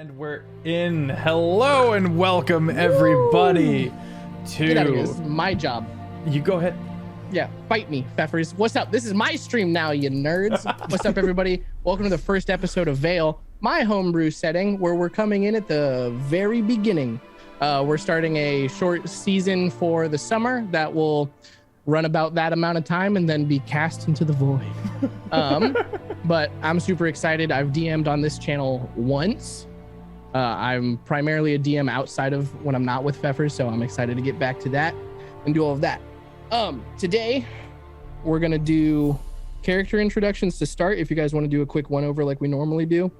And we're in. Hello and welcome everybody to. Get out of here. This is my job. You go ahead. Yeah, fight me, Feffers. What's up? This is my stream now, you nerds. What's up, everybody? Welcome to the first episode of Vale, my homebrew setting, where we're coming in at the very beginning. We're starting a short season for the summer that will run about that amount of time and then be cast into the void. But I'm super excited. I've DM'd on this channel once. I'm primarily a DM outside of when I'm not with Feffers, so I'm excited to get back to that and do all of that. Today we're gonna do character introductions to start. If you guys want to do a quick one over like we normally do,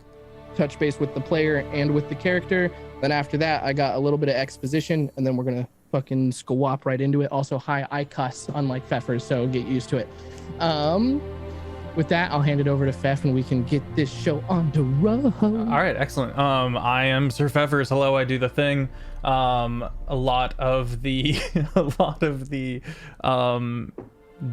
touch base with the player and with the character. Then after that, I got a little bit of exposition, and then we're gonna fucking squawp right into it. Also, hi, I cuss unlike Feffers, so get used to it. With that, I'll hand it over to Feff, and we can get this show on the road. All right, excellent. I am SirFeffers. Hello, I do the thing. A lot of the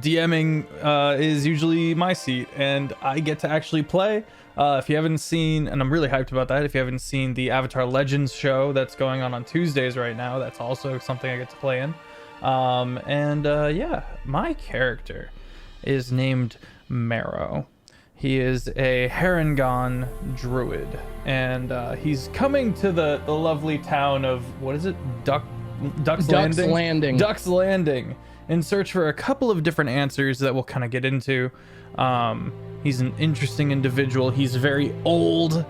DMing is usually my seat, and I get to actually play. If you haven't seen, and I'm really hyped about that, if you haven't seen the Avatar Legends show that's going on Tuesdays right now, that's also something I get to play in. Yeah, my character is named Marrow. He is a Harengon druid, and he's coming to the lovely town of, what is it? Duck's Landing? Duck's Landing, in search for a couple of different answers that we'll kind of get into. He's an interesting individual. He's very old,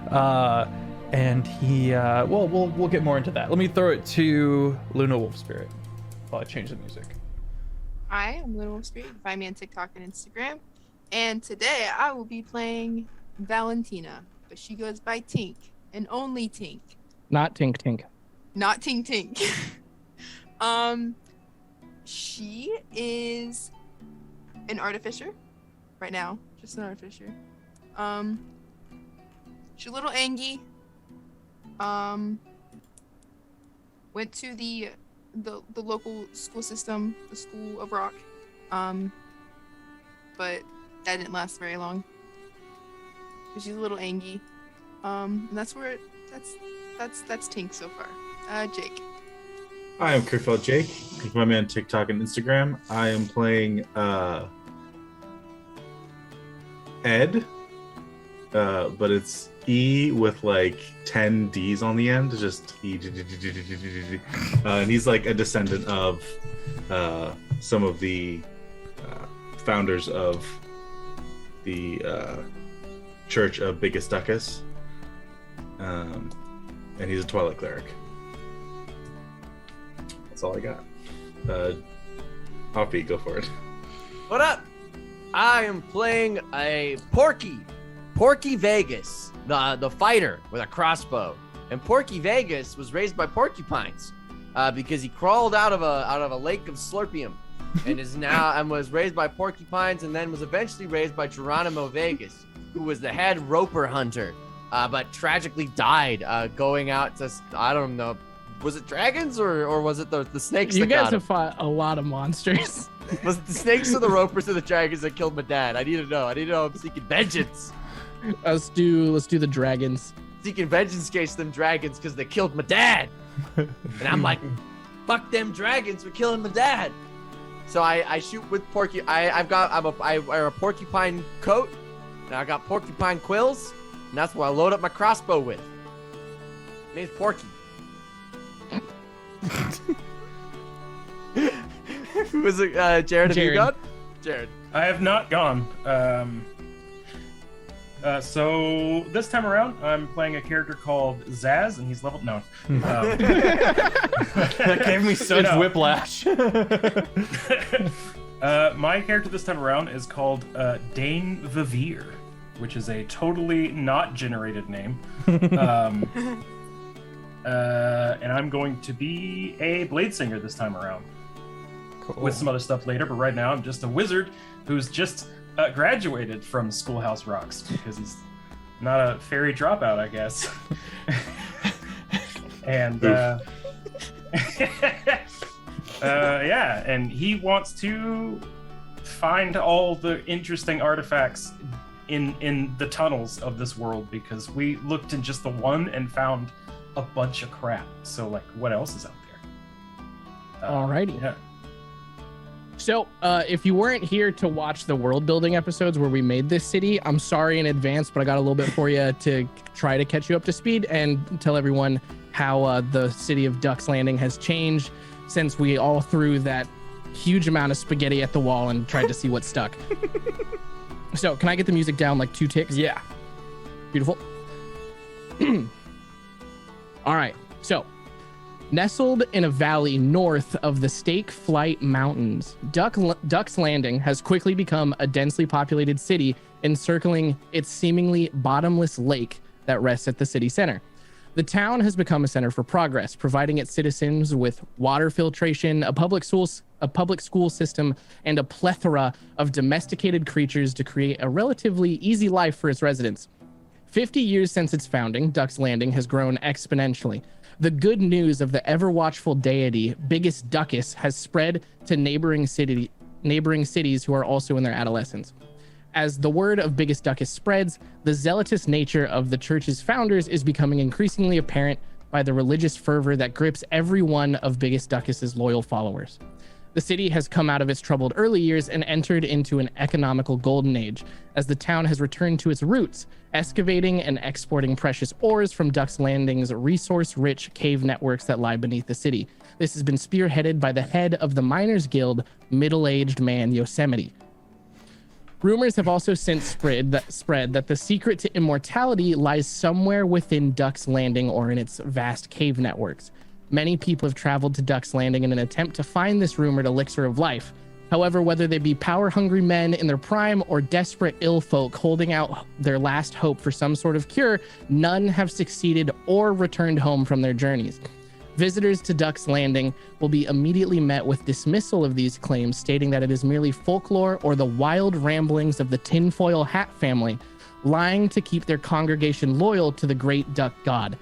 and he we'll get more into that. Let me throw it to LunaWolfSpirit while I change the music. Hi, I'm LunaWolfSpirit. Find me on TikTok and Instagram. And today I will be playing Valentina, but she goes by Tink, and only Tink. Not Tink Tink. Not Tink Tink. She is an artificer right now, just an artificer. She's a little angry. Went to the local school system, the School of Rock, but that didn't last very long. But she's a little angry. And that's Tink so far. Jake. Hi, I'm CritFailJake. You can find me on TikTok and Instagram. I am playing Ed, but it's E with like 10 D's on the end. Just E. And he's like a descendant of some of the founders of the Church of Biggest Duckus. And he's a Twilight cleric. That's all I got. Offbeat, go for it. What up? I am playing a Porky Vegas, the fighter with a crossbow. And Porky Vegas was raised by porcupines because he crawled out of a lake of slurpium, and was raised by porcupines, and then was eventually raised by Geronimo Vegas, who was the head roper hunter, but tragically died going out to, I don't know, was it dragons or was it the snakes? You guys have fought a lot of monsters. Was it the snakes or the ropers or the dragons that killed my dad? I need to know. I'm seeking vengeance. Let's do the dragons. Seeking vengeance against them dragons because they killed my dad. And I'm like, fuck them dragons for killing my dad. So I shoot with porky. I wear a porcupine coat, and I got porcupine quills, and that's what I load up my crossbow with. My name's Porky. Who was it? Jared, have you gone? Jared. I have not gone. So this time around, I'm playing a character called Zaz, and he's level... No. That gave me such whiplash. My character this time around is called Dane Vivir, which is a totally not generated name. And I'm going to be a blade singer this time around. Cool. With some other stuff later, but right now I'm just a wizard who's just graduated from Schoolhouse Rocks because he's not a fairy dropout, I guess. And yeah, and he wants to find all the interesting artifacts in the tunnels of this world, because we looked in just the one and found a bunch of crap. So like, what else is out there? Alrighty. Yeah. So, if you weren't here to watch the world building episodes where we made this city, I'm sorry in advance, but I got a little bit for you to try to catch you up to speed and tell everyone how the city of Duck's Landing has changed since we all threw that huge amount of spaghetti at the wall and tried to see what stuck. So, can I get the music down like 2 ticks? Yeah. Beautiful. All right. So, nestled in a valley north of the Stake Flight Mountains, Duck's Landing has quickly become a densely populated city encircling its seemingly bottomless lake that rests at the city center. The town has become a center for progress, providing its citizens with water filtration, a public school system, and a plethora of domesticated creatures to create a relatively easy life for its residents. 50 years since its founding, Duck's Landing has grown exponentially. The good news of the ever-watchful deity, Biggest Duckus, has spread to neighboring cities who are also in their adolescence. As the word of Biggest Duckus spreads, the zealotous nature of the church's founders is becoming increasingly apparent by the religious fervor that grips every one of Biggest Duckus's loyal followers. The city has come out of its troubled early years and entered into an economical golden age, as the town has returned to its roots, excavating and exporting precious ores from Duck's Landing's resource-rich cave networks that lie beneath the city. This has been spearheaded by the head of the Miners Guild, middle-aged man Yosemite. Rumors have also since spread that the secret to immortality lies somewhere within Duck's Landing or in its vast cave networks. Many people have traveled to Duck's Landing in an attempt to find this rumored elixir of life. However, whether they be power-hungry men in their prime or desperate ill folk holding out their last hope for some sort of cure, none have succeeded or returned home from their journeys. Visitors to Duck's Landing will be immediately met with dismissal of these claims, stating that it is merely folklore or the wild ramblings of the tinfoil hat family, lying to keep their congregation loyal to the great duck god.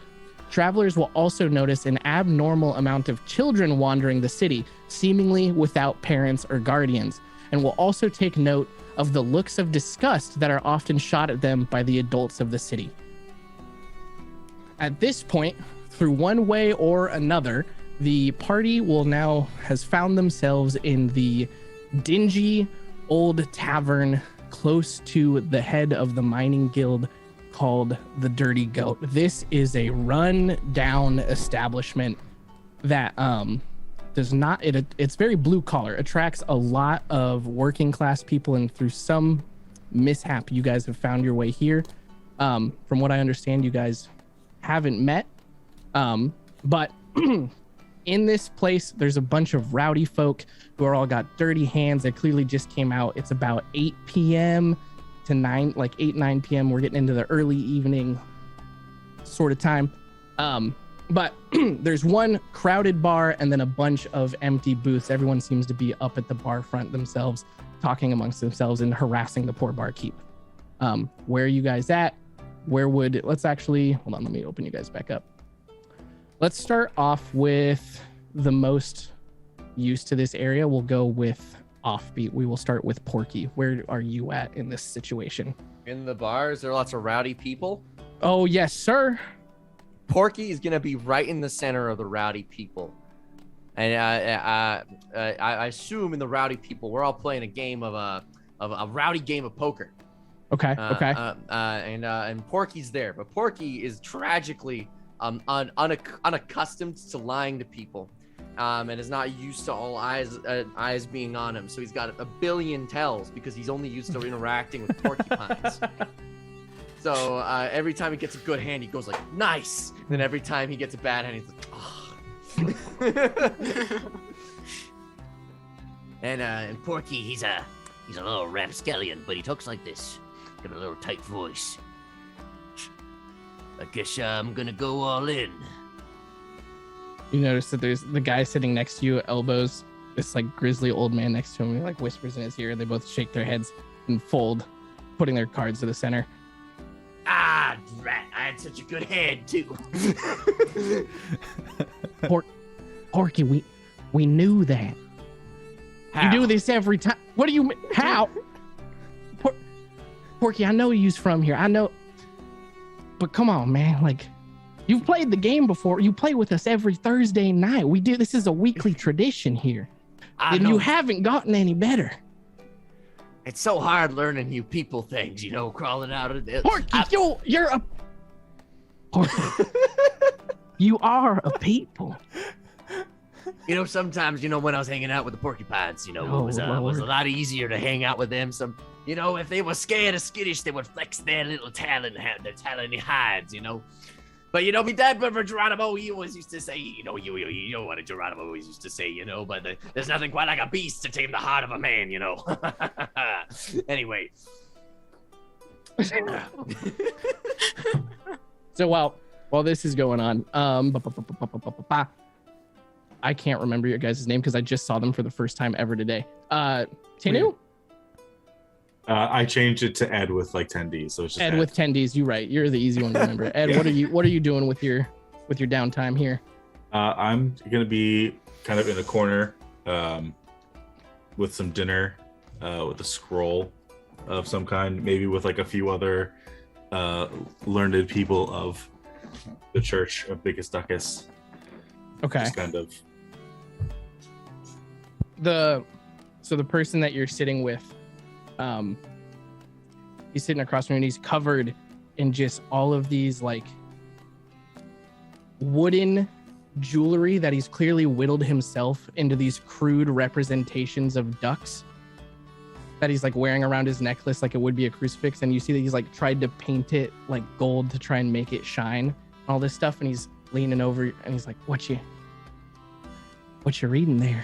Travelers will also notice an abnormal amount of children wandering the city, seemingly without parents or guardians, and will also take note of the looks of disgust that are often shot at them by the adults of the city. At this point, through one way or another, the party has found themselves in the dingy old tavern close to the head of the mining guild called the Dirty Goat. This is a run-down establishment that it's very blue collar, attracts a lot of working class people, and through some mishap you guys have found your way here. From what I understand, you guys haven't met, but in this place there's a bunch of rowdy folk who are all got dirty hands. They clearly just came out. It's about 8 p.m. to 9 p.m. We're getting into the early evening sort of time, but there's one crowded bar and then a bunch of empty booths. Everyone seems to be up at the bar front themselves, talking amongst themselves and harassing the poor barkeep. Where are you guys at? Let's actually hold on, let me open you guys back up. Let's start off with the most used to this area. We'll go with Offbeat. We will start with Porky. Where are you at in this situation? In the bar, is there lots of rowdy people? Oh, yes, sir. Porky is going to be right in the center of the rowdy people. And I assume in the rowdy people, we're all playing a game of a rowdy game of poker. Okay. And Porky's there, but Porky is tragically unaccustomed to lying to people, and is not used to all eyes being on him. So he's got a billion tells because he's only used to interacting with porcupines. So every time he gets a good hand, he goes like, "Nice." And then every time he gets a bad hand, he's like, "Oh." And Porky, he's a little rapscallion, but he talks like this. Got a little tight voice. I guess I'm gonna go all in. You notice that there's the guy sitting next to you, elbows this like grizzly old man next to him. He like whispers in his ear. They both shake their heads and fold, putting their cards to the center. Ah, rat! I had such a good hand too. Porky, we knew that. How? You do this every time. What do you? How? Porky, I know you's from here. I know, but come on, man. Like, you've played the game before. You play with us every Thursday night. We do. This is a weekly tradition here, and you haven't gotten any better. It's so hard learning you people things, crawling out of this. Porky, you're a. Porky, you are a people. Sometimes, when I was hanging out with the porcupines, it was a lot easier to hang out with them. If they were scared or skittish, they would flex their little their talony hides, But my dad, Brother Geronimo, he always used to say, you know what Geronimo always used to say, but there's nothing quite like a beast to tame the heart of a man, Anyway. So while this is going on, I can't remember your guys' name because I just saw them for the first time ever today. Tinu? I changed it to Ed with like 10 Ds, so it's just Ed with 10 Ds. You're right. You're the easy one to remember. Ed, what are you doing with your downtime here? I'm gonna be kind of in a corner, with some dinner, with a scroll of some kind, maybe with like a few other learned people of the Church of Biggest Duckus. Okay. Just kind of. The person that you're sitting with, he's sitting across from you and he's covered in just all of these like wooden jewelry that he's clearly whittled himself into these crude representations of ducks that he's like wearing around his necklace like it would be a crucifix. And you see that he's like tried to paint it like gold to try and make it shine and all this stuff. And he's leaning over and he's like, what you reading there?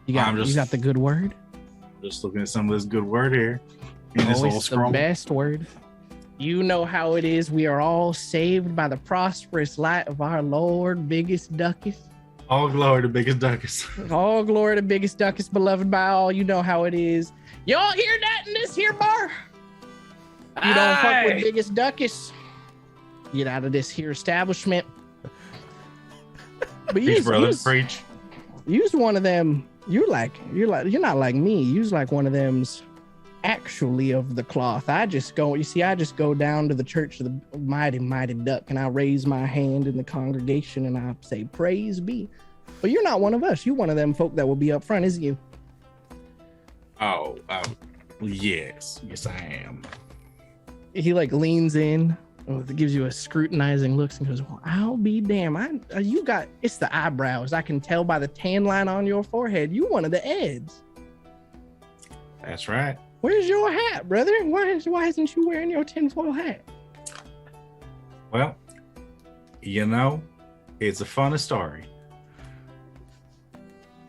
You got the good word? Just looking at some of this good word here. Always the best word. You know how it is. We are all saved by the prosperous light of our Lord, Biggest Duckus. All glory to Biggest Duckus. All glory to Biggest Duckus, beloved by all. You know how it is. Y'all hear that in this here bar? You don't fuck with Biggest Duckus. Get out of this here establishment. But preach, brother, preach. Use one of them. You're not like me. You's like one of them's actually of the cloth. I just go down to the church of the mighty, mighty duck and I raise my hand in the congregation and I say, praise be. But you're not one of us. You're one of them folk that will be up front, isn't you? Oh, yes. Yes, I am. He like leans in, gives you a scrutinizing look and goes, well, I'll be damned. It's the eyebrows. I can tell by the tan line on your forehead. You one of the Eds. That's right. Where's your hat, brother? Why isn't you wearing your tinfoil hat? Well, it's a funny story.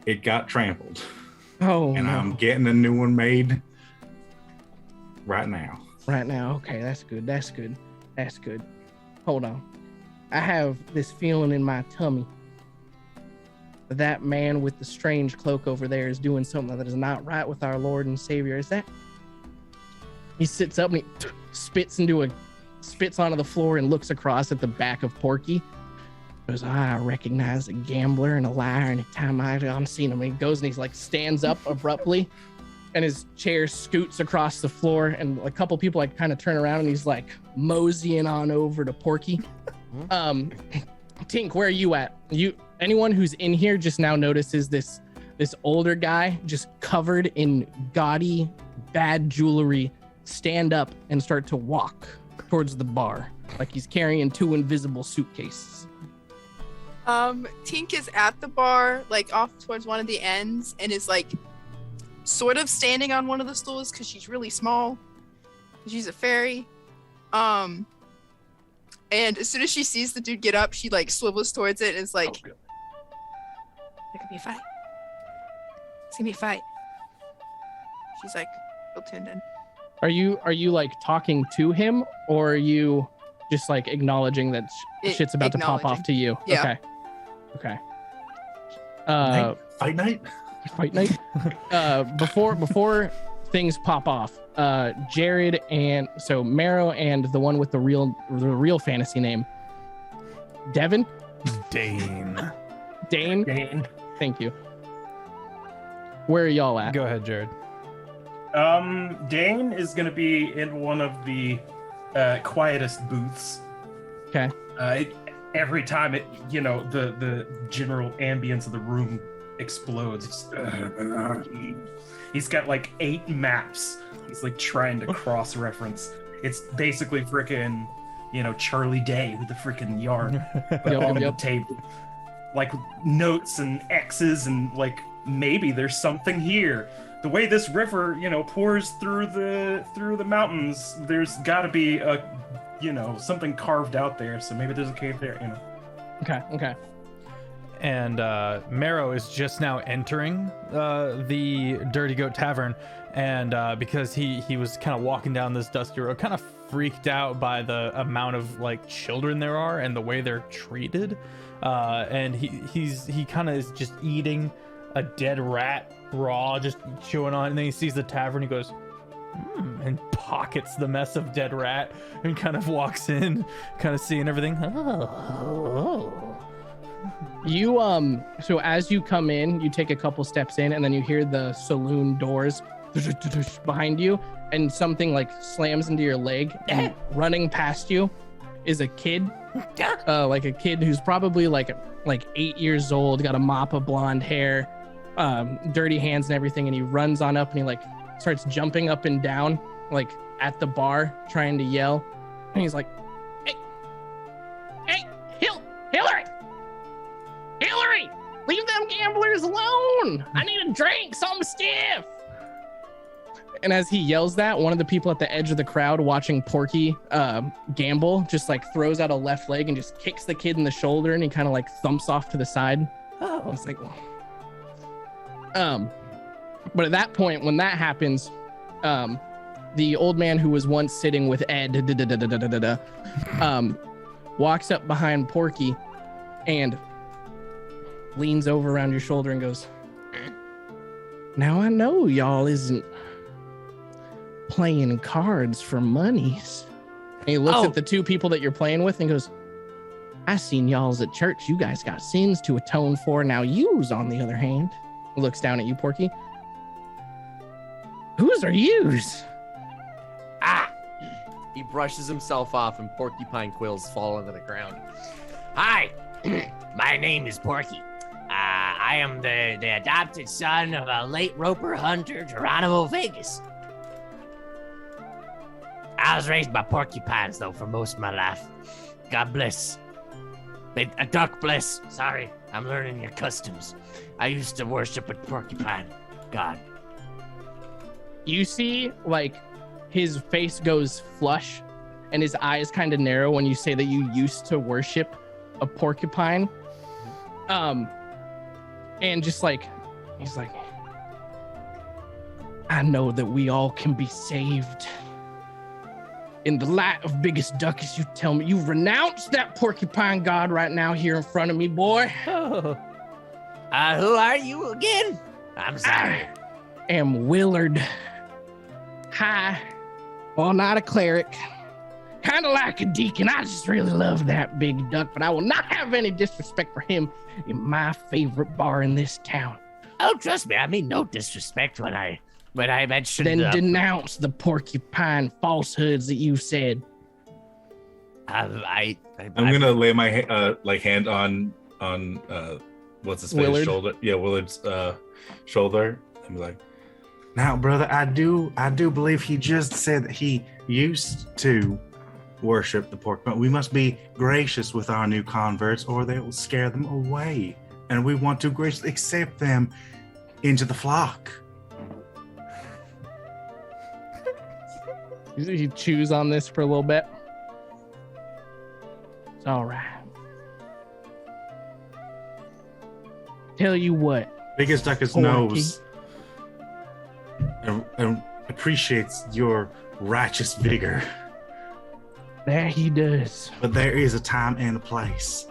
It got trampled. Oh, and no. I'm getting a new one made right now. Right now. Okay, that's good. That's good. That's good. Hold on. I have this feeling in my tummy. That man with the strange cloak over there is doing something that is not right with our Lord and Savior. Is that? He sits up and he spits onto the floor and looks across at the back of Porky. Goes, I recognize a gambler and a liar anytime I've seen him. And he goes and he's like stands up abruptly and his chair scoots across the floor and a couple people like kind of turn around and he's like moseying on over to Porky. Tink, where are you at? Anyone who's in here just now notices this older guy just covered in gaudy bad jewelry stand up and start to walk towards the bar like he's carrying 2 invisible suitcases. Tink is at the bar, like off towards one of the ends, and is like sort of standing on one of the stools because she's really small. She's a fairy. And as soon as she sees the dude get up, she like swivels towards it and is like, there could be a fight. It's gonna be a fight. She's like, real tuned in. Are you like talking to him or are you just like acknowledging that shit's about to pop off to you? Yeah. Okay. Fight night? Fight night. Before things pop off, Jared and so Marrow and the one with the real fantasy name, Devin. Dane. Thank you. Where are y'all at? Go ahead, Jared. Dane is going to be in one of the quietest booths. Okay. Every time the general ambience of the room explodes. He's got like 8 maps. He's like trying to cross-reference. It's basically frickin', Charlie Day with the frickin' yard on the table. Like notes and X's and like maybe there's something here. The way this river, pours through the mountains, there's got to be a, something carved out there. So maybe there's a cave there. Okay. And Marrow is just now entering the Dirty Goat Tavern, and because he was kind of walking down this dusty road, kind of freaked out by the amount of like children there are and the way they're treated, and he kind of is just eating a dead rat raw, just chewing on it, and then he sees the tavern, he goes, and pockets the mess of dead rat and kind of walks in, kind of seeing everything. You so as you come in, you take a couple steps in, and then you hear the saloon doors behind you, and something like slams into your leg, and running past you is a kid, like a kid who's probably like 8 years old, got a mop of blonde hair, dirty hands and everything, and he runs on up and he like starts jumping up and down like at the bar trying to yell, and he's like, hey, Hillary, leave them gamblers alone. I need a drink, something stiff. And as he yells that, one of the people at the edge of the crowd watching Porky gamble just like throws out a left leg and just kicks the kid in the shoulder, and he kind of like thumps off to the side. Oh, it's like, but at that point, when that happens, the old man who was once sitting with Ed walks up behind Porky and leans over around your shoulder and goes, now I know y'all isn't playing cards for monies. And he looks at the 2 people that you're playing with and goes, I seen y'all's at church. You guys got sins to atone for. Now yous, on the other hand. He looks down at you, Porky. Whose are yous? He brushes himself off and porcupine quills fall into the ground. Hi, my name is Porky. I am the adopted son of a late roper hunter, Geronimo Vegas. I was raised by porcupines, though, for most of my life. God bless. A duck bless. Sorry, I'm learning your customs. I used to worship a porcupine god. You see, like, his face goes flush and his eyes kind of narrow when you say that you used to worship a porcupine. And just like, he's like, I know that we all can be saved. In the light of biggest duck, as you tell me, you renounce that porcupine god right now here in front of me, boy. Who are you again? I'm sorry. I am Willard. Hi. Well, not a cleric. Kind of like a deacon. I just really love that big duck, but I will not have any disrespect for him in my favorite bar in this town. Oh, trust me, I mean no disrespect when I mentioned. Then denounce the porcupine falsehoods that you said. I'm gonna lay my hand on what's his face Willard? shoulder. Yeah, Willard's shoulder. I'm like, now, brother, I do believe he just said that he used to worship the porcupine. We must be gracious with our new converts, or they will scare them away. And we want to graciously accept them into the flock. He chews on this for a little bit. It's all right. Tell you what. Biggest Duckus Porky knows and appreciates your righteous vigor. There he does. But there is a time and a place.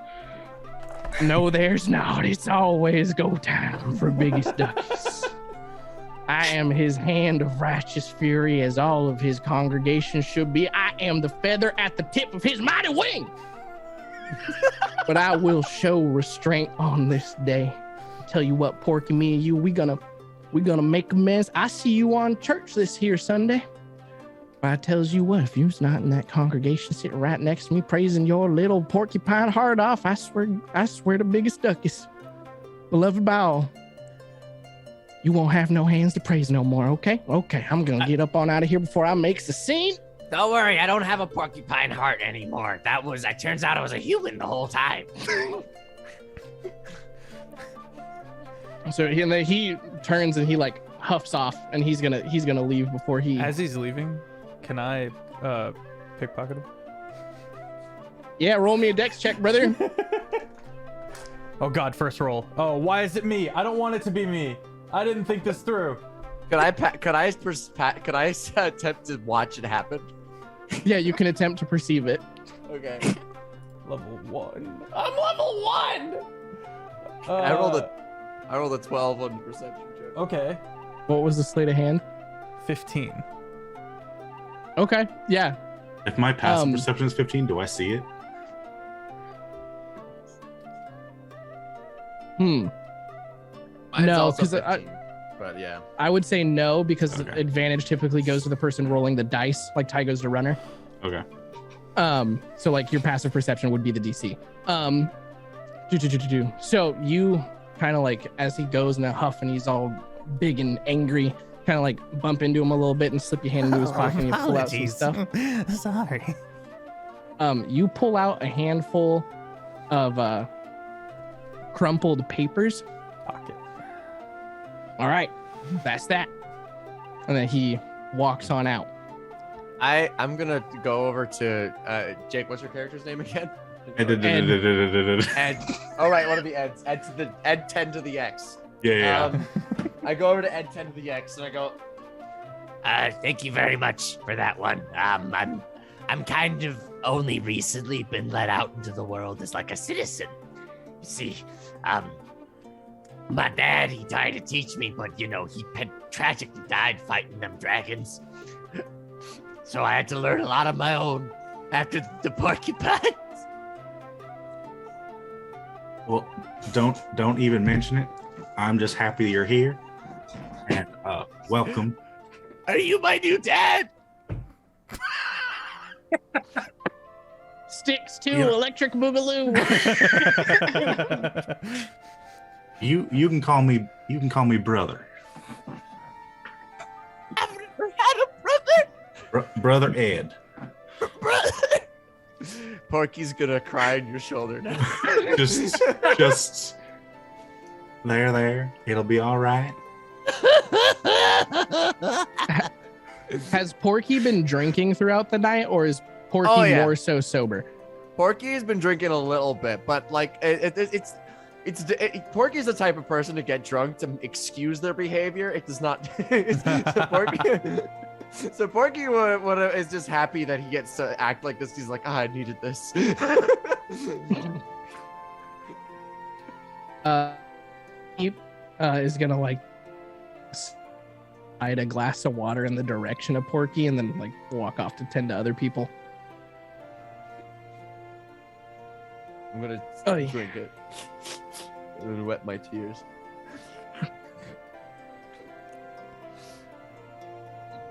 No, there's not. It's always go time for Biggest Duckus. I am his hand of righteous fury, as all of his congregation should be. I am the feather at the tip of his mighty wing. But I will show restraint on this day. Tell you what, Porky, me and you, we gonna we're gonna make a mess. I see you on church this here Sunday. But I tells you what, if you's not in that congregation sitting right next to me praising your little porcupine heart off, I swear to biggest duckus, beloved by all, you won't have no hands to praise no more, okay? Okay, I'm gonna get up on out of here before I makes a scene. Don't worry, I don't have a porcupine heart anymore. It turns out I was a human the whole time. So he turns and he like huffs off, and he's gonna leave before he. As he's leaving, can I pickpocket him? Yeah, roll me a dex check, brother. Oh God, first roll. Oh, why is it me? I don't want it to be me. I didn't think this through. Could I attempt to watch it happen? Yeah, you can attempt to perceive it. Okay. Level 1. I'm level 1. I rolled a 12 on perception check. Okay. What was the sleight of hand? 15. Okay, yeah. If my passive perception is 15, do I see it? Mine's No, also 'cause 15, but yeah. I would say no, because Okay. advantage typically goes to the person rolling the dice, like Ty goes to runner. Okay. So like your passive perception would be the DC. So you kind of like, as he goes in a huff and he's all big and angry, kind of like bump into him a little bit and slip your hand into his pocket and you pull out some stuff. Sorry. You pull out a handful of crumpled papers. Pocket. All right, that's that. And then he walks on out. I'm gonna go over to Jake. What's your character's name again? Ed. Ed. Oh right, one of the Eds. Ed 10 to the X. Yeah. I go over to Ed 10 to the X and I go, Thank you very much for that one. I'm kind of only recently been let out into the world as like a citizen. You see, my dad, he tried to teach me, but he tragically died fighting them dragons. So I had to learn a lot of my own after the porcupines. Well, don't even mention it. I'm just happy you're here. And welcome. Are you my new dad? Sticks to Yeah. electric boogaloo. You can call me brother. I've never had a brother. Brother Ed. Brother. Porky's gonna cry on your shoulder now. just there. It'll be all right. Has Porky been drinking throughout the night, or is Porky more so sober? Porky has been drinking a little bit, but like Porky's the type of person to get drunk to excuse their behavior. It does not. So Porky is just happy that he gets to act like this. He's like, I needed this. He is gonna like slide a glass of water in the direction of Porky and then like walk off to tend to other people. I'm gonna drink it and wet my tears.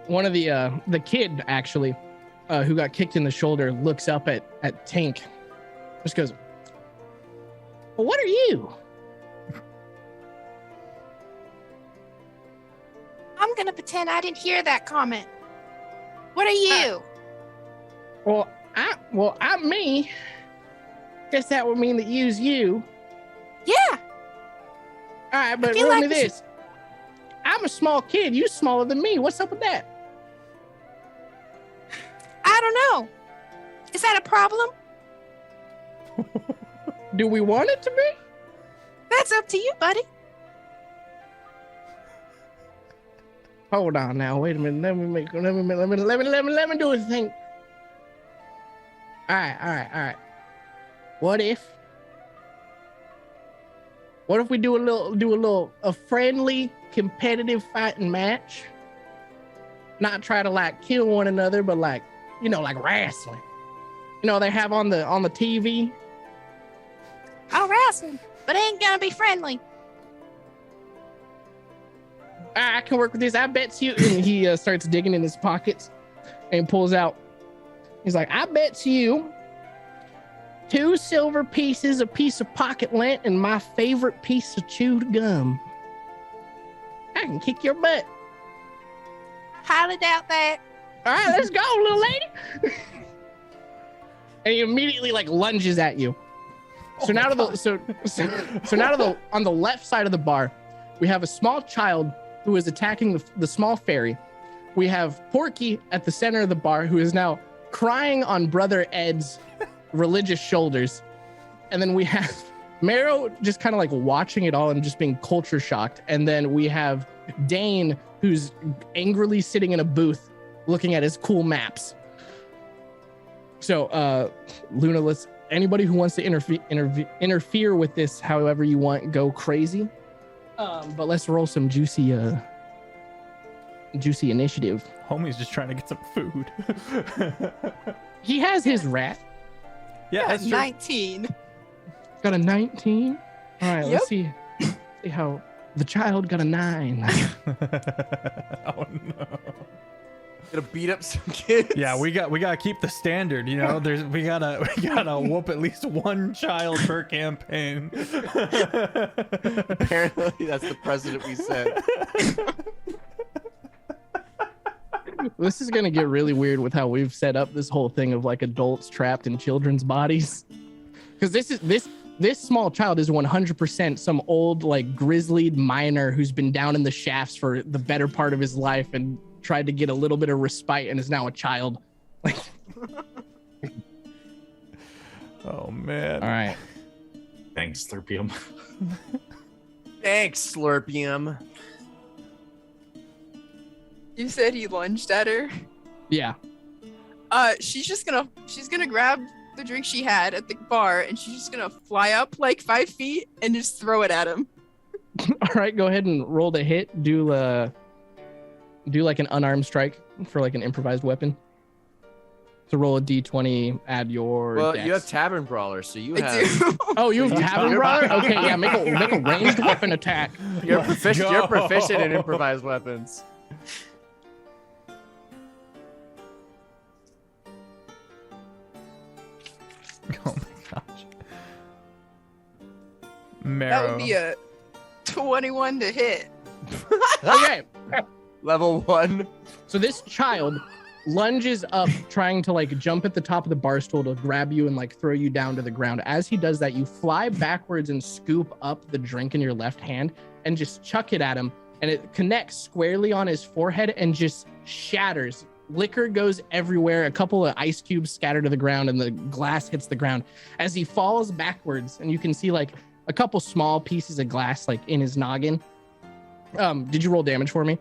One of the kid actually, who got kicked in the shoulder, looks up at Tink, just goes, well, "What are you?" I'm gonna pretend I didn't hear that comment. What are you? I'm me. Guess that would mean that you's you. Yeah. All right, but feel roll like me this- this. I'm a small kid. You smaller than me. What's up with that? I don't know. Is that a problem? Do we want it to be? That's up to you, buddy. Hold on now. Wait a minute. Let me do a thing. All right. What if we do a friendly competitive fighting match? Not try to like kill one another, but like wrestling. They have on the TV. I'll wrestle, but it ain't gonna be friendly. I can work with this. I bet you. And he starts digging in his pockets and pulls out. He's like, I bet you 2 silver pieces, a piece of pocket lint, and my favorite piece of chewed gum. I can kick your butt. Highly doubt that. All right, let's go, little lady. And he immediately like lunges at you. So now on the left side of the bar, we have a small child who is attacking the small fairy. We have Porky at the center of the bar, who is now crying on Brother Ed's religious shoulders. And then we have Marrow just kind of like watching it all and just being culture shocked. And then we have Dane, who's angrily sitting in a booth looking at his cool maps. So, Luna, anybody who wants to interfere with this however you want, go crazy. But let's roll some juicy initiative. Homie's just trying to get some food. He has his wrath. Yeah, that's true. 19. Got a 19. All right, Yep. let's see how the child got a 9. Oh no. Gonna beat up some kids. Yeah, we gotta keep the standard, you know. We gotta whoop at least one child per campaign. Apparently, that's the precedent we set. This is gonna get really weird with how we've set up this whole thing of like adults trapped in children's bodies. Because this small child is 100% some old like grizzlied miner who's been down in the shafts for the better part of his life and tried to get a little bit of respite and is now a child. Like, Oh man. all right. Thanks, Slurpium. Thanks, Slurpium. You said he lunged at her. Yeah. She's gonna grab the drink she had at the bar and she's just gonna fly up like 5 feet and just throw it at him. All right, go ahead and roll the hit. Do like an unarmed strike for like an improvised weapon. So roll a d20, add your Well, dex. you have Tavern Brawler, so you I have. do. Oh, you have Tavern Brawler? Okay, yeah, make a ranged weapon attack. You're Let's proficient. You're go. proficient in improvised weapons. Oh my gosh. That Marrow. would be a 21 to hit. Okay, Level 1. so this child lunges up trying to like jump at the top of the bar stool to grab you and like throw you down to the ground. As he does that, you fly backwards and scoop up the drink in your left hand and just chuck it at him, and it connects squarely on his forehead and just shatters. Liquor goes everywhere. A couple of ice cubes scatter to the ground and the glass hits the ground as he falls backwards, and you can see like a couple small pieces of glass like in his noggin. Did you roll damage for me?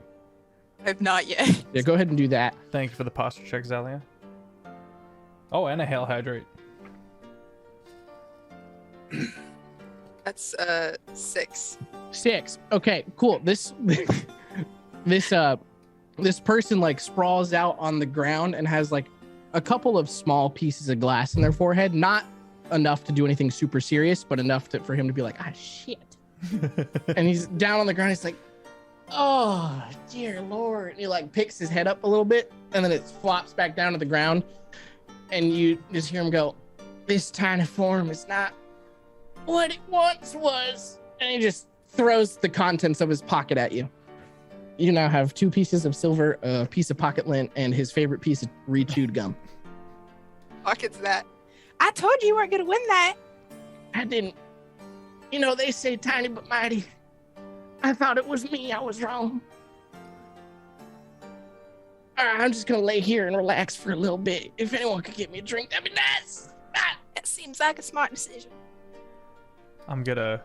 I've not yet. Yeah, go ahead and do that. Thank you for the posture check, Zalia. Oh, and a hail hydrate. That's 6. 6. Okay, cool. This person like sprawls out on the ground and has like a couple of small pieces of glass in their forehead. Not enough to do anything super serious, but enough for him to be like, ah, shit. And he's down on the ground. He's like, oh, dear Lord. And he like picks his head up a little bit and then it flops back down to the ground. And you just hear him go, this tiny form is not what it once was. And he just throws the contents of his pocket at you. You now have 2 pieces of silver, a piece of pocket lint, and his favorite piece of re-chewed gum. Pockets that. I told you weren't gonna win that. I didn't. You know, they say tiny but mighty. I thought it was me. I was wrong. All right, I'm just gonna lay here and relax for a little bit. If anyone could get me a drink, that'd be nice. Ah. That seems like a smart decision. I'm gonna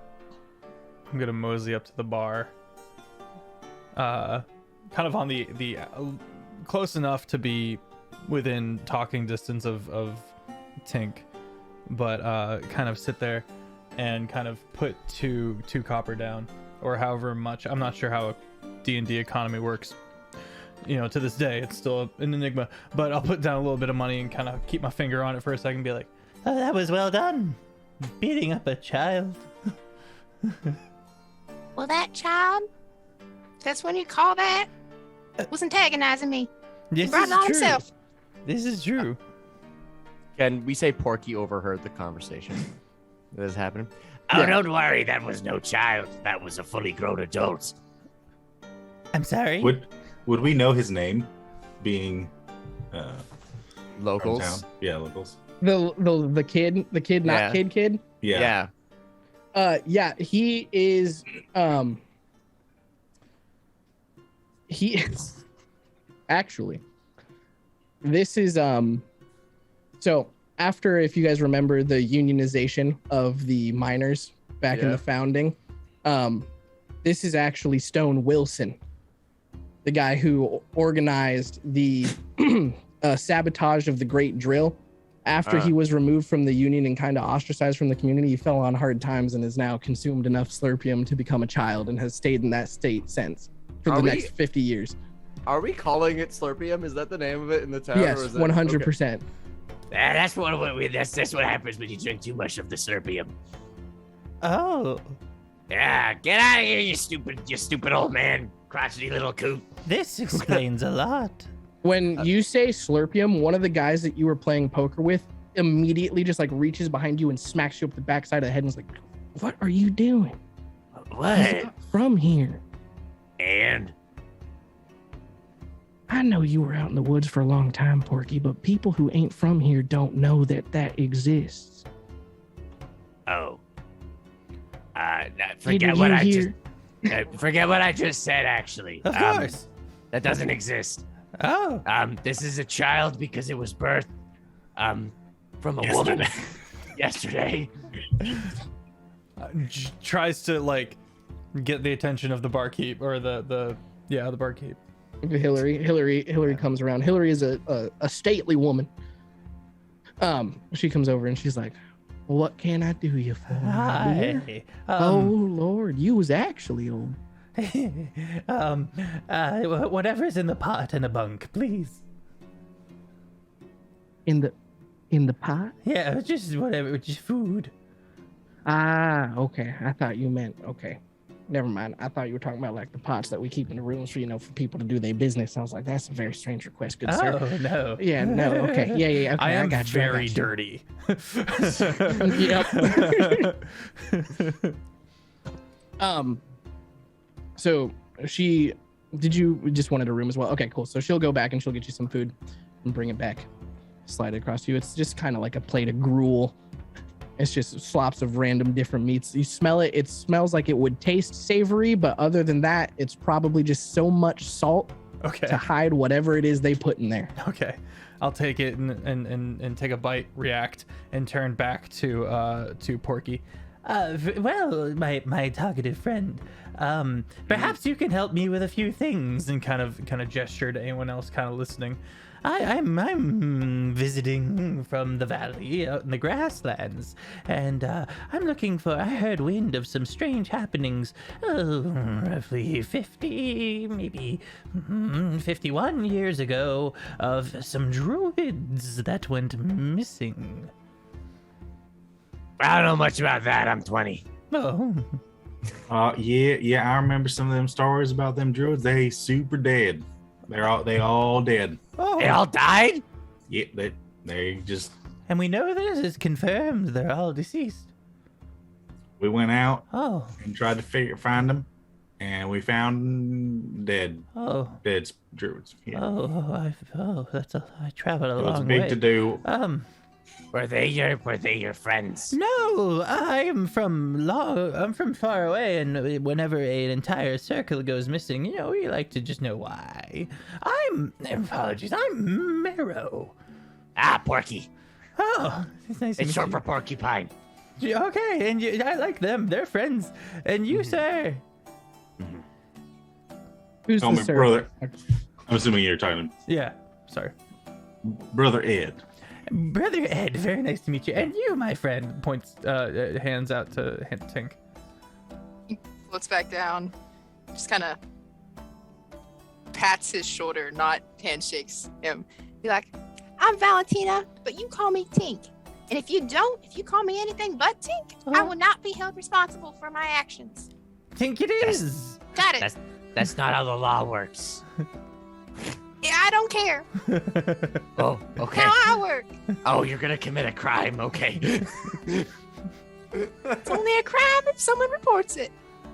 mosey up to the bar. Kind of on the close enough to be within talking distance of Tink, but kind of sit there and kind of put two copper down, or however much. I'm not sure how a D&D economy works. You know, to this day, it's still an enigma. But I'll put down a little bit of money and kind of keep my finger on it for a second and be like, oh, that was well done. Beating up a child. Well, that child That's when you call that? Was antagonizing me. He This brought is it on true. himself. This is true. Can we say Porky overheard the conversation that is happening? Oh, don't worry. That was no child. That was a fully grown adult. I'm sorry. Would we know his name, being from Locals. town? Yeah, locals. The kid, not Yeah. kid. Yeah. Yeah, he is he is actually, this is so after, if you guys remember the unionization of the miners back in Yeah. the founding, this is actually Stone Wilson, the guy who organized the sabotage of the Great Drill. After he was removed from the union and kind of ostracized from the community, he fell on hard times and has now consumed enough slurpium to become a child and has stayed in that state since for the next 50 years. Are we calling it Slurpium? Is that the name of it in the town? Yes, or is 100%. That's what happens when you drink too much of the Slurpium. Oh, Yeah, get out of here, you stupid old man, crotchety little coot. this explains a lot. When you say slurpium, one of the guys that you were playing poker with immediately just like reaches behind you and smacks you up the backside of the head and is like, "What are you doing? He's What? not from here. And I know you were out in the woods for a long time, Porky, but people who ain't from here don't know that exists." oh, Hey, forget did what you I hear? forget what I just said. Actually, Of course. that doesn't exist. Oh, This is a child because it was birthed, from a woman yesterday. tries to like get the attention of the barkeep or the barkeep. Hillary comes around. Hillary is a stately woman. She comes over and she's like, "What can I do you for, my dear?" Hi. Oh Lord, you was actually old. Whatever's in the pot and a bunk, please. In the pot? Yeah, just whatever, just food. Ah, okay. I thought you meant okay. Never mind. I thought you were talking about like the pots that we keep in the rooms for, for people to do their business. I was like, that's a very strange request, good sir. Oh no. Yeah, no, okay. Yeah. Okay, I am got you, I very got you. dirty. Yep. So did you just wanted a room as well? Okay, cool. So she'll go back and she'll get you some food and bring it back, slide it across to you. It's just kind of like a plate of gruel. It's just slops of random different meats. You smell it. It smells like it would taste savory, but other than that, it's probably just so much salt Okay. to hide whatever it is they put in there. Okay. I'll take it and take a bite, react, and turn back to Porky. Well, my talkative friend, perhaps you can help me with a few things, and kind of gesture to anyone else kind of listening. I'm visiting from the valley out in the grasslands, and I'm looking for. I heard wind of some strange happenings, roughly 50, maybe 51 years ago, of some druids that went missing. I don't know much about that. I'm 20. Oh, Yeah, I remember some of them stories about them druids. They super dead. They all dead. oh, They all died? Yeah, they just. and we know this is confirmed. They're all deceased. We went out Oh, and tried to find them, and we found dead druids. Yeah. I traveled a It was a long big way. to do. Were they your friends? No, I'm from far away, and whenever an entire circle goes missing, we like to just know why. Apologies, I'm Marrow. Ah, Porky. Oh, it's nice to It's meet short you. for porcupine. Okay, and I like them. They're friends. And you, sir? Who's Call the me sir? brother. I'm assuming you're talking to Yeah, sorry. Brother Ed. Brother Ed, very nice to meet you. And you, my friend, points, hands out to Tink. Floats back down. Just kind of pats his shoulder, not handshakes him. Be like, I'm Valentina, but you call me Tink. And if you call me anything but Tink, I will not be held responsible for my actions. Tink it is. Got it. That's not how the law works. Yeah, I don't care. Oh, okay. How I work. Oh, you're gonna commit a crime. Okay. It's only a crime if someone reports it.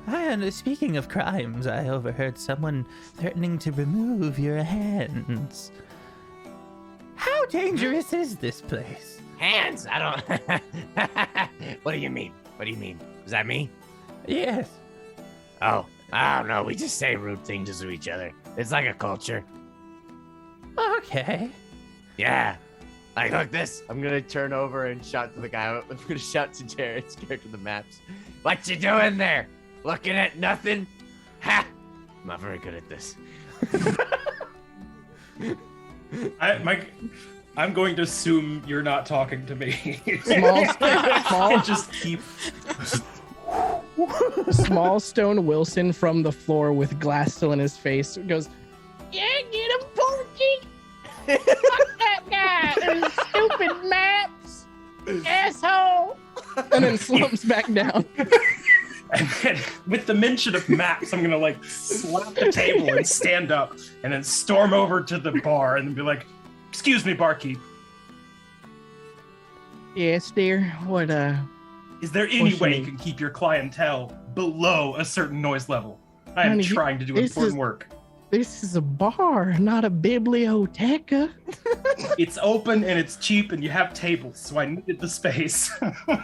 And speaking of crimes, I overheard someone threatening to remove your hands. How dangerous is this place? Hands? I don't. What do you mean? What do you mean? Was that me? Yes. Oh, I don't know. We just say rude things to each other. It's like a culture. Okay. Yeah. Like, look this. I'm gonna turn over and shout to the guy. I'm gonna shout to Jared's character the maps. What you doing there? Looking at nothing? Ha! I'm not very good at this. I'm going to assume you're not talking to me. Small, Just keep. small stone Wilson from the floor with glass still in his face goes, "Yeah, get him, Porky! Fuck that guy and his stupid maps, asshole!" And then slumps back down. And then, with the mention of maps, I'm gonna like slap the table and stand up, and then storm over to the bar and be like, "Excuse me, barkeep. Yes, dear. What? Is there any What's way your you name? can keep your clientele below a certain noise level? I am Honey, trying to do this important is- work. This is a bar, not a biblioteca. It's open and it's cheap, and you have tables, so I needed the space."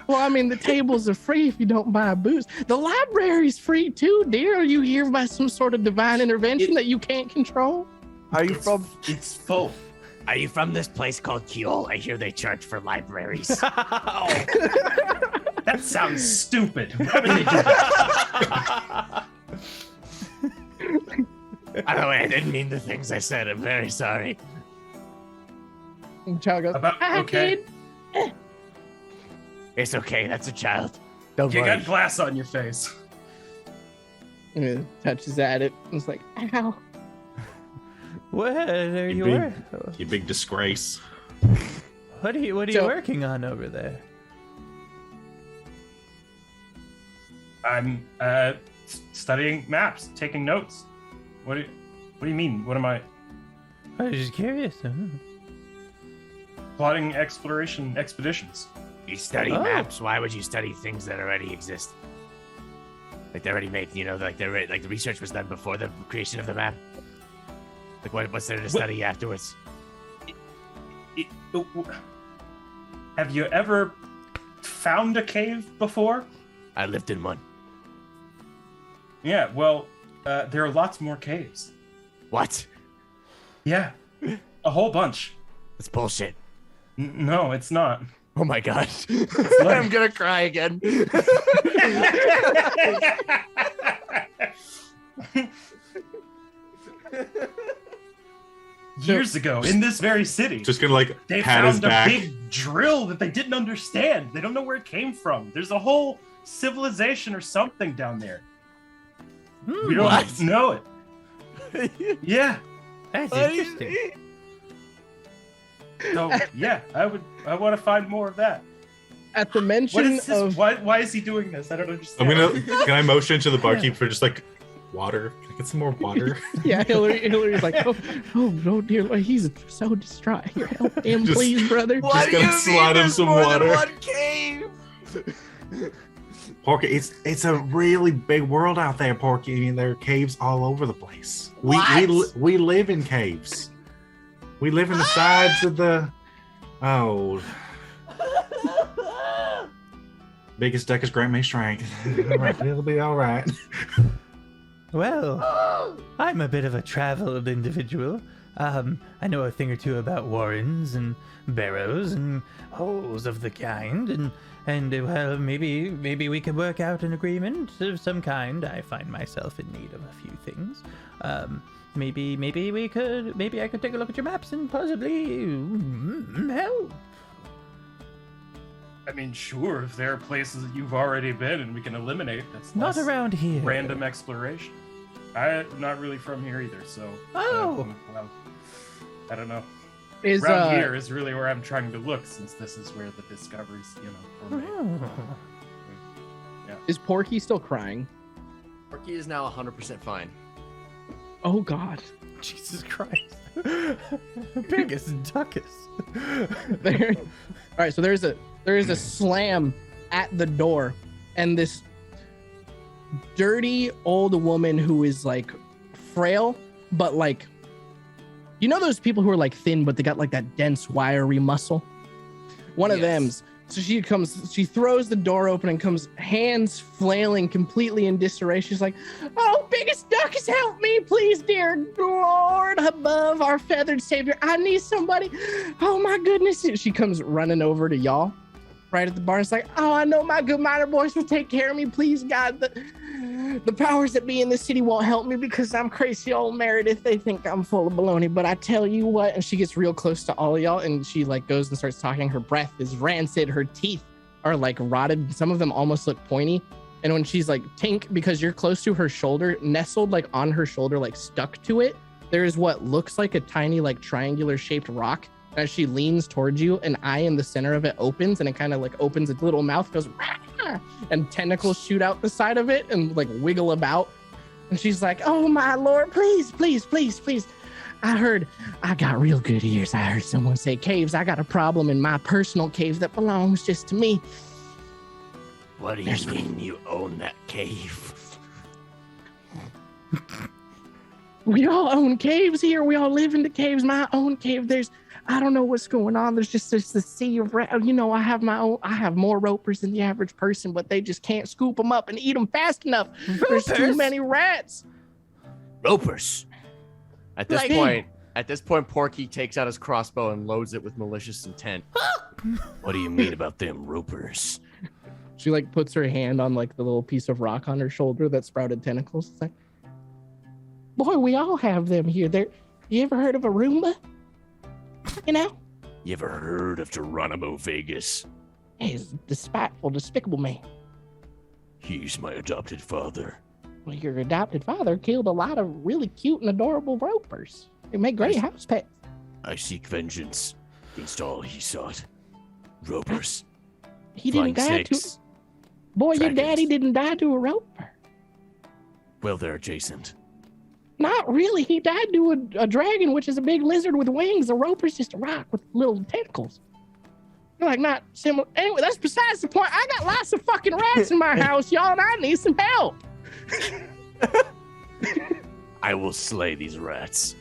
Well, I mean, the tables are free if you don't buy booze. The library's free too, dear. Are you here by some sort of divine intervention that you can't control? Are you from? It's full. Are you from this place called Kiol? I hear they charge for libraries. That sounds stupid. Why would they do that? By the way, I didn't mean the things I said. I'm very sorry. And the child goes, About "I okay. did." It's okay. That's a child. Don't You worry. got glass on your face. And he touches at it. And it's like, ow. What are you big, wor- you big disgrace. What are you So- working on over there? I'm studying maps, taking notes. What do you mean? What am I I was just curious. plotting exploration expeditions? You study Oh. maps. Why would you study things that already exist? Like they already made, like the research was done before the creation of the map. Like what's there to study afterwards? Have you ever found a cave before? I lived in one. Yeah, well, there are lots more caves. What? Yeah, a whole bunch. That's bullshit. No, it's not. Oh my god. like- I'm gonna cry again. Years ago, in this very city, Just gonna like they pat his found a back. big drill that they didn't understand. They don't know where it came from. There's a whole civilization or something down there. We don't What? know it. Yeah. That's interesting. So yeah, I want to find more of that. At the What mention is this? of Why is he doing this? I don't understand. Can I motion to the barkeep for just like water? Can I get some more water? yeah, Hillary's like, oh dear Lord, he's so distraught. Here, help him, Just- please, brother. Just gonna slide him some water. One cave. Porky, it's a really big world out there, Porky. I mean, there are caves all over the place. We live in caves. We live in the sides of the biggest deck is grant me strength. All right, it'll be all right. Well, I'm a bit of a traveled individual. I know a thing or two about warrens and barrows and holes of the kind, and well, maybe we could work out an agreement of some kind. I find myself in need of a few things. Maybe I could take a look at your maps and possibly help. I mean, sure, if there are places that you've already been and we can eliminate, that's Not less around here. random exploration. I'm not really from here either, so. Oh. Well, I don't know. Is Around here is really where I'm trying to look, since this is where the discoveries, were made. Oh. is Porky still crying? Porky is now 100% fine. Oh God. Jesus Christ. Biggest duckus. There. All right, so there is a slam at the door, and this dirty old woman who is like frail, but like, you know those people who are like thin, but they got like that dense wiry muscle. One of them's. So she throws the door open and comes, hands flailing completely in disarray. She's like, "Oh, biggest duckus, help me, please, dear Lord above our feathered savior. I need somebody. Oh my goodness." She comes running over to y'all right at the bar. It's like, "Oh, I know my good miner boys will take care of me. Please, God, the powers that be in this city won't help me because I'm crazy old Meredith. They think I'm full of baloney, but I tell you what." And she gets real close to all of y'all, and she like goes and starts talking. Her breath is rancid. Her teeth are like rotted. Some of them almost look pointy. And when she's like, Tink, because you're close to her shoulder, nestled like on her shoulder, like stuck to it, there is what looks like a tiny like triangular shaped rock. As she leans towards you, an eye in the center of it opens, and it kind of like opens its little mouth, goes, "Rah!" And tentacles shoot out the side of it and like wiggle about. And she's like, "Oh my Lord, please, please, please, please. I got real good ears. I heard someone say caves. I got a problem in my personal cave that belongs just to me." What do you mean you own that cave? We all own caves here. We all live in the caves. My own cave. I don't know what's going on. There's just this sea of rats. You know, I have more ropers than the average person, but they just can't scoop them up and eat them fast enough. There's too many rats. Ropers. At this point, Porky takes out his crossbow and loads it with malicious intent. What do you mean about them ropers? She like puts her hand on like the little piece of rock on her shoulder that sprouted tentacles. It's like, boy, we all have them here. You ever heard of a Roomba? You know? You ever heard of Geronimo Vegas? He's despiteful, despicable man. He's my adopted father. Well, your adopted father killed a lot of really cute and adorable ropers. They make great house pets. I seek vengeance against all he sought. Ropers. He Flying didn't die snakes. Boy, dragons. Your daddy didn't die to a roper. Well, they're adjacent. Not really. He died to a dragon, which is a big lizard with wings. A roper's just a rock with little tentacles. They're like not similar. Anyway, that's besides the point. I got lots of fucking rats in my house, y'all, and I need some help. I will slay these rats.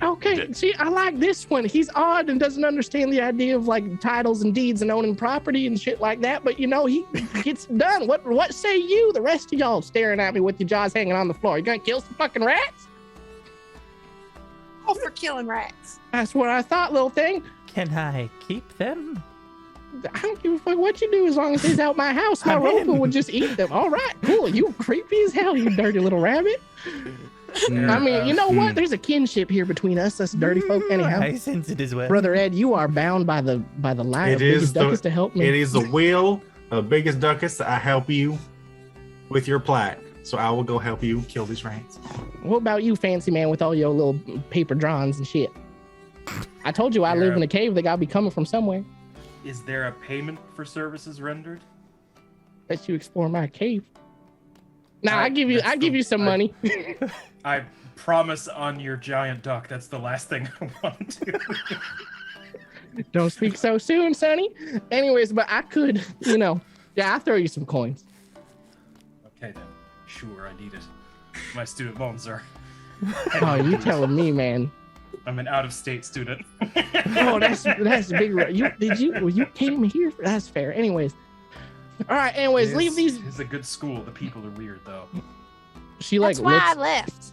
Okay, see, I like this one. He's odd and doesn't understand the idea of like titles and deeds and owning property and shit like that. But you know, he gets done. What say you? The rest of y'all staring at me with your jaws hanging on the floor. You gonna kill some fucking rats? All for killing rats. That's what I thought, little thing. Can I keep them? I don't give a fuck what you do as long as he's out my house. My roper would just eat them. All right, cool. You creepy as hell, you dirty little rabbit. I mean, you know what? There's a kinship here between us dirty folk. Anyhow, I sense it as well. Brother Ed, you are bound by the line It of is Biggest Duckus to help me. It is the will of Biggest Duckus. I help you with your plight, so I will go help you kill these rats. What about you, fancy man, with all your little paper drawings and shit? I told you I live in a cave. They gotta be coming from somewhere. Is there a payment for services rendered? Let you explore my cave. Nah, I give you some money. I promise on your giant duck. That's the last thing I want to do. Don't speak so soon, Sonny. Anyways, but I could, I'll throw you some coins. Okay then. Sure, I need it. My student loans are. Oh, you telling me, man? I'm an out-of-state student. Oh, that's a big. You came here? That's fair. Anyways, all right. Anyways, leave these. It's a good school. The people are weird though. She like. That's why I left.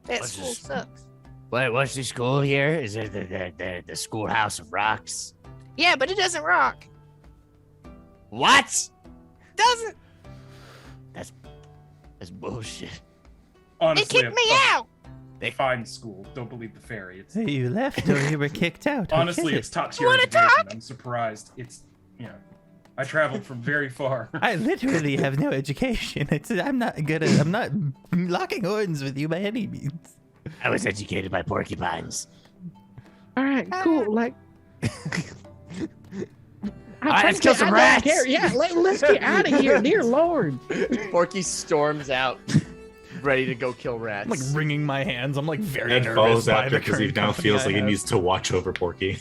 That school this? sucks. Wait, what's the school here? Is it the schoolhouse of rocks? Yeah, but it doesn't rock. What? Doesn't. That's bullshit. Honestly, They kicked me out. They fine school. Don't believe the fairy. It's Hey, you left or you were kicked out? honestly, it's top tier wanna education. talk? I'm surprised. I traveled from very far. I literally have no education. I'm not locking horns with you by any means. I was educated by porcupines. All right, cool. Like. All right, let's kill some I don't rats. care. Yeah, let's get out of here, dear Lord. Porky storms out. ready to go kill rats. I'm like wringing my hands. I'm like very Ed nervous follows by after the because he current now company feels I like he have. needs to watch over Porky.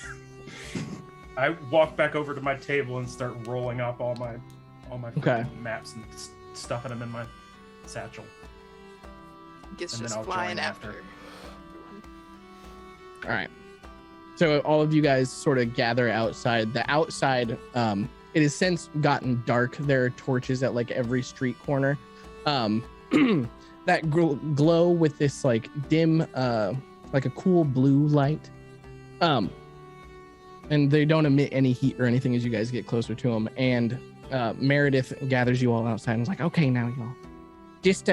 I walk back over to my table and start rolling up all my Okay. maps and stuffing them in my satchel. Gets And then just I'll flying join after. after. All right. So all of you guys sort of gather outside. The outside, it has since gotten dark. There are torches at like every street corner. That glow with this like dim, like a cool blue light. And they don't emit any heat or anything as you guys get closer to them. And Meredith gathers you all outside and is like, okay, now y'all just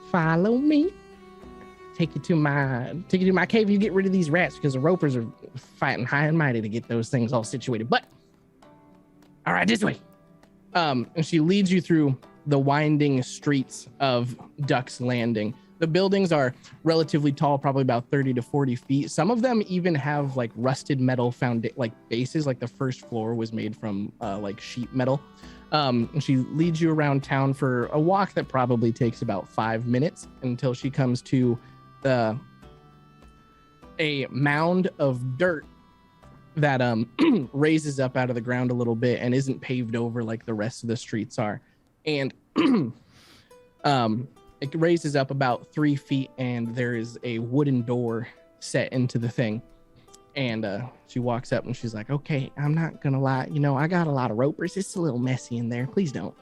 follow me. Take you to my cave. You get rid of these rats because the ropers are fighting high and mighty to get those things all situated. But all right, this way. And she leads you through the winding streets of Duck's Landing. The buildings are relatively tall, probably about 30 to 40 feet. Some of them even have like rusted metal like bases. Like the first floor was made from like sheet metal. And she leads you around town for a walk that probably takes about 5 minutes until she comes to a mound of dirt that raises up out of the ground a little bit and isn't paved over like the rest of the streets are. And it raises up about 3 feet, and there is a wooden door set into the thing. And she walks up and she's like, okay, I'm not gonna lie, I got a lot of ropers. It's a little messy in there. Please don't,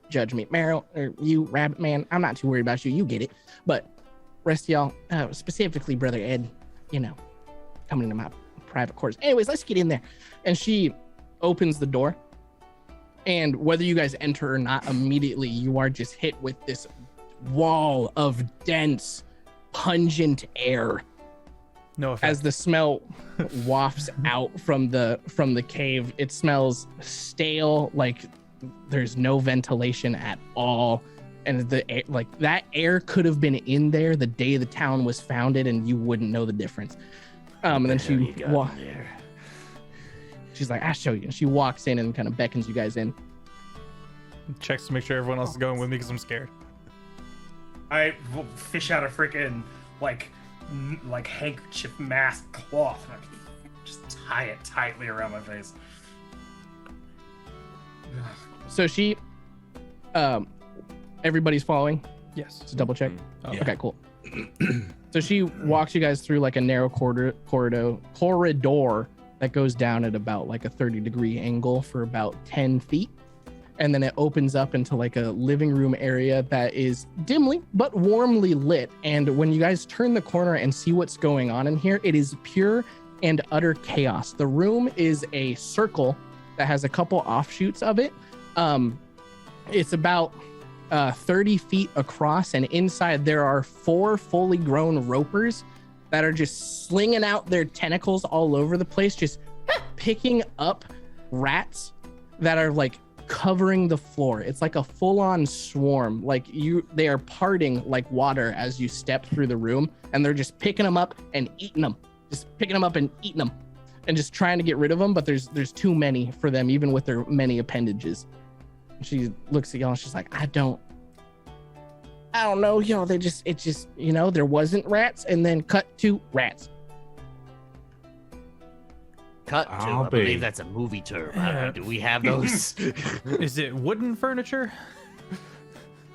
judge me. Meryl, or you, Rabbit Man, I'm not too worried about you. You get it. But rest of y'all, specifically Brother Ed, coming into my private quarters. Anyways, let's get in there. And she opens the door. And whether you guys enter or not, immediately you are just hit with this wall of dense, pungent air. No offense. As the smell wafts out from the cave, it smells stale, like there's no ventilation at all. And the air, like that air could have been in there the day the town was founded, and you wouldn't know the difference. And then she's like, I'll show you. And she walks in and kind of beckons you guys in. Checks to make sure everyone else is going with me because I'm scared. I will fish out a freaking like handkerchief mask cloth and I just tie it tightly around my face. So she, everybody's following. Yes. Just double check. Oh. Okay, cool. So she walks you guys through like a narrow corridor that goes down at about like a 30-degree angle for about 10 feet. And then it opens up into like a living room area that is dimly but warmly lit. And when you guys turn the corner and see what's going on in here, it is pure and utter chaos. The room is a circle that has a couple offshoots of it. It's about 30 feet across, and inside there are 4 fully grown ropers that are just slinging out their tentacles all over the place, just picking up rats that are like covering the floor. It's like a full-on swarm. Like they are parting like water as you step through the room, and they're just picking them up and eating them, and just trying to get rid of them. But there's too many for them, even with their many appendages. She looks at y'all and she's like, I don't know, y'all. It just, there wasn't rats, and then cut to rats. Cut to, I believe that's a movie term. Do we have those? Is it wooden furniture?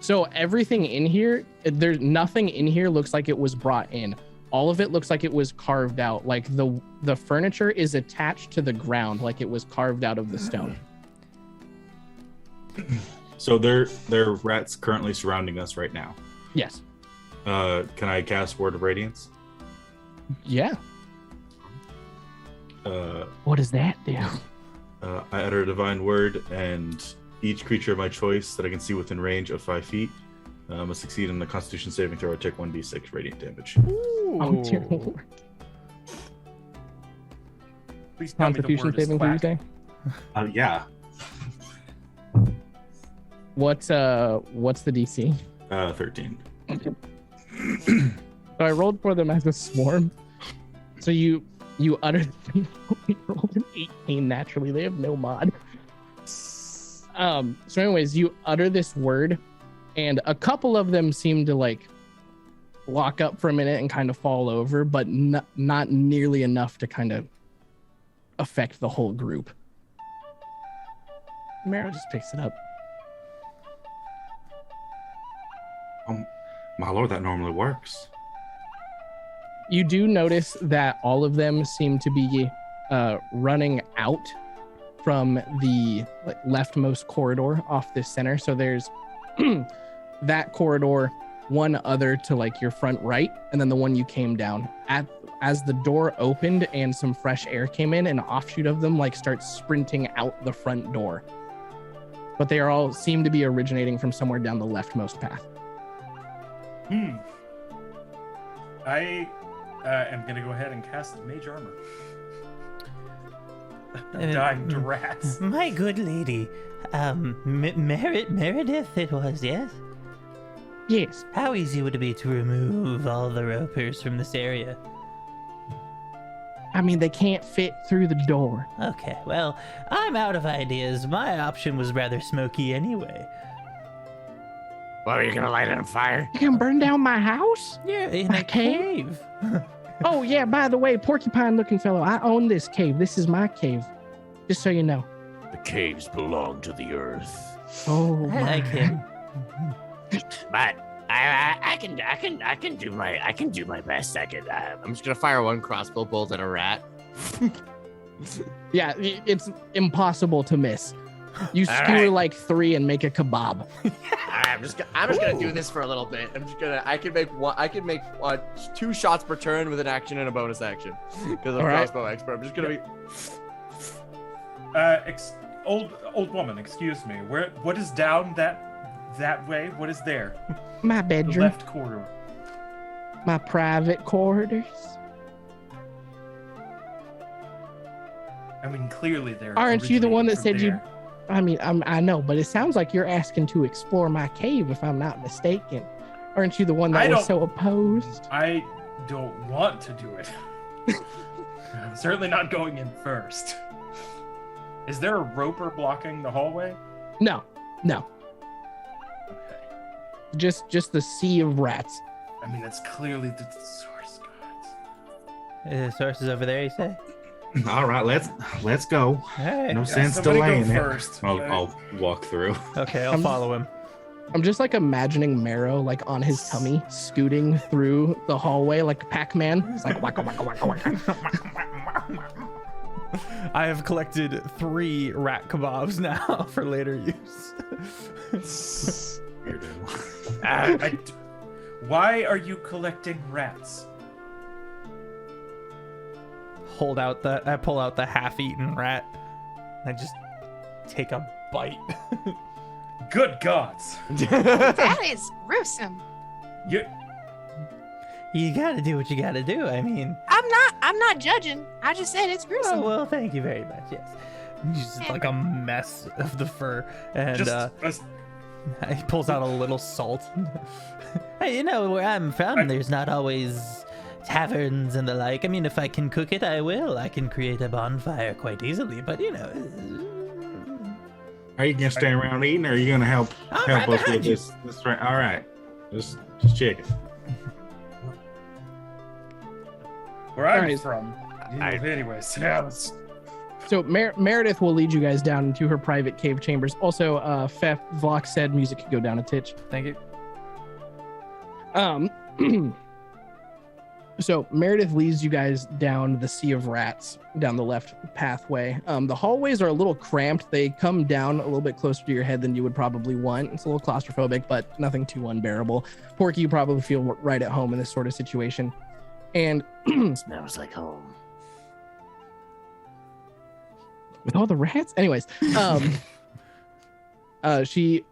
So everything in here, there's nothing in here looks like it was brought in. All of it looks like it was carved out. Like the furniture is attached to the ground, like it was carved out of the stone. So there are rats currently surrounding us right now. Yes. Can I cast Word of Radiance? Yeah. What does that do? I utter a divine word, and each creature of my choice that I can see within range of 5 feet must succeed in the Constitution saving throw or take 1d6 radiant damage. Ooh. Oh, dear Lord. Please tell me the Constitution word is saving, quack. did you say? Yeah. What's the DC? 13. So I rolled for them as a swarm. So you uttered rolled an 18 naturally. They have no mod. So anyways, you utter this word, and a couple of them seem to like lock up for a minute and kind of fall over, but not nearly enough to kind of affect the whole group. Mero just picks it up. My lord, that normally works. You do notice that all of them seem to be running out from the leftmost corridor off this center. So there's that corridor, one other to like your front right, and then the one you came down. As the door opened and some fresh air came in, an offshoot of them like starts sprinting out the front door. But they are all seem to be originating from somewhere down the leftmost path. I am going to go ahead and cast Mage Armor. Dying to rats. My good lady, Meredith it was, yes? Yes. How easy would it be to remove all the ropers from this area? I mean, they can't fit through the door. Okay, well, I'm out of ideas. My option was rather smoky anyway. Well, are you gonna light it on fire? You can burn down my house? You're in My a cave. Oh, yeah, by the way, porcupine-looking fellow, I own this cave. This is my cave. Just so you know. The caves belong to the earth. Oh, I like him. But I can do my best. I'm just gonna fire one crossbow bolt at a rat. Yeah, it's impossible to miss. You All skewer right. like 3 and make a kebab. I'm just gonna do this for a little bit. I can make 2 shots per turn with an action and a bonus action because I'm All right. crossbow expert. I'm just gonna be. Old woman, excuse me. What is down that way? What is there? My The bedroom, left corridor. my private quarters. I mean, clearly there. Aren't you the one that originated said from you? I mean, I know, but it sounds like you're asking to explore my cave, if I'm not mistaken. Aren't you the one I that was don't- so opposed? there. I don't want to do it. I'm certainly not going in first. Is there a roper blocking the hallway? No. Okay. Just the sea of rats. I mean, that's clearly the source gods. The source is over there, you say? All right, let's go. All right. No sense somebody go delaying it. first. I'll walk through. Okay, I'll I'm- follow him. I'm just like imagining Marrow like on his tummy, scooting through the hallway like Pac-Man. It's like waka waka waka waka. I have collected 3 rat kebabs now for later use. Why are you collecting rats? I pull out the half-eaten rat. I just take a bite. Good gods! That is gruesome. You, You gotta do what you gotta do. I mean, I'm not judging. I just said it's gruesome. oh, well, thank you very much. Yes. He's just like a mess of the fur. And just he pulls out a little salt. Hey, you know, where I'm from, there's not always taverns and the like. I mean, if I can cook it, I will. I can create a bonfire quite easily, but you know. Are you gonna stay around eating, or are you gonna help I'm help right us with behind you. this? Right. All right. Just check it. where I'm Alright. from. I- Anyways, yeah, let's. So Meredith will lead you guys down into her private cave chambers. Also, Vlock said music could go down a titch. Thank you. So Meredith leads you guys down the sea of rats down the left pathway. The hallways are a little cramped. They come down a little bit closer to your head than you would probably want. It's a little claustrophobic, but nothing too unbearable. Porky, you probably feel right at home in this sort of situation. And Smells like home. with all the rats, anyways, she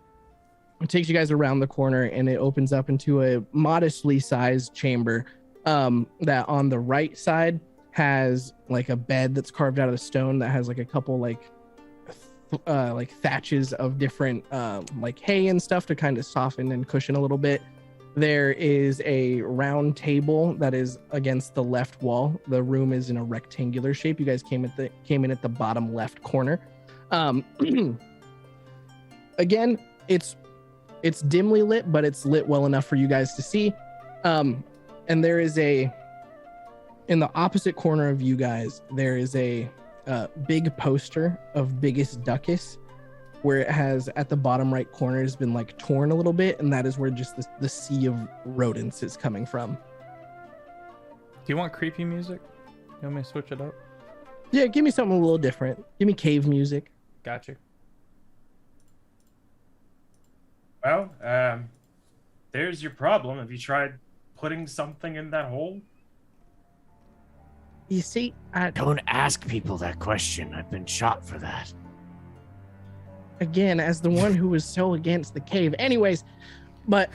takes you guys around the corner and it opens up into a modestly sized chamber that on the right side has like a bed that's carved out of the stone that has like a couple like thatches of different like hay and stuff to kind of soften and cushion a little bit. There is a round table that is against the left wall. The room is in a rectangular shape. You guys came in at the bottom left corner. Again, it's It's dimly lit, but it's lit well enough for you guys to see. And there is in the opposite corner of you guys, there is a big poster of Biggest Duckus, where it has at the bottom right corner has been like torn a little bit, and that is where just the sea of rodents is coming from. Do you want creepy music? You want me to switch it up? Yeah, give me something a little different. Give me cave music. Got you. Well, there's your problem. Have you tried putting something in that hole? You see, Don't ask people that question. I've been shot for that. again, as the one who was so against the cave. Anyways, but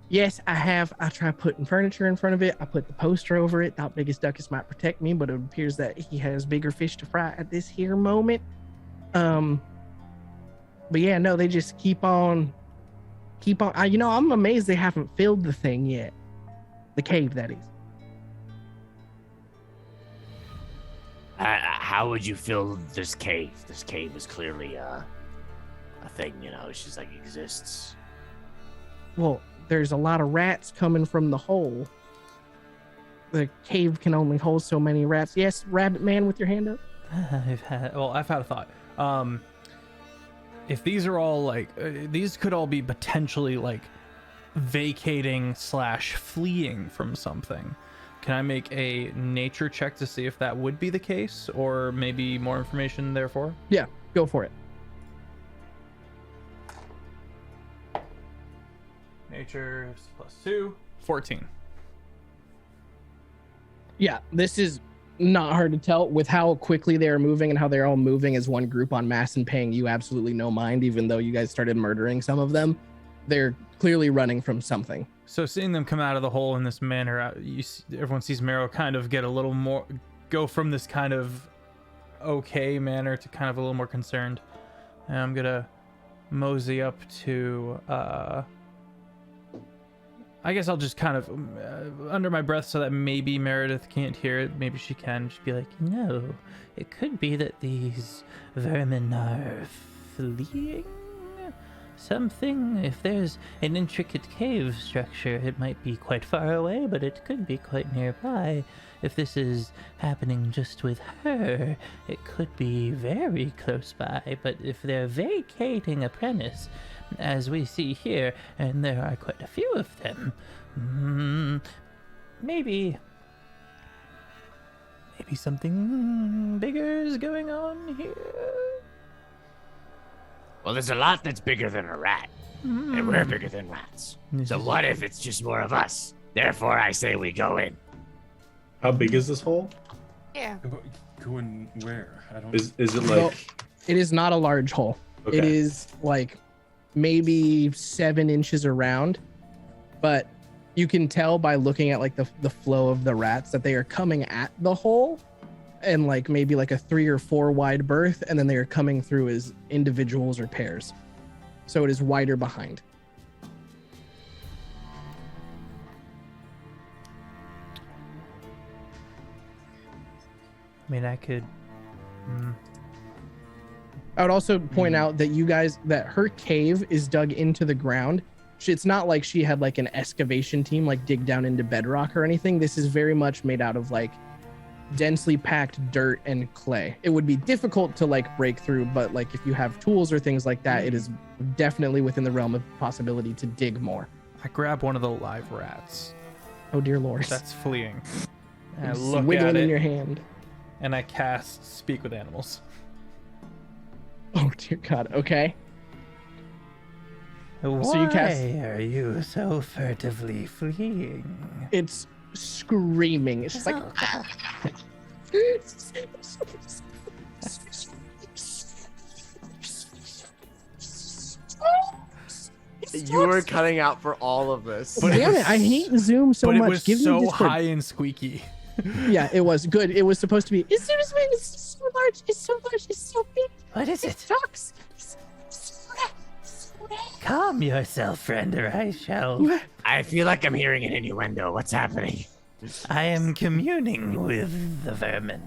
yes, I have. I tried putting furniture in front of it. I put the poster over it. Thought Biggest Duckus might protect me, but it appears that he has bigger fish to fry at this here moment. But yeah, no, they just keep on. I'm amazed they haven't filled the thing yet. The cave, that is. How would you fill this cave? This cave is clearly a thing, it's just like exists. Well, there's a lot of rats coming from the hole. The cave can only hold so many rats. Yes, Rabbit Man with your hand up? I've had a thought. If these are all these could all be potentially vacating / fleeing from something. Can I make a nature check to see if that would be the case, or maybe more information therefore? Yeah, go for it. Nature +2, 14. Yeah, this is not hard to tell with how quickly they are moving and how they're all moving as one group en masse and paying you absolutely no mind, even though you guys started murdering some of them. They're clearly running from something. So seeing them come out of the hole in this manner, everyone sees Mero kind of get a little more, go from this kind of okay manner to kind of a little more concerned. And I'm gonna mosey up to, I guess I'll just kind of under my breath so that maybe Meredith can't hear it. Maybe she can just be like, No, it could be that these vermin are fleeing something. If there's an intricate cave structure, it might be quite far away, but it could be quite nearby. If this is happening just with her, it could be very close by. But if they're vacating a premise, as we see here, and there are quite a few of them, maybe something bigger is going on here. Well, there's a lot that's bigger than a rat, and we're bigger than rats. So what if it's just more of us? Therefore, I say we go in. How big is this hole? Yeah. Going where? I don't. Is it Well, it is not a large hole. Okay. It is maybe 7 inches around, but you can tell by looking at the flow of the rats that they are coming at the hole and maybe a 3 or 4 wide berth, and then they are coming through as individuals or pairs. So it is wider behind. I mean, I could. I would also point out that her cave is dug into the ground. It's not like she had an excavation team dig down into bedrock or anything. This is very much made out of densely packed dirt and clay. It would be difficult to break through, but if you have tools or things like that, it is definitely within the realm of possibility to dig more. I grab one of the live rats Oh dear lord. that's fleeing. And I It's look wiggling at in it, your hand. and I cast Speak with Animals. Oh dear god. Okay. Why you cast- are you so furtively fleeing? It's screaming. It's just You were cutting out for all of this. But damn it! I hate Zoom so but much. it was Give me so Discord. high and squeaky. Yeah, it was good. It was supposed to be. It's so large. It's so large. It's so big. What is it? Sucks. Calm yourself, friend, or I shall. I feel like I'm hearing an innuendo. What's happening? I am communing with the vermin.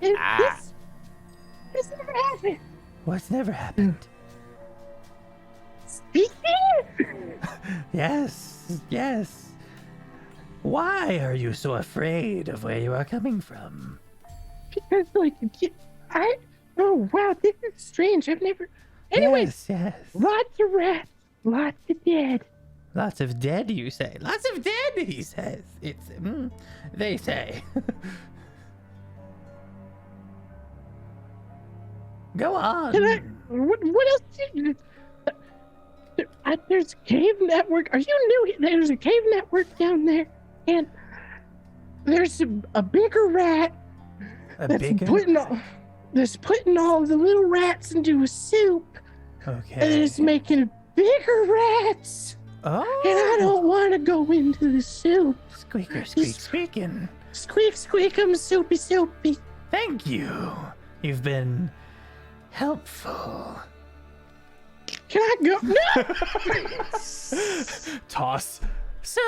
This never happened. What's never happened? Yes, yes. Why are you so afraid of where you are coming from? Because, like, oh, wow, this is strange. I've never. Anyways, Yes. lots of rats, lots of dead. Lots of dead, you say? Lots of dead, he says. It's, they say. Go on. What else? There's a cave network. Are you new? There's a cave network down there, and there's a bigger rat putting all the little rats into a soup, Okay. and it's making bigger rats. Oh. And I don't want to go into the soup. Squeaker, squeaking. Squeak, squeak, soupy, soupy. Thank you. You've been helpful. Can I go? No! Toss. So,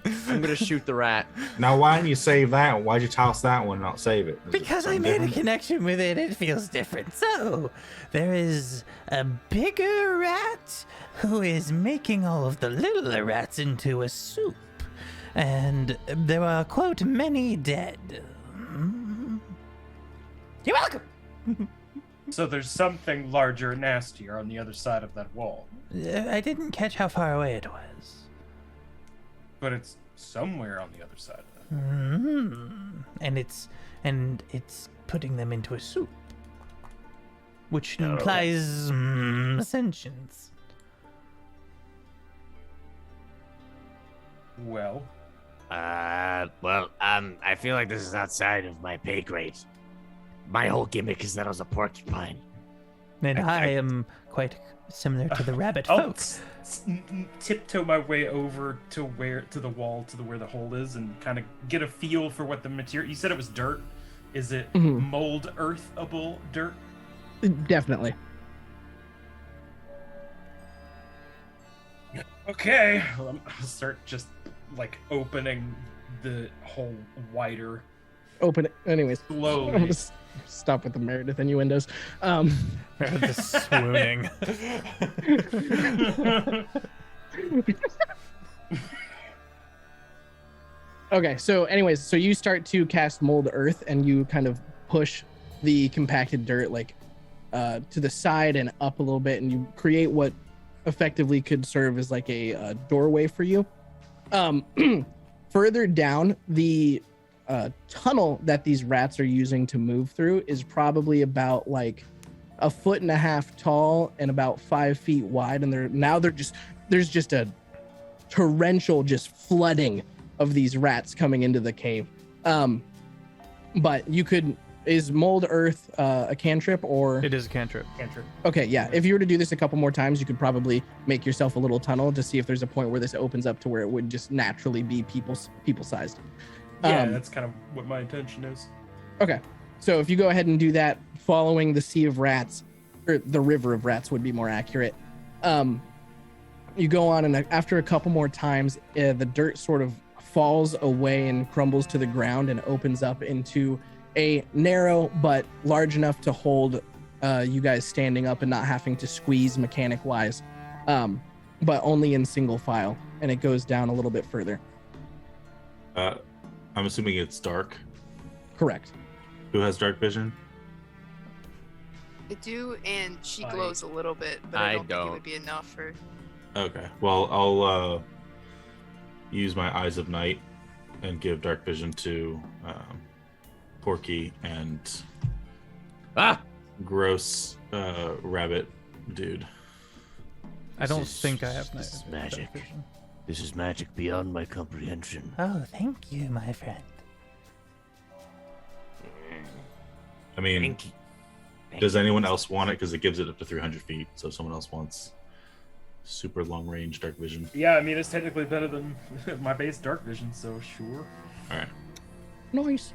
I'm gonna shoot the rat. Now, why didn't you save that one? Why'd you toss that one and not save it? Is it because I something made a different? connection with it, it feels different. So, there is a bigger rat who is making all of the littler rats into a soup. And there are, quote, many dead. You're welcome. So there's something larger and nastier on the other side of that wall. I didn't catch how far away it was. But it's somewhere on the other side of that. And it's putting them into a soup, which implies ascensions. Well, I feel like this is outside of my pay grade. My whole gimmick is that I was a porcupine. And I am quite similar to the rabbit I'll folk. tiptoe my way over to where the hole is and kind of get a feel for what the material. You said it was dirt. Is it mold earthable dirt? Definitely. Okay, well, I'll start just like opening the hole wider. Open it. Anyways. I'm Slowly. gonna stop with the Meredith innuendos. The swooning. Okay, so anyways, so you start to cast mold earth and you kind of push the compacted dirt like to the side and up a little bit, and you create what effectively could serve as like a doorway for you. Further down, the tunnel that these rats are using to move through is probably about like 1.5 feet tall and about 5 feet wide, and there's just a torrential just flooding of these rats coming into the cave. But you could, is mold earth a cantrip or? It is a cantrip. Okay, yeah. If you were to do this a couple more times, you could probably make yourself a little tunnel to see if there's a point where this opens up to where it would just naturally be people sized. Yeah, that's kind of what my intention is. Okay, so if you go ahead and do that, following the sea of rats, or the river of rats would be more accurate. You go on, and after a couple more times, the dirt sort of falls away and crumbles to the ground and opens up into a narrow but large enough to hold you guys standing up and not having to squeeze mechanic wise, but only in single file, and it goes down a little bit further. I'm assuming it's dark. Correct. Who has dark vision? I do, and she glows a little bit, but I don't think it would be enough for. Okay. Well, I'll use my Eyes of Night and give dark vision to Porky and gross rabbit dude. I don't think I have this is magic. This is magic beyond my comprehension. Oh, thank you, my friend. I mean, does anyone else want it? Because it gives it up to 300 feet. So if someone else wants super long range dark vision. Yeah, I mean, it's technically better than my base dark vision, so sure. All right. Nice.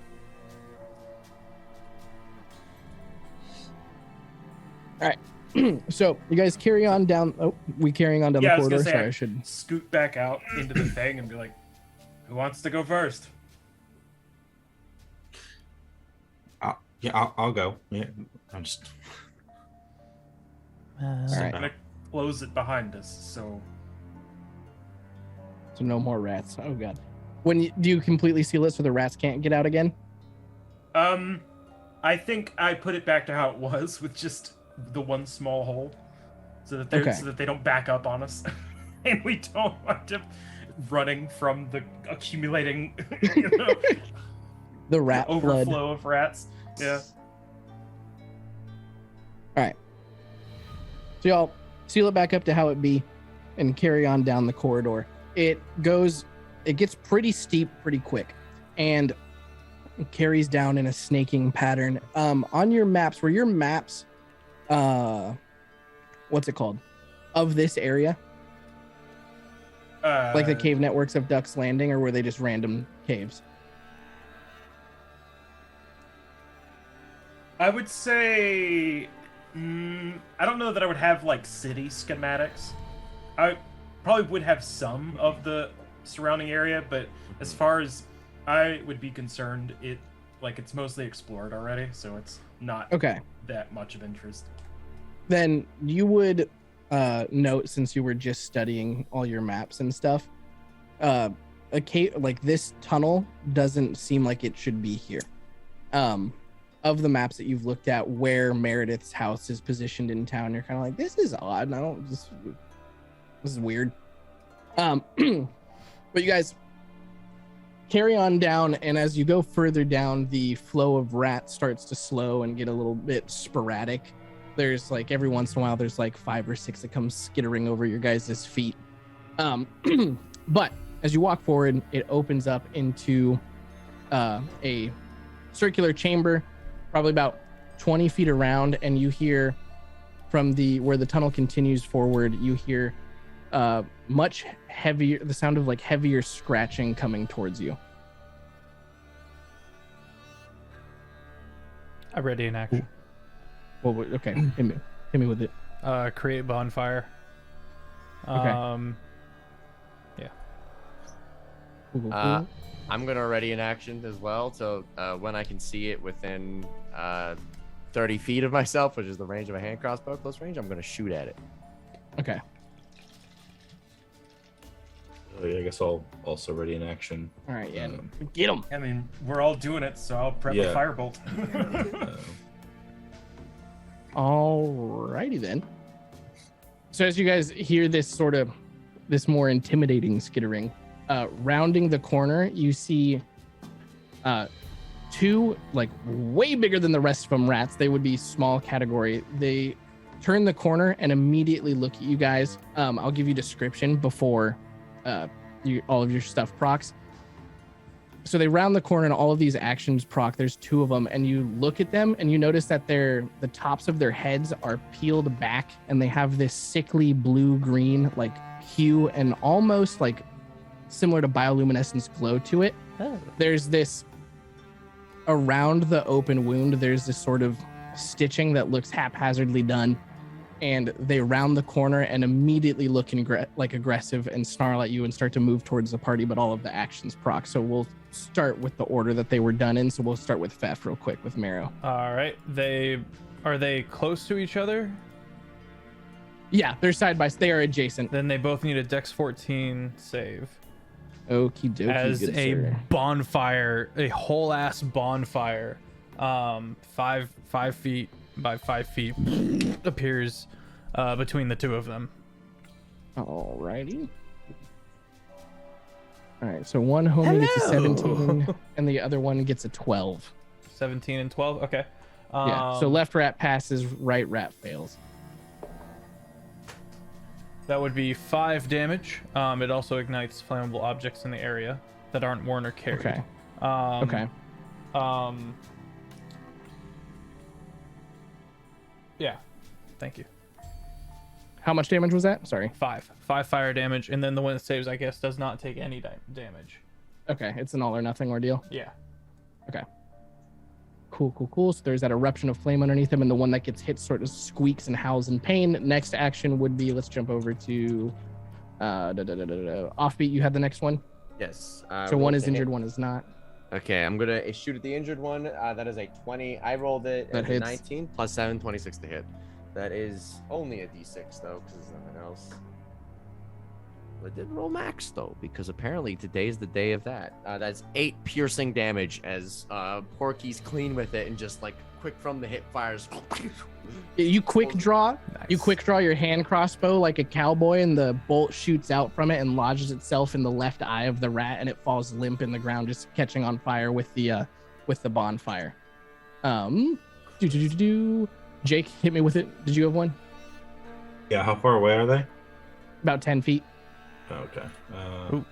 All right. So you guys carry on down. Oh, we carrying on down the corridor. Sorry, I should scoot back out into the thing and be like, "Who wants to go first?" I'll go. Yeah, I'm just. All right. close it behind us. So no more rats. Oh god. Do you completely seal it so the rats can't get out again? I think I put it back to how it was with just the one small hole, so that they don't back up on us, and we don't wind up running from the accumulating, the rat overflow flood of rats. Yeah. All right. So y'all seal it back up to how it be, and carry on down the corridor. It gets pretty steep pretty quick, and it carries down in a snaking pattern. On your maps, were your maps, what's it called, of this area? Like the cave networks of Duck's Landing, or were they just random caves? I would say, I don't know that I would have like city schematics. I probably would have some of the surrounding area, but as far as I would be concerned, it's mostly explored already, so it's not that much of interest. Then you would note, since you were just studying all your maps and stuff, a cave like this tunnel doesn't seem like it should be here. Of the maps that you've looked at, where Meredith's house is positioned in town, you're kind of like, this is odd. This is weird. But you guys carry on down, and as you go further down, the flow of rats starts to slow and get a little bit sporadic. There's like every once in a while, there's like 5 or 6 that come skittering over your guys' feet. But as you walk forward, it opens up into a circular chamber, probably about 20 feet around, and you hear from where the tunnel continues forward, you hear much heavier, the sound of like heavier scratching coming towards you. I'm ready in action. Well, okay, hit me with it. Create bonfire. Okay. Yeah. Cool. I'm gonna ready in action as well. So when I can see it within 30 feet of myself, which is the range of a hand crossbow, close range, I'm gonna shoot at it. Okay. I guess I'll also ready in action. All right, yeah. Get him. I mean, we're all doing it, so I'll prep a firebolt. Alrighty then. So as you guys hear this more intimidating skittering, rounding the corner, you see 2 like way bigger than the rest of them rats. They would be small category. They turn the corner and immediately look at you guys. I'll give you description before all of your stuff procs. So they round the corner and all of these actions proc. There's 2 of them, and you look at them and you notice that the tops of their heads are peeled back, and they have this sickly blue-green like hue and almost like similar to bioluminescence glow to it. Oh. There's this around the open wound. There's this sort of stitching that looks haphazardly done, and they round the corner and immediately look like aggressive and snarl at you and start to move towards the party, but all of the actions proc. So we'll start with the order that they were done in. So we'll start with Feff real quick with Marrow. All right. Are they close to each other? Yeah, they're side by side. They are adjacent. Then they both need a Dex 14 save. Okie dokie. As good a sir. bonfire, a whole ass bonfire, 5 feet by 5 feet appears between the 2 of them. Alrighty. All right, so one homie gets a 17 and the other one gets a 12. 17 and 12. Okay. Yeah. So left rat passes, right rat fails. That would be 5 damage. It also ignites flammable objects in the area that aren't worn or carried. Okay. Okay. Yeah. Thank you. How much damage was that? Sorry. 5 fire damage, and then the one that saves, I guess, does not take any damage. Okay, it's an all or nothing ordeal. Yeah. Okay. Cool. So there's that eruption of flame underneath him, and the one that gets hit sort of squeaks and howls in pain. Next action would be, let's jump over to Offbeat. You had the next one? Yes. So one is injured, one is not. Okay, I'm gonna shoot at the injured one. That is a 20. I rolled it That as a hits. 19 plus 7, 26 to hit. That is only a d6 though, because there's nothing else. But it did roll max though, because apparently today's the day of that. That's 8 piercing damage as Porky's clean with it and just like quick from the hip fires. You quick draw. Nice. You quick draw your hand crossbow like a cowboy, and the bolt shoots out from it and lodges itself in the left eye of the rat, and it falls limp in the ground, just catching on fire with the bonfire. Jake, hit me with it. Did you have one? Yeah, how far away are they? About 10 feet. Okay. Ooh.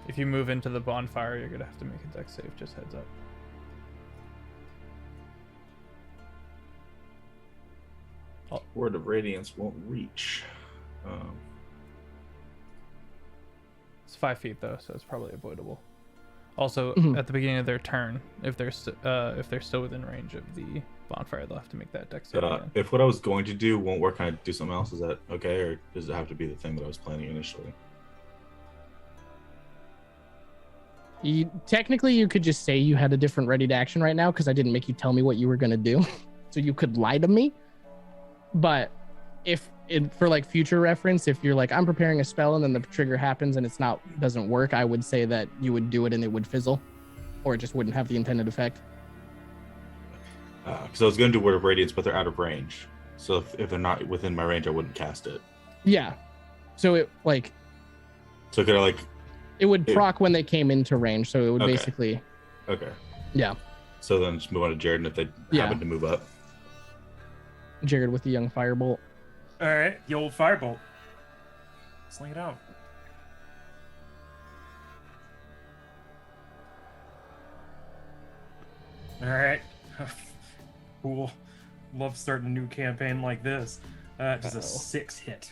If you move into the bonfire, you're gonna have to make a dex save. Just heads up. Word of Radiance won't reach. It's 5 feet though, so it's probably avoidable. Also, Mhm. at the beginning of their turn, if they're still within range of the bonfire, they'll have to make that dex save again. If what I was going to do won't work, can I do something else? Is that okay, or does it have to be the thing that I was planning initially? Technically, you could just say you had a different ready to action right now, because I didn't make you tell me what you were gonna do. So you could lie to me. But for like future reference, if you're like, I'm preparing a spell and then the trigger happens and doesn't work, I would say that you would do it and it would fizzle, or it just wouldn't have the intended effect. Because I was going to do Word of Radiance, but they're out of range. So if they're not within my range, I wouldn't cast it. Yeah. So it could I it would proc when they came into range. So it would basically. Okay. Yeah. So then just move on to Jared, and if they happen to move up. Jared with the young firebolt. All right, the old firebolt. Sling it out. All right. Cool. Love starting a new campaign like this. Just a 6 hit.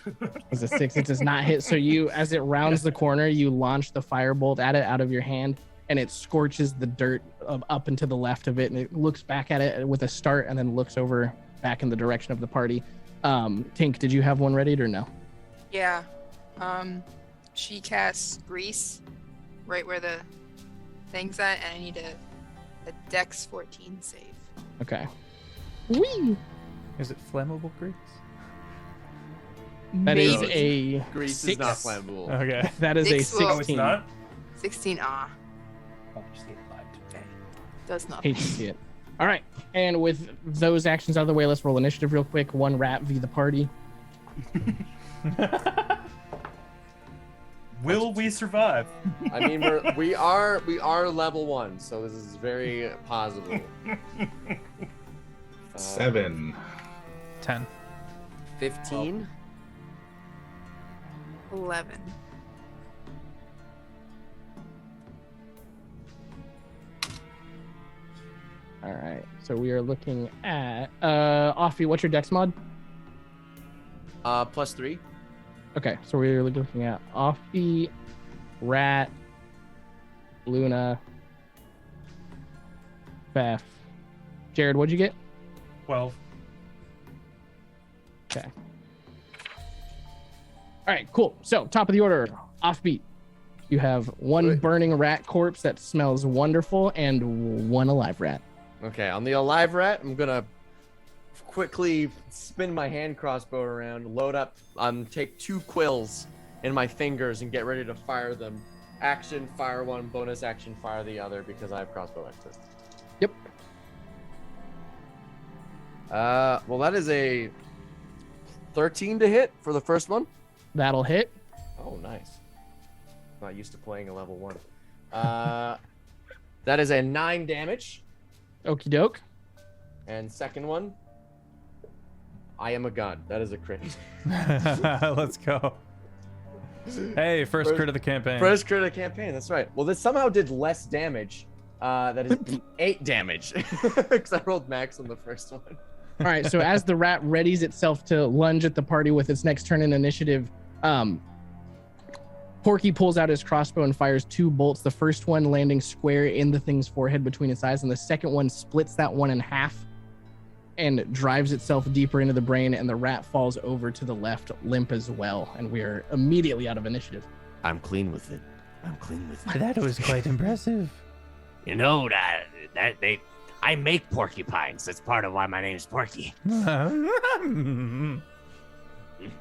It's a 6. It does not hit. So you, as it rounds the corner, you launch the firebolt at it out of your hand, and it scorches the dirt up and to the left of it, and it looks back at it with a start and then looks over back in the direction of the party. Tink, did you have one ready or no? Yeah. She casts Grease right where the thing's at, and I need a Dex 14 save. Okay. Whee! Is it flammable grease? That is Maybe. a Grease 6. is not flammable. Okay. That is a Six will- Oh, it's 16. not? 16. Oh, just get light. Okay. Does not. Hate to see it. All right. And with those actions out of the way, let's roll initiative real quick. 1 rat v the party. Will we survive? I mean, we are level 1, so this is very possible. 7. 10. 15. 11. All right. So we are looking at Offbeat. What's your dex mod? +3. Okay. So we're looking at Offbeat, Rat, Luna, Beth. Jared, what'd you get? 12. Okay. All right, cool. So, top of the order, Offbeat. You have 1 Wait. burning rat corpse that smells wonderful and 1 alive rat. Okay, on the alive rat, I'm gonna quickly spin my hand crossbow around, load up, take 2 quills in my fingers and get ready to fire them. Action, fire 1, bonus action, fire the other, because I have crossbow access. Yep. Well, that is a 13 to hit for the first one. That'll hit. Oh, nice. Not used to playing a level 1. That is a 9 damage. Okie doke. And second one, I am a god. That is a crit. Let's go. Hey, first crit of the campaign. First crit of the campaign. That's right. Well, this somehow did less damage. That is 8 damage because I rolled max on the first one. All right, so as the rat readies itself to lunge at the party with its next turn in initiative, Porky pulls out his crossbow and fires 2 bolts. The first one landing square in the thing's forehead between its eyes, and the second one splits that one in half and drives itself deeper into the brain, and the rat falls over to the left, limp as well, and we are immediately out of initiative. I'm clean with it. I'm clean with That was quite impressive. You know I make porcupines. That's part of why my name's Porky.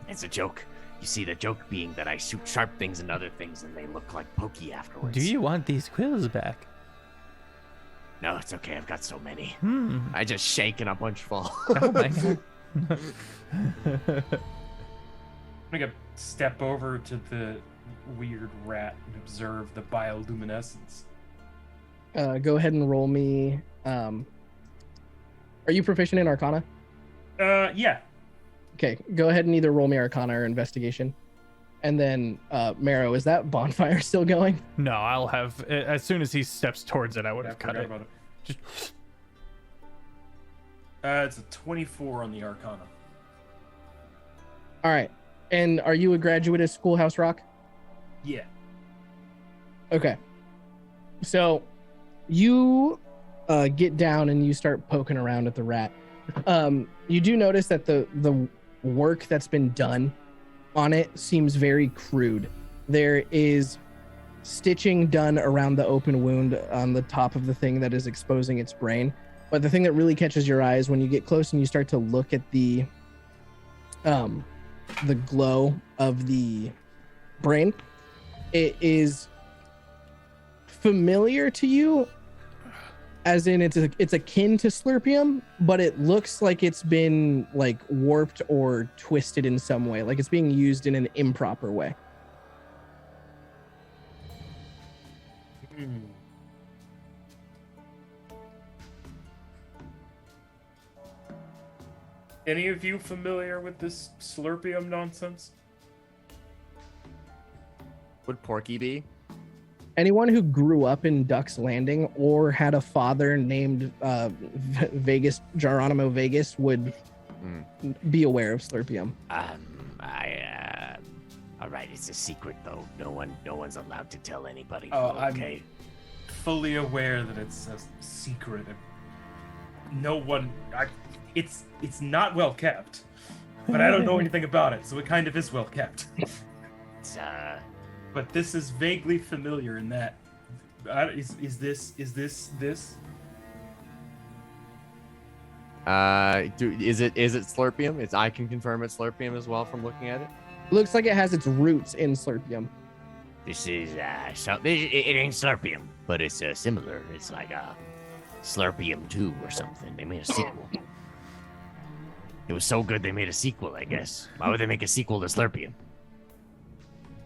It's a joke. You see, the joke being that I shoot sharp things and other things, and they look like pokey afterwards. Do you want these quills back? No, it's okay. I've got so many. I just shake and a bunch fall. Oh my god. I'm gonna step over to the weird rat and observe the bioluminescence. Go ahead and roll me. Are you proficient in Arcana? Yeah. Okay, go ahead and either roll me Arcana or Investigation. And then, Marrow, is that bonfire still going? No, I'll have as soon as he steps towards it, I would have cut it. About it. Just It's a 24 on the Arcana. All right. And are you a graduate of Schoolhouse Rock? Yeah. Okay. So you get down and you start poking around at the rat. You do notice that the work that's been done on it seems very crude. There is stitching done around the open wound on the top of the thing that is exposing its brain. But the thing that really catches your eye is when you get close and you start to look at the glow of the brain. It is familiar to you, as in it's akin to Slurpium, but it looks like it's been like warped or twisted in some way, like it's being used in an improper way. Any of you familiar with this Slurpium nonsense? Would Porky be? Anyone who grew up in Duck's Landing or had a father named Geronimo Vegas would be aware of Slurpium. All right, it's a secret though. No one's allowed to tell anybody. Oh, okay. I'm fully aware that it's a secret. No one. It's not well kept, but I don't know anything about it, so it kind of is well kept. But this is vaguely familiar in that. Is this? Is it Slurpium? I can confirm it's Slurpium as well from looking at it. Looks like it has its roots in Slurpium. This is it ain't Slurpium, but it's similar. It's like Slurpium 2 or something. They made a sequel. It was so good they made a sequel, I guess. Why would they make a sequel to Slurpium?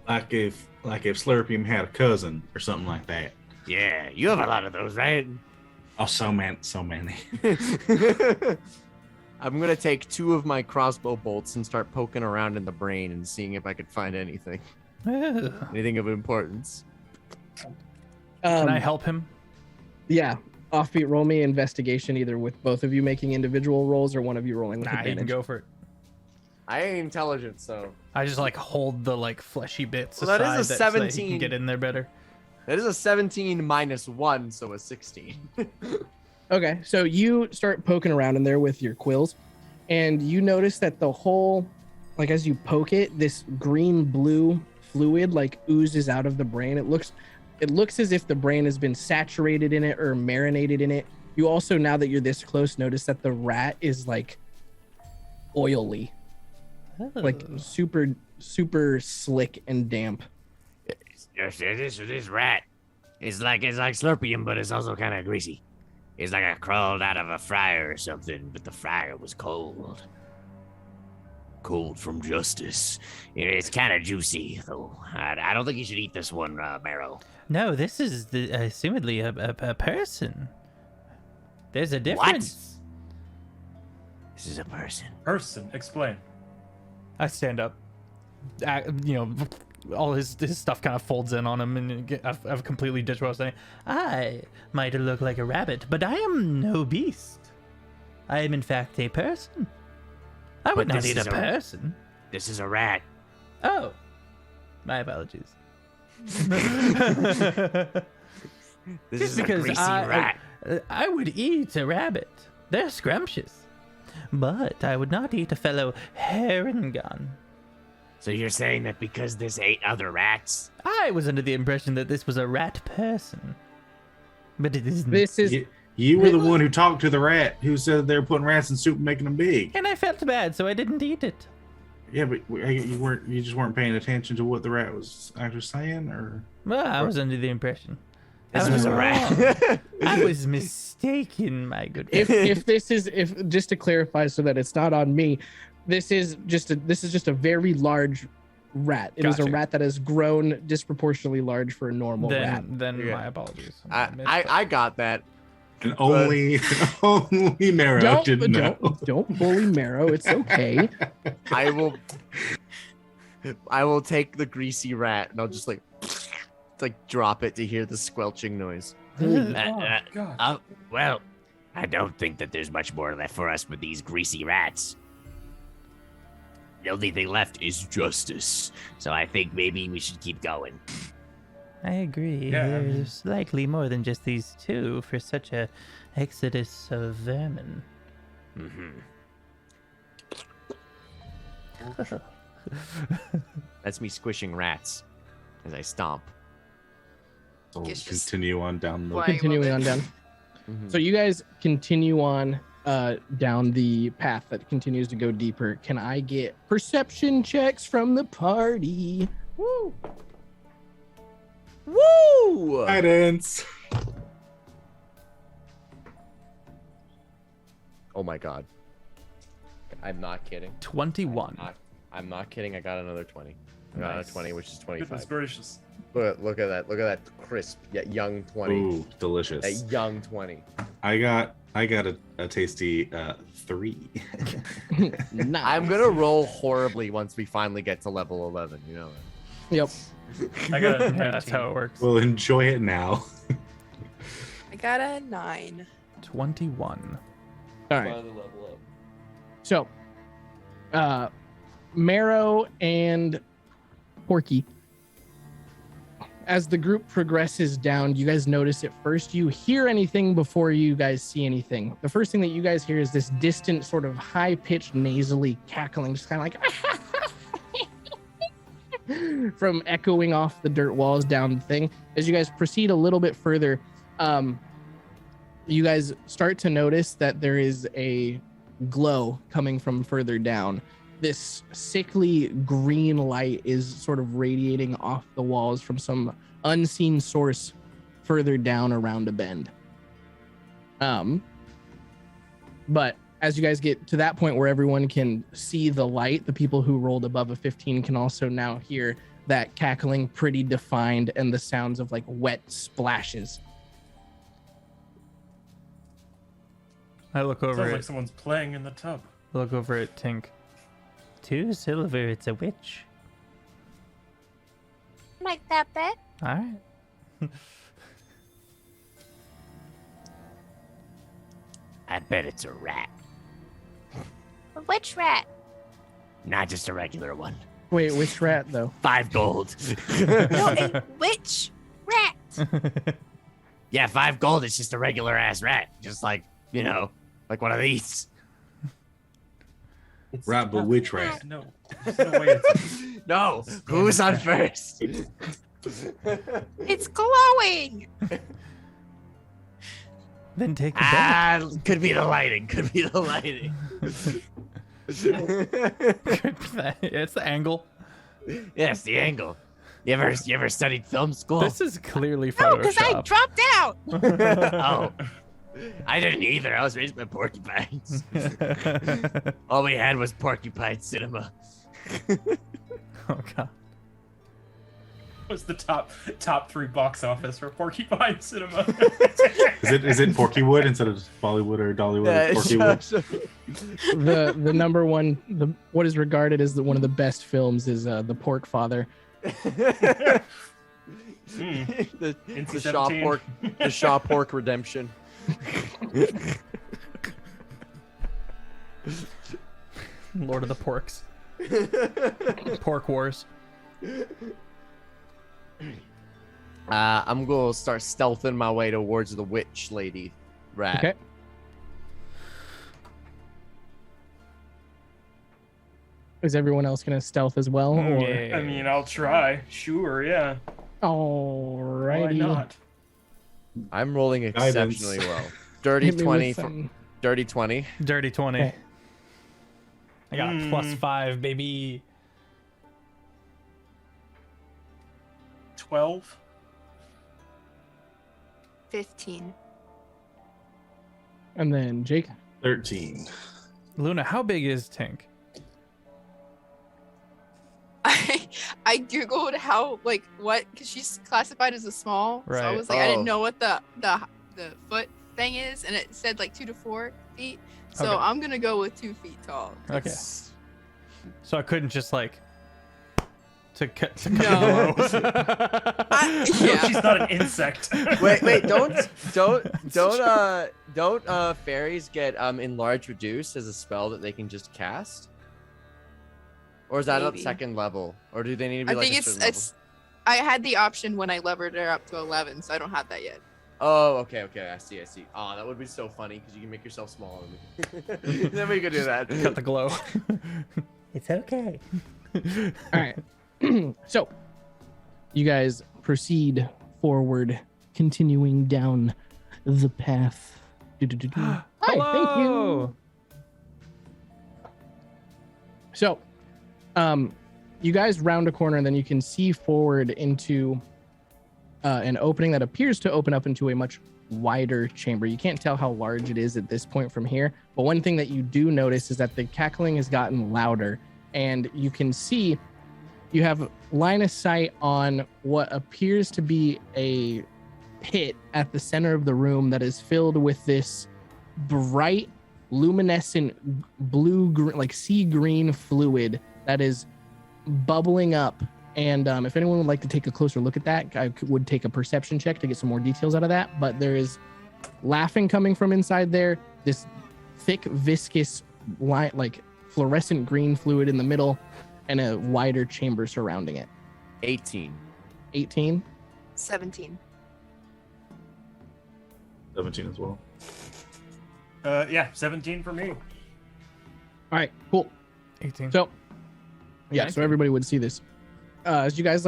Like if Slurpium had a cousin or something like that. Yeah, you have a lot of those, right? Oh, so many. I'm gonna take 2 of my crossbow bolts and start poking around in the brain and seeing if I could find anything. Anything of importance. Can I help him? Yeah. Offbeat, roll me investigation, either with both of you making individual rolls or one of you rolling with Nah, he advantage. can go for it. I ain't intelligent, so I just like hold the like fleshy bits Well, that aside is a so that he 17. can get in there better. that is a 17 minus 1, so a 16. Okay, so you start poking around in there with your quills, and you notice that the whole, like as you poke it, this green-blue fluid like oozes out of the brain. It looks as if the brain has been saturated in it or marinated in it. You also, now that you're this close, notice that the rat is like oily, like super slick and damp. Yes, this rat. It's like Slurpium, but it's also kind of greasy. It's like I crawled out of a fryer or something, but the fryer was cold. Cold from justice. It's kind of juicy, though. I don't think you should eat this one, Marrow. No, this is assumedly a person. There's a difference. This is a person. Person, explain. I stand up. All his stuff kind of folds in on him, and I've completely ditched what I was saying. I might look like a rabbit, but I am no beast. I am in fact a person. I would But not this eat a is person. This is a rat. Oh, my apologies. This Just is a because greasy rat. I would eat a rabbit. They're scrumptious. But I would not eat a fellow Herringon. So you're saying that because this ate other rats? I was under the impression that this was a rat person. But it isn't. This is You were the one who talked to the rat who said they were putting rats in soup and making them big. And I felt bad, so I didn't eat it. Yeah, but you just weren't paying attention to what the rat was actually saying, or Well, I was under the impression. This I was a rat. wrong. I was mistaken, my good friend. if just to clarify so that it's not on me, this is just a very large rat. It is a Gotcha. rat that has grown disproportionately large for a normal rat. Then Yeah. my apologies. I got that. and only Marrow Don't, didn't know. don't bully Marrow. It's okay. I will take the greasy rat and I'll just like drop it to hear the squelching noise. God. Well, I don't think that there's much more left for us with these greasy rats. The only thing left is justice. So I think maybe we should keep going. I agree. Yeah, I mean- There's likely more than just these two for such a exodus of vermin. That's me squishing rats as I stomp. So It's just continue on down the. flying Continuing above on it. down. So you guys continue on down the path that continues to go deeper. Can I get perception checks from the party? Woo! Woo! Guidance. Oh my god. I'm not kidding. 21. I'm not kidding. I got another 20. I got another 20, which is Goodness 25. gracious. Look at that. Look at that crisp yet young 20. Ooh, delicious. That young 20. I got a tasty 3. Nice. I'm gonna roll horribly once we finally get to level 11. You know that. Yep. I got a Yeah, that's 19. how it works. Well, enjoy it now. I got a 9. 21. All right. So, Marrow and Porky, as the group progresses down, you guys notice at first you hear anything before you guys see anything. The first thing that you guys hear is this distant, sort of high-pitched, nasally cackling, just kind of like from echoing off the dirt walls down the thing. As you guys proceed a little bit further, you guys start to notice that there is a glow coming from further down. This sickly green light is sort of radiating off the walls from some unseen source further down around a bend. But as you guys get to that point where everyone can see the light, the people who rolled above a 15 can also now hear that cackling pretty defined and the sounds of like wet splashes. I look over Sounds like it. someone's playing in the tub. Look over at Tink. 2 silver, it's a witch. Like that bet? All right. I bet it's a rat. Which rat? Not just a regular one. Wait, which rat though? 5 gold. No, a witch. Rat. Yeah, 5 gold. It's just a regular ass rat. Just like, you know, like one of these. It's Right, but which rat? No. There's no way it's No, who's on first? It's glowing. Then take the bet. Could be the lighting. Could be the lighting. It's the angle. Yes, the angle. You ever studied film school? This is clearly No, because I Photoshop. dropped out. Oh, I didn't either. I was raised by porcupines. All we had was porcupine cinema. Oh god. was the top 3 box office for Porcupine Cinema. Is it Porkywood instead of Bollywood or Dollywood? It's Porkywood. The number one, what is regarded as one of the best films is The Pork Father. Mm. the Shaw Pork Redemption. Lord of the Porks. Pork Wars. I'm gonna start stealthing my way towards the witch lady rat. Okay. Is everyone else gonna stealth as well? Or Yeah. I mean, I'll try. Sure, yeah. Why alrighty. not? I'm rolling Guidance. exceptionally well. Dirty Hit me with 20 some- dirty 20. Dirty 20. Okay. I got a +5, baby. 12. 15. And then Jake. 13. Luna, how big is Tink? I googled how what because she's classified as a small, so I Right. was like I didn't Oh. know what the foot thing is, and it said like 2 to 4 feet. So Okay. I'm gonna go with 2 feet tall. Okay. So I couldn't just to cut No. the I, No, yeah. she's not an insect. Wait, don't fairies get enlarge reduce as a spell that they can just cast? Or is that at Maybe. second level? Or do they need to be I like think a certain it's. I had the option when I levered her up to 11, so I don't have that yet. level? Oh, okay, I see. Oh, that would be so funny because you can make yourself smaller. Then we could do that. cut the glow. It's okay. All right. So, you guys proceed forward, continuing down the path. Hi, thank you. So, you guys round a corner, and then you can see forward into an opening that appears to open up into a much wider chamber. You can't tell how large it is at this point from here, but one thing that you do notice is that the cackling has gotten louder, and you can see you have line of sight on what appears to be a pit at the center of the room that is filled with this bright, luminescent blue, like sea green fluid that is bubbling up. And if anyone would like to take a closer look at that, I would take a perception check to get some more details out of that. But there is laughing coming from inside there, this thick, viscous, like fluorescent green fluid in the middle, and a wider chamber surrounding it. 18. 18. 17. 17 as well. Yeah, 17 for me. All right, cool. 18. So, yeah, so everybody would see this. As you guys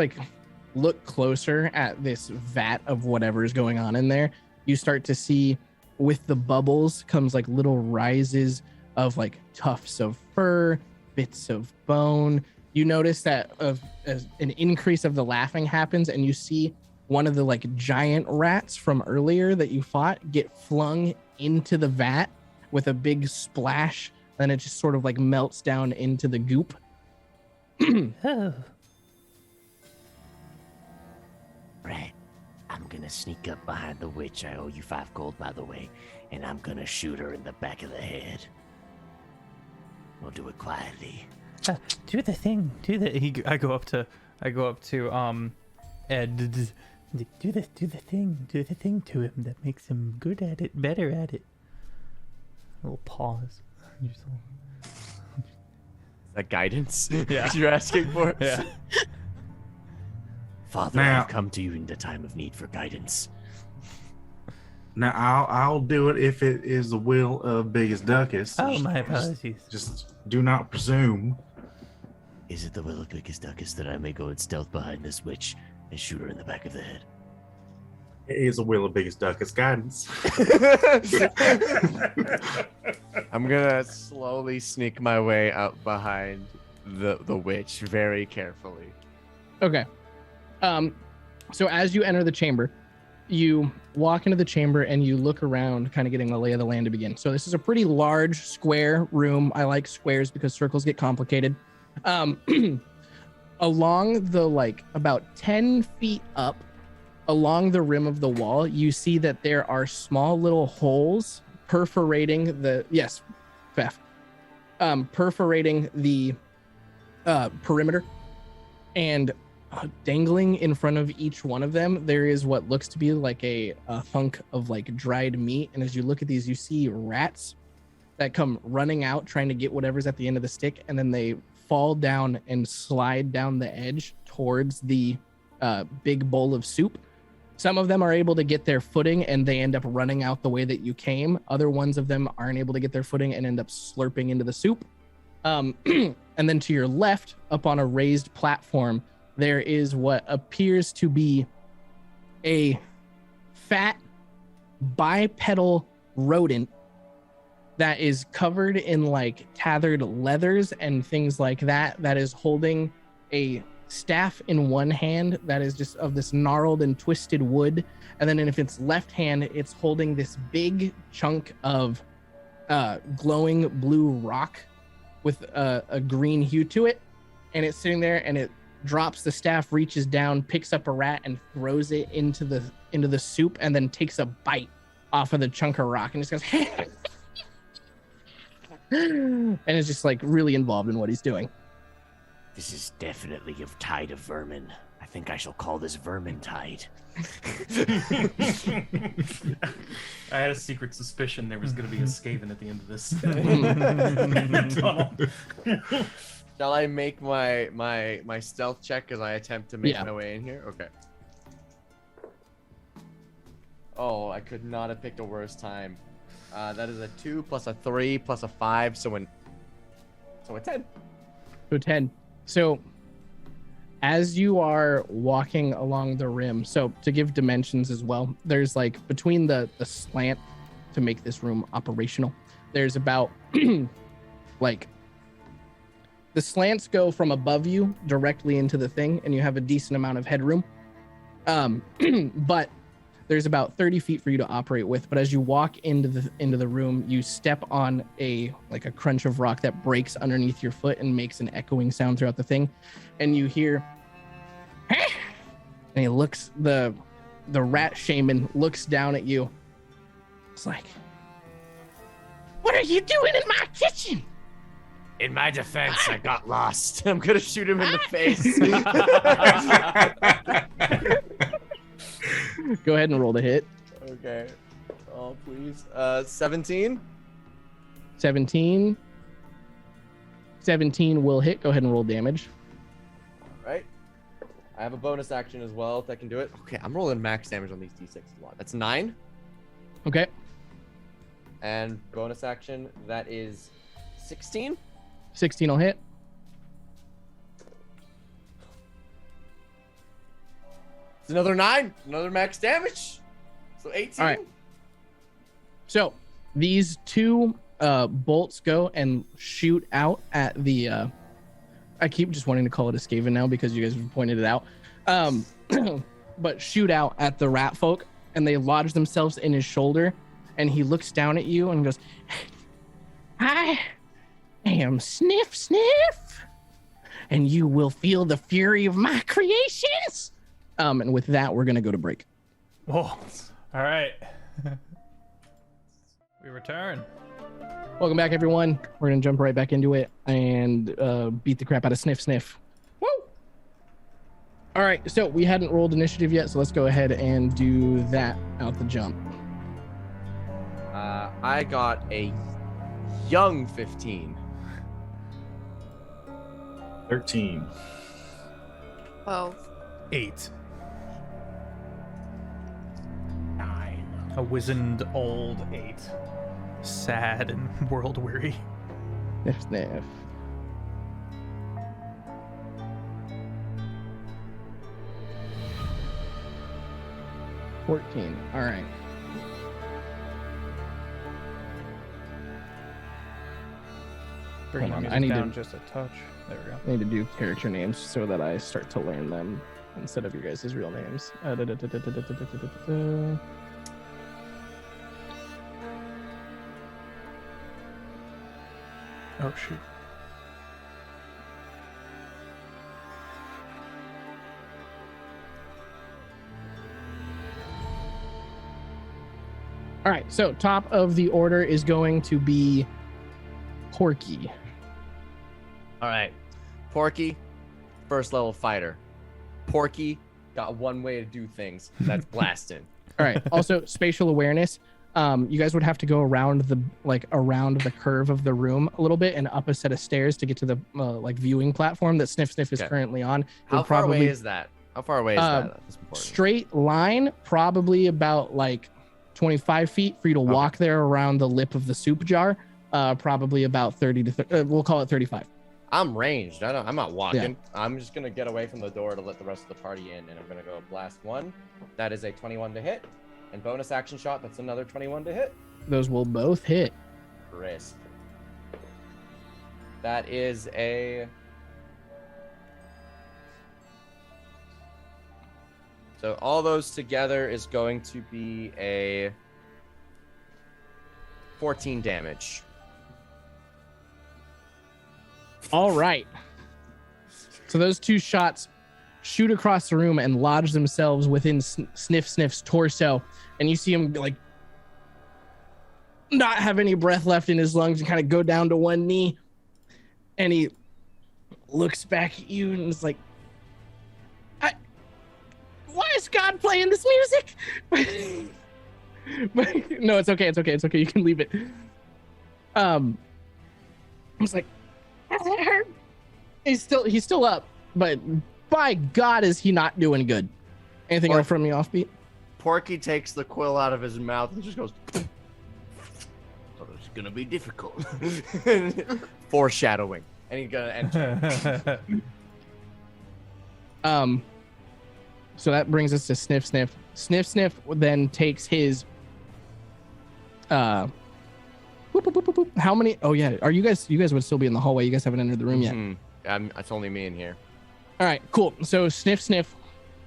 look closer at this vat of whatever is going on in there, you start to see with the bubbles comes little rises of tufts of fur, bits of bone. You notice that as an increase of the laughing happens, and you see one of the giant rats from earlier that you fought get flung into the vat with a big splash. Then it just sort of melts down into the goop. Oh. Right. I'm gonna sneak up behind the witch. I owe you 5 gold, by the way. And I'm gonna shoot her in the back of the head. We'll do it quietly. Do the thing. Do the. I go up to Ed. Do the thing. Do the thing to him that makes him good at it, better at it. A little pause. Is that guidance? Yeah. You're asking for? Yeah. Father, Now- I've come to you in the time of need for guidance. Now I'll do it if it is the will of Biggest Duckus. Oh, my apologies. Just do not presume. Is it the will of Biggest Duckus that I may go in stealth behind this witch and shoot her in the back of the head? It is the will of Biggest Duckus guidance. I'm gonna slowly sneak my way up behind the witch very carefully. Okay. So as you enter the chamber, you walk into the chamber and you look around, kind of getting the lay of the land to begin. So this is a pretty large square room. I like squares because circles get complicated. Along the about 10 feet up along the rim of the wall, you see that there are small little holes perforating the perforating the perimeter, and dangling in front of each one of them, there is what looks to be a hunk of dried meat. And as you look at these, you see rats that come running out trying to get whatever's at the end of the stick, and then they fall down and slide down the edge towards the big bowl of soup. Some of them are able to get their footing and they end up running out the way that you came. Other ones of them aren't able to get their footing and end up slurping into the soup. And then to your left, up on a raised platform, there is what appears to be a fat bipedal rodent that is covered in like tethered leathers and things like that, that is holding a staff in one hand that is just of this gnarled and twisted wood. And then in its left hand, it's holding this big chunk of glowing blue rock with a green hue to it. And it's sitting there, and it drops the staff, reaches down, picks up a rat, and throws it into the soup, and then takes a bite off of the chunk of rock and just goes and is just like really involved in what he's doing. This is definitely a tide of vermin. I think I shall call this vermin tide. I had a secret suspicion there was going to be a Skaven at the end of this tunnel. Shall I make my stealth check as I attempt to make my way in here? Okay. Oh, I could not have picked a worse time. That is a 2 plus a 3 plus a 5, so a 10. So 10. So as you are walking along the rim, so to give dimensions as well, there's like between the slant to make this room operational, there's about like the slants go from above you directly into the thing, and you have a decent amount of headroom. But there's about 30 feet for you to operate with. But as you walk into the room, you step on a crunch of rock that breaks underneath your foot and makes an echoing sound throughout the thing. And you hear, and he looks, the rat shaman looks down at you. It's like, what are you doing in my kitchen? In my defense, I got lost. I'm gonna shoot him in the face. Go ahead and roll the hit. Okay. Oh, please. 17. 17 will hit. Go ahead and roll damage. Right. I have a bonus action as well if I can do it. Okay, I'm rolling max damage on these d6 a lot. That's 9. Okay. And bonus action, that is 16. 16 will hit. It's another 9. Another max damage. So 18. All right. So these two bolts go and shoot out at the I keep just wanting to call it a Skaven now because you guys have pointed it out. But shoot out at the rat folk, and they lodge themselves in his shoulder, and he looks down at you and goes, I am Sniff Sniff, and you will feel the fury of my creations. And with that, we're gonna go to break. Whoa. All right. We return. Welcome back, everyone. We're gonna jump right back into it and beat the crap out of Sniff Sniff. Woo! All right, so we hadn't rolled initiative yet, so let's go ahead and do that out the jump. I got a young 15. 13. 12. 8. 9. A wizened old 8. Sad and world weary. Sniff Sniff. All right. Bringing Hold on, music I need down to- just a touch. There we go. I need to do character names so that I start to learn them instead of your guys' real names. Oh shoot. All right, so top of the order is going to be Porky. All right. Porky, first level fighter. Porky got one way to do things. That's blasting. All right. Also, spatial awareness. You guys would have to go around the curve of the room a little bit and up a set of stairs to get to the viewing platform that Sniff Sniff is Okay. currently on. How You'll far away is that? How far away is that? That's important. Straight line, probably about 25 feet for you to walk there around the lip of the soup jar. probably about 30 to we'll call it 35. I'm ranged. I'm not walking. I'm just gonna get away from the door to let the rest of the party in, and I'm gonna go blast one. That is a 21 to hit, and bonus action shot. That's another 21 to hit. Those will both hit. Crisp. That is a. So all those together is going to be a 14 damage. All right. So those two shots shoot across the room and lodge themselves within Sniff's torso, and you see him like not have any breath left in his lungs and kind of go down to one knee, and he looks back at you and is like, why is God playing this music? But, no, it's okay. You can leave it. I was like, does it hurt? He's still up, but by God, is he not doing good? Anything else from you, Offbeat? Porky takes the quill out of his mouth and just goes. So it's gonna be difficult. Foreshadowing, and he's gonna enter. So that brings us to Sniff. Sniff then takes his whoop, whoop, whoop, whoop. How many? Oh yeah, are you guys would still be in the hallway. You guys haven't entered the room yet. It's only me in here. All right, cool. So Sniff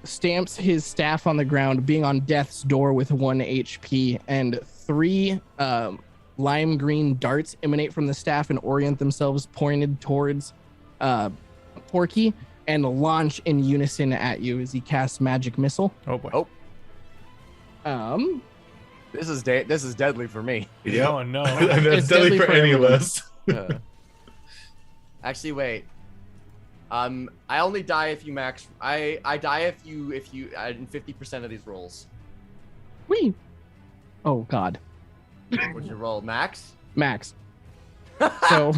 stamps his staff on the ground, being on death's door with 1 HP, and 3 lime green darts emanate from the staff and orient themselves pointed towards Porky and launch in unison at you as he casts magic missile. Oh boy. Oh. This is deadly for me. Yeah. Oh no. That's deadly for any of us. Actually, wait. I only die if you max. I die if you in 50% of these rolls. Whee! Oh God. What'd you roll? Max? Max. So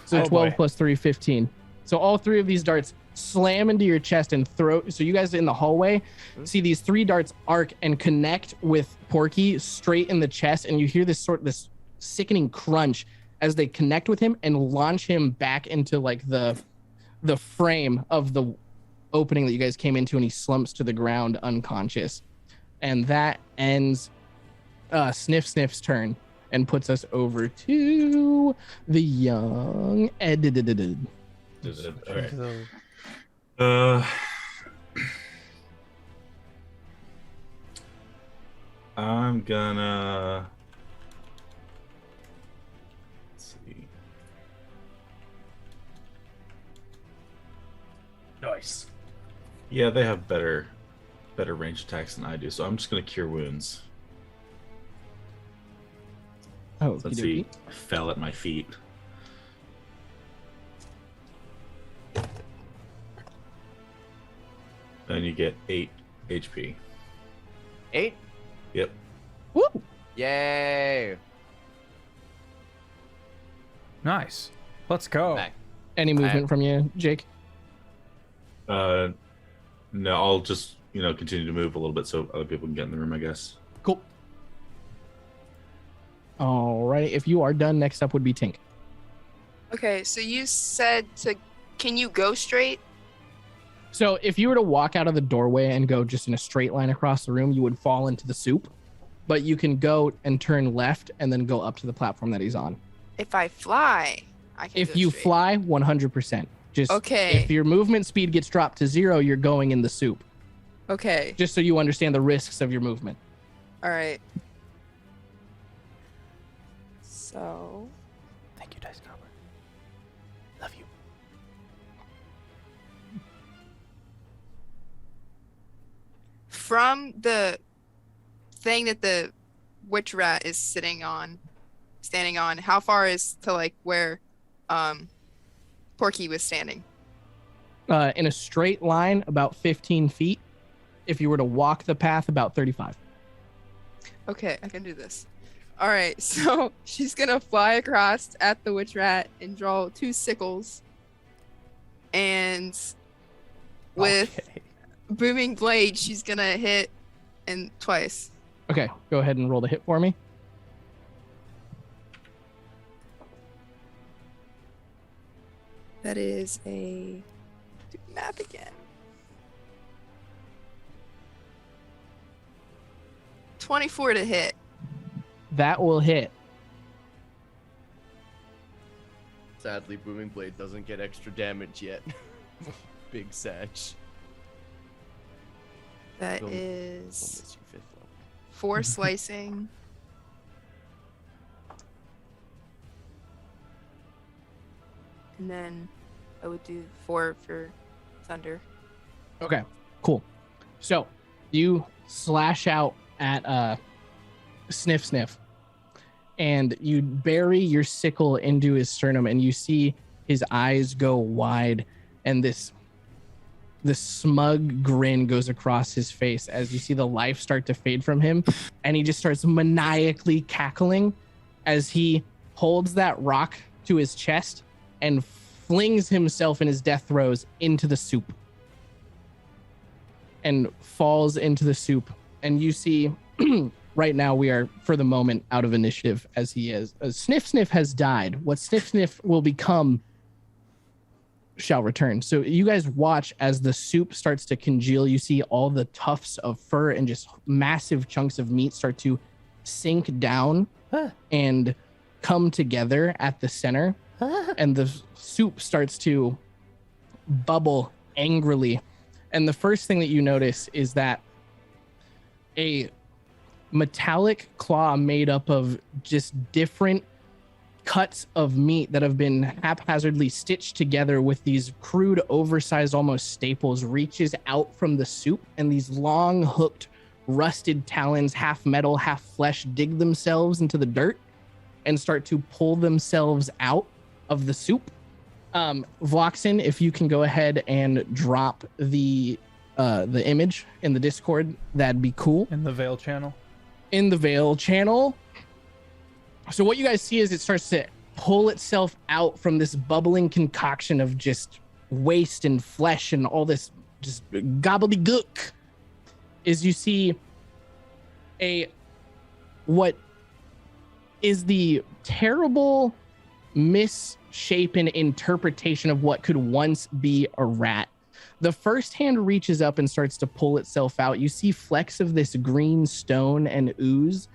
12 boy. plus 3, 15. So all 3 of these darts slam into your chest and throw. So you guys in the hallway see these 3 darts arc and connect with Porky straight in the chest, and you hear this sickening crunch as they connect with him and launch him back into like the frame of the opening that you guys came into, and he slumps to the ground unconscious. And that ends Sniff's turn and puts us over to the young Ed. All right. I'm gonna. Let's see. Nice. Yeah, they have better range attacks than I do, so I'm just gonna cure wounds. Oh, Let's see. Fell at my feet. Then you get 8 HP. 8? Yep. Woo! Yay! Nice. Let's go. Back. Any movement from you, Jake? No, I'll just continue to move a little bit so other people can get in the room, I guess. Cool. All right. If you are done, next up would be Tink. Okay, so you said can you go straight? So if you were to walk out of the doorway and go just in a straight line across the room, you would fall into the soup. But you can go and turn left and then go up to the platform that he's on. If I fly, I can If go you straight. fly, 100%. Just Okay. if your movement speed gets dropped to 0, you're going in the soup. Okay. Just so you understand the risks of your movement. All right. So Thank you, Dice Goblin. Love you. from the thing that the witch rat is standing on, how far is to like where Porky was standing? In a straight line, about 15 feet. If you were to walk the path, about 35. Okay, I can do this. All right, so she's gonna fly across at the witch rat and draw 2 sickles, and with booming blade, she's gonna hit and twice. Okay, go ahead and roll the hit for me. That is a do math again. 24 to hit. That will hit. Sadly, Booming Blade doesn't get extra damage yet. Big Satch. That Don't- is don't miss your fifth level. 4 slicing. And then I would do 4 for thunder. Okay, cool. So you slash out at Sniff Sniff, and you bury your sickle into his sternum, and you see his eyes go wide, and this smug grin goes across his face as you see the life start to fade from him, and he just starts maniacally cackling as he holds that rock to his chest and flings himself in his death throes into the soup and falls into the soup. And you see right now we are, for the moment, out of initiative as he is. Sniff Sniff has died. What Sniff Sniff will become shall return. So you guys watch as the soup starts to congeal. You see all the tufts of fur and just massive chunks of meat start to sink down and come together at the center. And the soup starts to bubble angrily. And the first thing that you notice is that a metallic claw made up of just different cuts of meat that have been haphazardly stitched together with these crude, oversized, almost staples reaches out from the soup, and these long hooked, rusted talons, half metal, half flesh, dig themselves into the dirt and start to pull themselves out of the soup. Vloxen, if you can go ahead and drop the image in the Discord, that'd be cool. In the Vale channel. In the Vale channel. So what you guys see is it starts to pull itself out from this bubbling concoction of just waste and flesh and all this just gobbledygook. Is you see what is the terrible misshapen interpretation of what could once be a rat. The first hand reaches up and starts to pull itself out. You see flecks of this green stone and ooze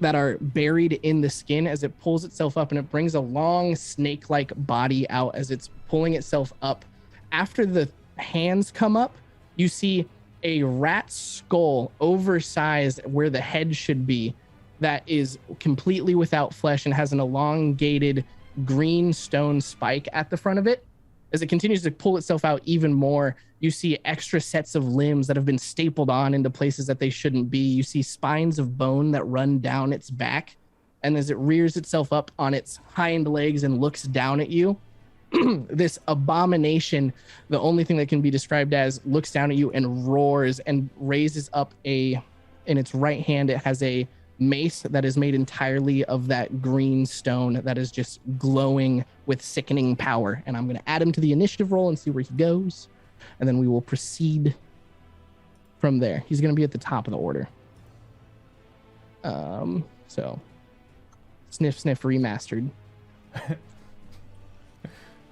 that are buried in the skin as it pulls itself up, and it brings a long snake-like body out as it's pulling itself up. After the hands come up, you see a rat skull, oversized where the head should be, that is completely without flesh and has an elongated green stone spike at the front of it. As it continues to pull itself out even more, you see extra sets of limbs that have been stapled on into places that they shouldn't be. You see spines of bone that run down its back. And as it rears itself up on its hind legs and looks down at you, this abomination, the only thing that can be described as, looks down at you and roars and raises up in its right hand, it has a mace that is made entirely of that green stone that is just glowing with sickening power. And I'm going to add him to the initiative roll and see where he goes. And then we will proceed from there. He's going to be at the top of the order. So Sniff Sniff remastered.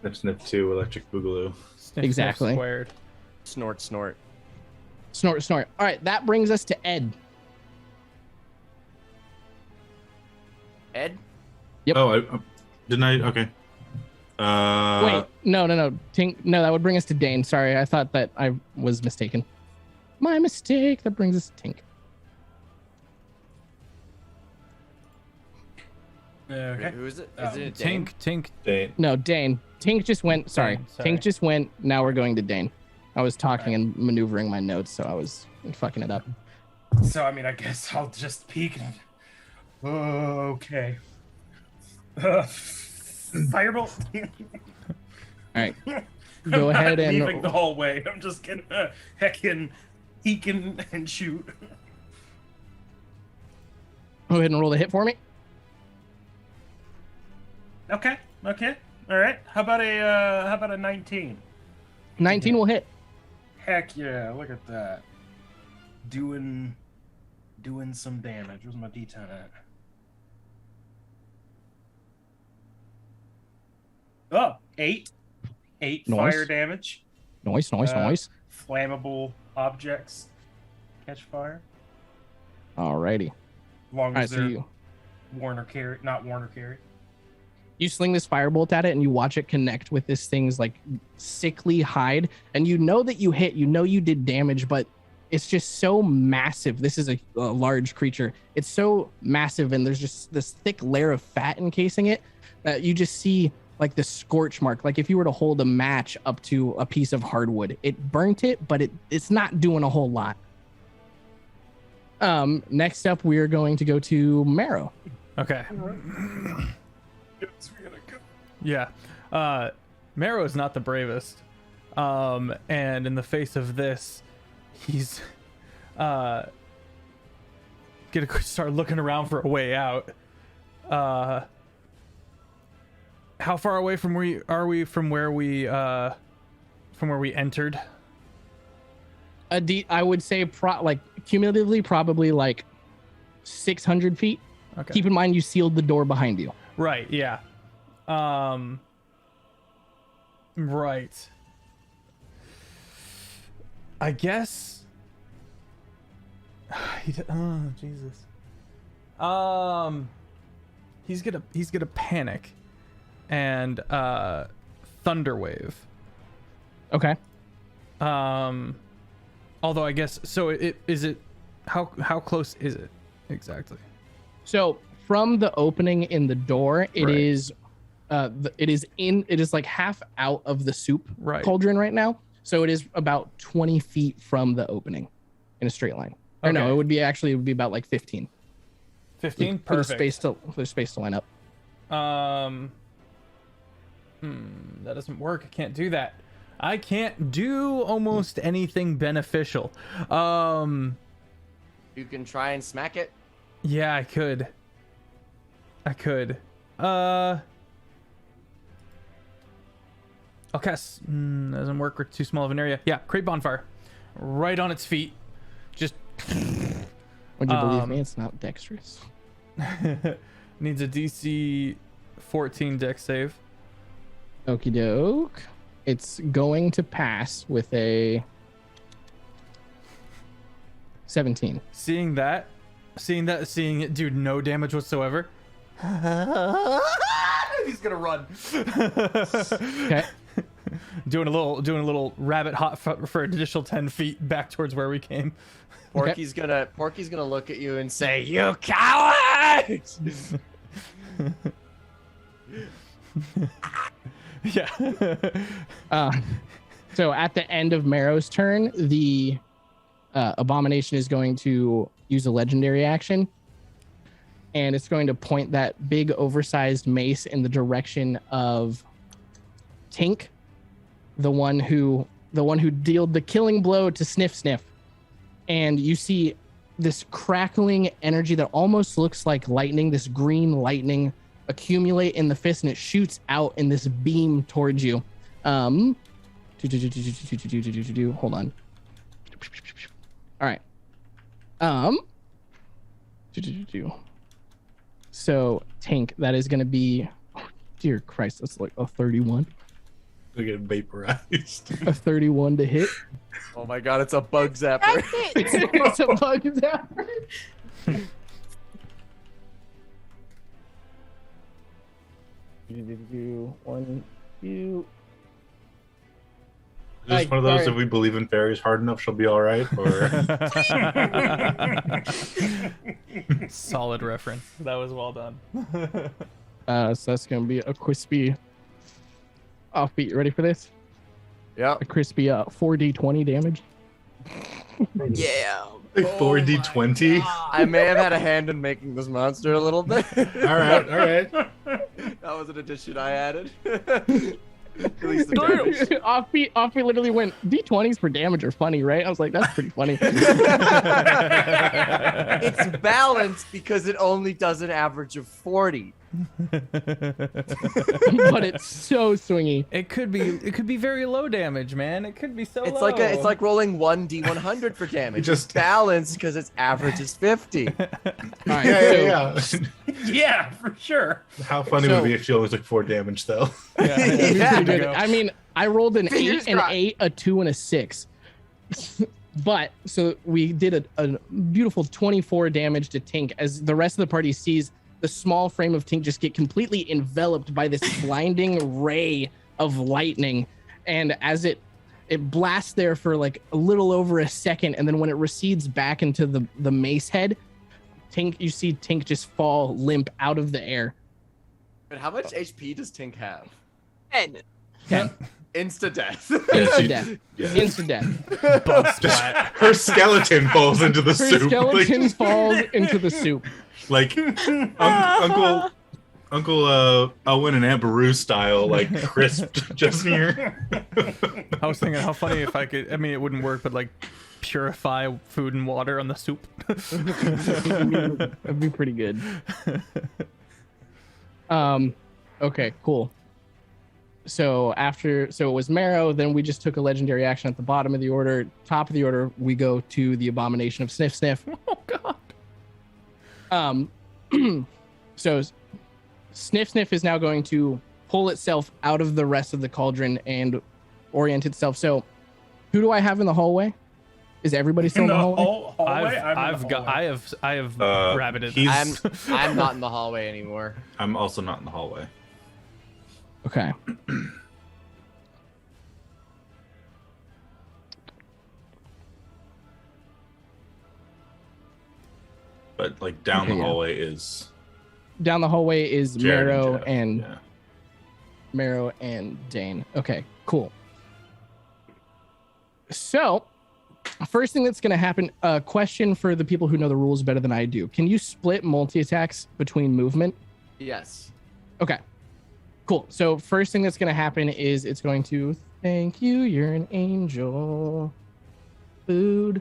Snip Snip 2 Electric Boogaloo. Sniff, Exactly. sniff squared. Snort, snort. Snort, snort. All right, that brings us to Ed. Ed? Yep. Oh, didn't I? Okay. Wait, no. Tink, no, that would bring us to Dane. Sorry, I thought that I was mistaken. My mistake. That brings us to Tink. Okay. Who is it? Is it Dane? Tink. Dane. No, Dane. Tink just went. Sorry. Dane, sorry. Tink just went. Now we're going to Dane. I was talking and maneuvering my notes, so I was fucking it up. So, I mean, I guess I'll just peek and... Okay. Firebolt. All right. Go ahead and leaving the hallway. I'm just gonna heckin' ekin and shoot. go ahead and roll the hit for me. Okay. All right. How about a 19? 19 will hit. Heck yeah! Look at that. Doing some damage. Where's my D10 at? Oh, 8 Nice. fire damage. Nice. Flammable objects catch fire. Alrighty. As long All right, as so they're not worn or carry. you sling this firebolt at it and you watch it connect with this thing's like sickly hide, and you know that you hit, you know you did damage, but it's just so massive. This is a large creature. It's so massive, and there's just this thick layer of fat encasing it that you just see like the scorch mark. Like if you were to hold a match up to a piece of hardwood, it burnt it, but it's not doing a whole lot. Next up, we are going to go to Marrow. Okay. Yeah. Marrow is not the bravest. And in the face of this, he's gonna start looking around for a way out. How far away from where we entered? I would say like cumulatively probably like 600 feet. Okay. Keep in mind you sealed the door behind you. Right, yeah. Right. I guess. Oh, Jesus. He's gonna panic and Thunderwave. Okay. Although I guess so. How close is it exactly? So from the opening in the door, it Right. is like half out of the soup Right. cauldron right now. So it is about 20 feet from the opening in a straight line. Or no, Okay. it would be about like 15. 15. For the Perfect. space to line up. That doesn't work. I can't do that. I can't do almost anything beneficial. You can try and smack it. Yeah, I could. I'll cast. Doesn't work. We're too small of an area. Yeah, create bonfire, right on its feet. Just Would you believe me? It's not dexterous. needs a DC 14 dex save. Okie doke. It's going to pass with a 17. Seeing it, dude, no damage whatsoever. He's gonna run. Okay. doing a little rabbit hop for an additional 10 feet back towards where we came. Porky's gonna look at you and say, "You coward!" Yeah. So at the end of Marrow's turn, the Abomination is going to use a legendary action, and it's going to point that big oversized mace in the direction of Tink, the one who dealt the killing blow to Sniff. And you see this crackling energy that almost looks like lightning, this green lightning accumulate in the fist, and it shoots out in this beam towards you. Hold on. All right. So Tank, that is going to be, oh, dear Christ, that's like a 31. We get vaporized. A 31 to hit. Oh my god, it's a bug zapper. That's it. It's a bug zapper. One, two. Just one of those. Sorry. If we believe in fairies hard enough, she'll be all right. Or Solid reference. That was well done. So that's gonna be a crispy offbeat. You ready for this? Yep. A crispy 4d20 damage. Yeah. like 4d20. I may have had a hand in making this monster a little bit. All right. That was an addition I added. At least the damage. Offbeat literally went, d20s for damage are funny, right? I was like, that's pretty funny. It's balanced because it only does an average of 40. but it's so swingy. It could be very low damage, man. It could be so It's low. it's like rolling 1d100 for damage. Just- It's balanced because its average is 50. All right, Yeah. Yeah, for sure. How funny would it be if she only took 4 damage though? Yeah. It'd be Yeah. pretty good. I mean, I rolled an Fingers 8, an crossed. 8, a 2, and a 6. But so we did a beautiful 24 damage to Tink as the rest of the party sees the small frame of Tink just get completely enveloped by this blinding ray of lightning. And as it blasts there for like a little over a second, and then when it recedes back into the mace head, you see Tink just fall limp out of the air. But how much HP does Tink have? 10. 10. Insta death. Instant death. Yeah. Instant death. Bug splat. Her skeleton falls into the Her soup. skeleton falls into the soup. Like Uncle Owen and Aunt Beru style, like crisped just here. I was thinking how funny if I could. I mean, it wouldn't work, but like purify food and water on the soup. That'd be pretty good. Okay, cool. So it was Marrow, then we just took a legendary action at the bottom of the order. Top of the order, we go to the Abomination of Sniff Sniff. Oh god. So Sniff Sniff is now going to pull itself out of the rest of the cauldron and orient itself. So who do I have in the hallway? Is everybody still in the hallway? Hallway? I have rabbited. I'm not in the hallway anymore. I'm also not in the hallway. Okay. But like down Okay, the yeah. hallway is Down the hallway is Jared Marrow Jeff. and Yeah. Marrow and Dane. Okay, cool. So, first thing that's going to happen, a question for the people who know the rules better than I do. Can you split multi-attacks between movement? Yes. Okay, cool. So, first thing that's going to happen is it's going to, thank you, you're an angel. Food.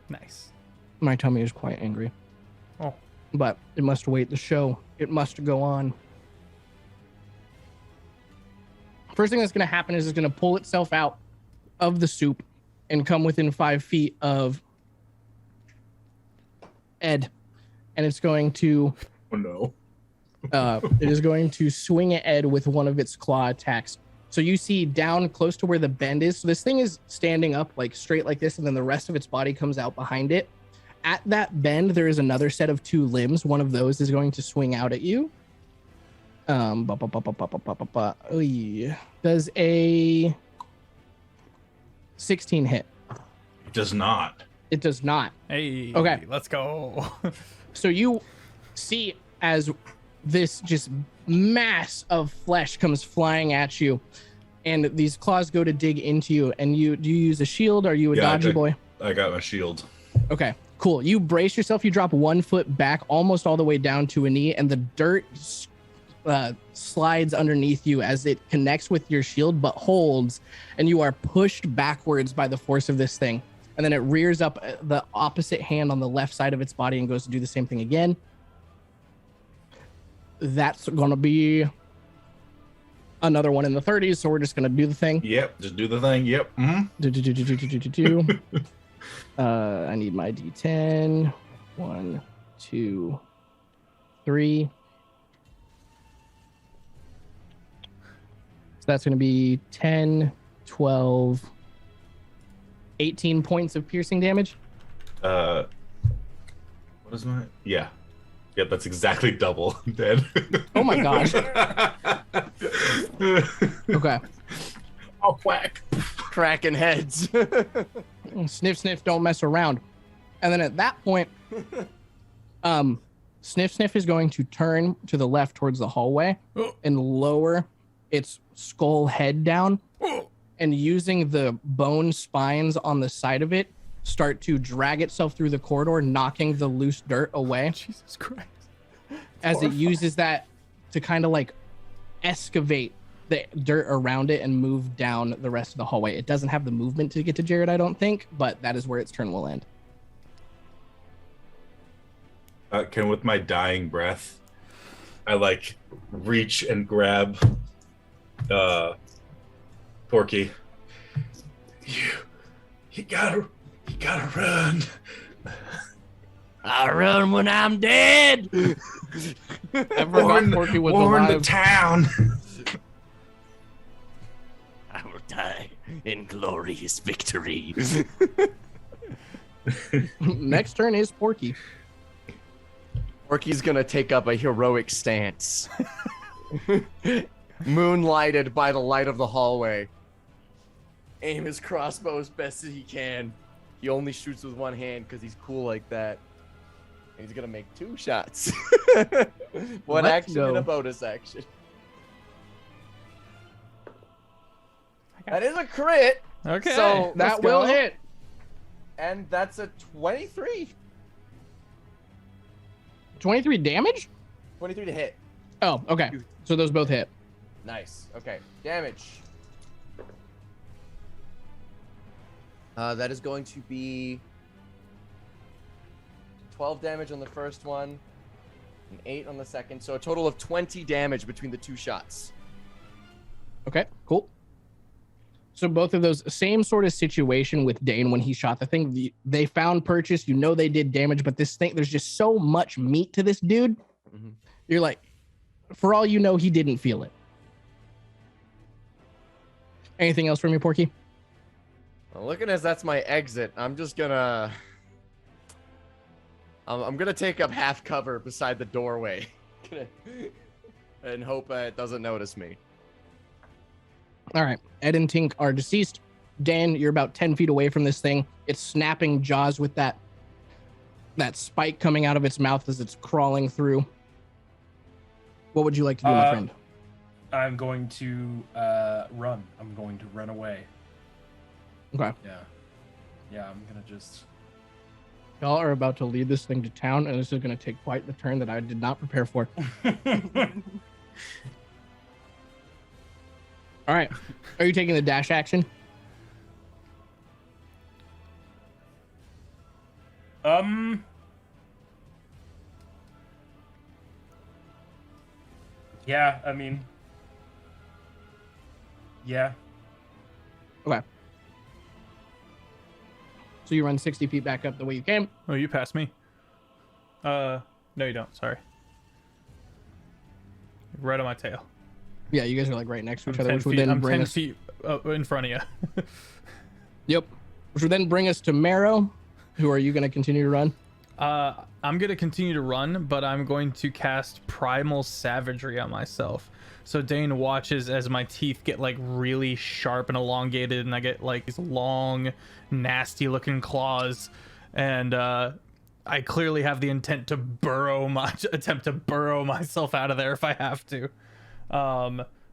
Nice. My tummy is quite angry. Oh. But it must await the show. It must go on. First thing that's going to happen is it's going to pull itself out of the soup and come within 5 feet of Ed. And it's going to Oh no. it is going to swing at Ed with one of its claw attacks. So you see down close to where the bend is. So this thing is standing up like straight like this, and then the rest of its body comes out behind it. At that bend, there is another set of 2 limbs. One of those is going to swing out at you. Does a 16 hit? It does not. It does not. Hey. Okay. Let's go. So you see as this just mass of flesh comes flying at you, and these claws go to dig into you. And do you use a shield? Are you a dodgy boy? I got my shield. Okay, cool. You brace yourself. You drop 1 foot back, almost all the way down to a knee, and the dirt slides underneath you as it connects with your shield, but holds, and you are pushed backwards by the force of this thing. And then it rears up the opposite hand on the left side of its body and goes to do the same thing again. That's gonna be another one in the 30s, so we're just gonna do the thing. Yep, just do the thing. Yep. Mm-hmm. I need my D10. 1, 2, 3. So that's going to be 10, 12, 18 points of piercing damage. What is my? Yeah. Yep, that's exactly double. I'm dead. Oh my gosh. Okay. Oh, quack. Cracking heads. Sniff, sniff, don't mess around. And then at that point, Sniff, sniff is going to turn to the left towards the hallway and lower its skull head down, and using the bone spines on the side of it, start to drag itself through the corridor, knocking the loose dirt away. Jesus Christ. As it uses that to kind of like excavate the dirt around it and move down the rest of the hallway. It doesn't have the movement to get to Jared, I don't think, but that is where its turn will end. Can with my dying breath, I like reach and grab Porky. You gotta run. I'll run when I'm dead. I forgot Porky was warn the alive. town. I will die in glorious victory. Next turn is Porky. Porky's gonna take up a heroic stance. Moonlighted by the light of the hallway. Aim his crossbow as best as he can. He only shoots with one hand because he's cool like that. And he's gonna make 2 shots. One Let's action go. and a bonus action. That is a crit. Okay. So That will hit. And that's a 23. 23 damage? 23 to hit. Oh, okay. So those both hit. Nice. Okay. Damage. That is going to be 12 damage on the first one, and 8 on the second. So a total of 20 damage between the 2 shots. Okay, cool. So both of those, same sort of situation with Dane when he shot the thing. They found purchase. You know they did damage, but this thing, there's just so much meat to this dude. Mhm. You're like, for all you know, he didn't feel it. Anything else from you, Porky? Well, looking as that's my exit, I'm just gonna... I'm gonna take up half cover beside the doorway. And hope it doesn't notice me. All right. Ed and Tink are deceased. Dan, you're about 10 feet away from this thing. It's snapping jaws with that spike coming out of its mouth as it's crawling through. What would you like to do, my friend? I'm going to run. I'm going to run away. Okay. Yeah, I'm gonna just... Y'all are about to lead this thing to town, and this is going to take quite the turn that I did not prepare for. All right. Are you taking the dash action? Yeah, I mean... Yeah. Okay. So you run 60 feet back up the way you came. Oh, you passed me. No, you don't. Sorry. Right on my tail. Yeah, you guys are like right next to each I'm other, 10 which would feet, then I'm bring 10 us. feet in front of you. Yep. Which would then bring us to Marrow. Who are you going to continue to run? I'm going to continue to run, but I'm going to cast Primal Savagery on myself. So Dane watches as my teeth get like really sharp and elongated, and I get like these long, nasty looking claws. And I clearly have the intent to attempt to burrow myself out of there if I have to.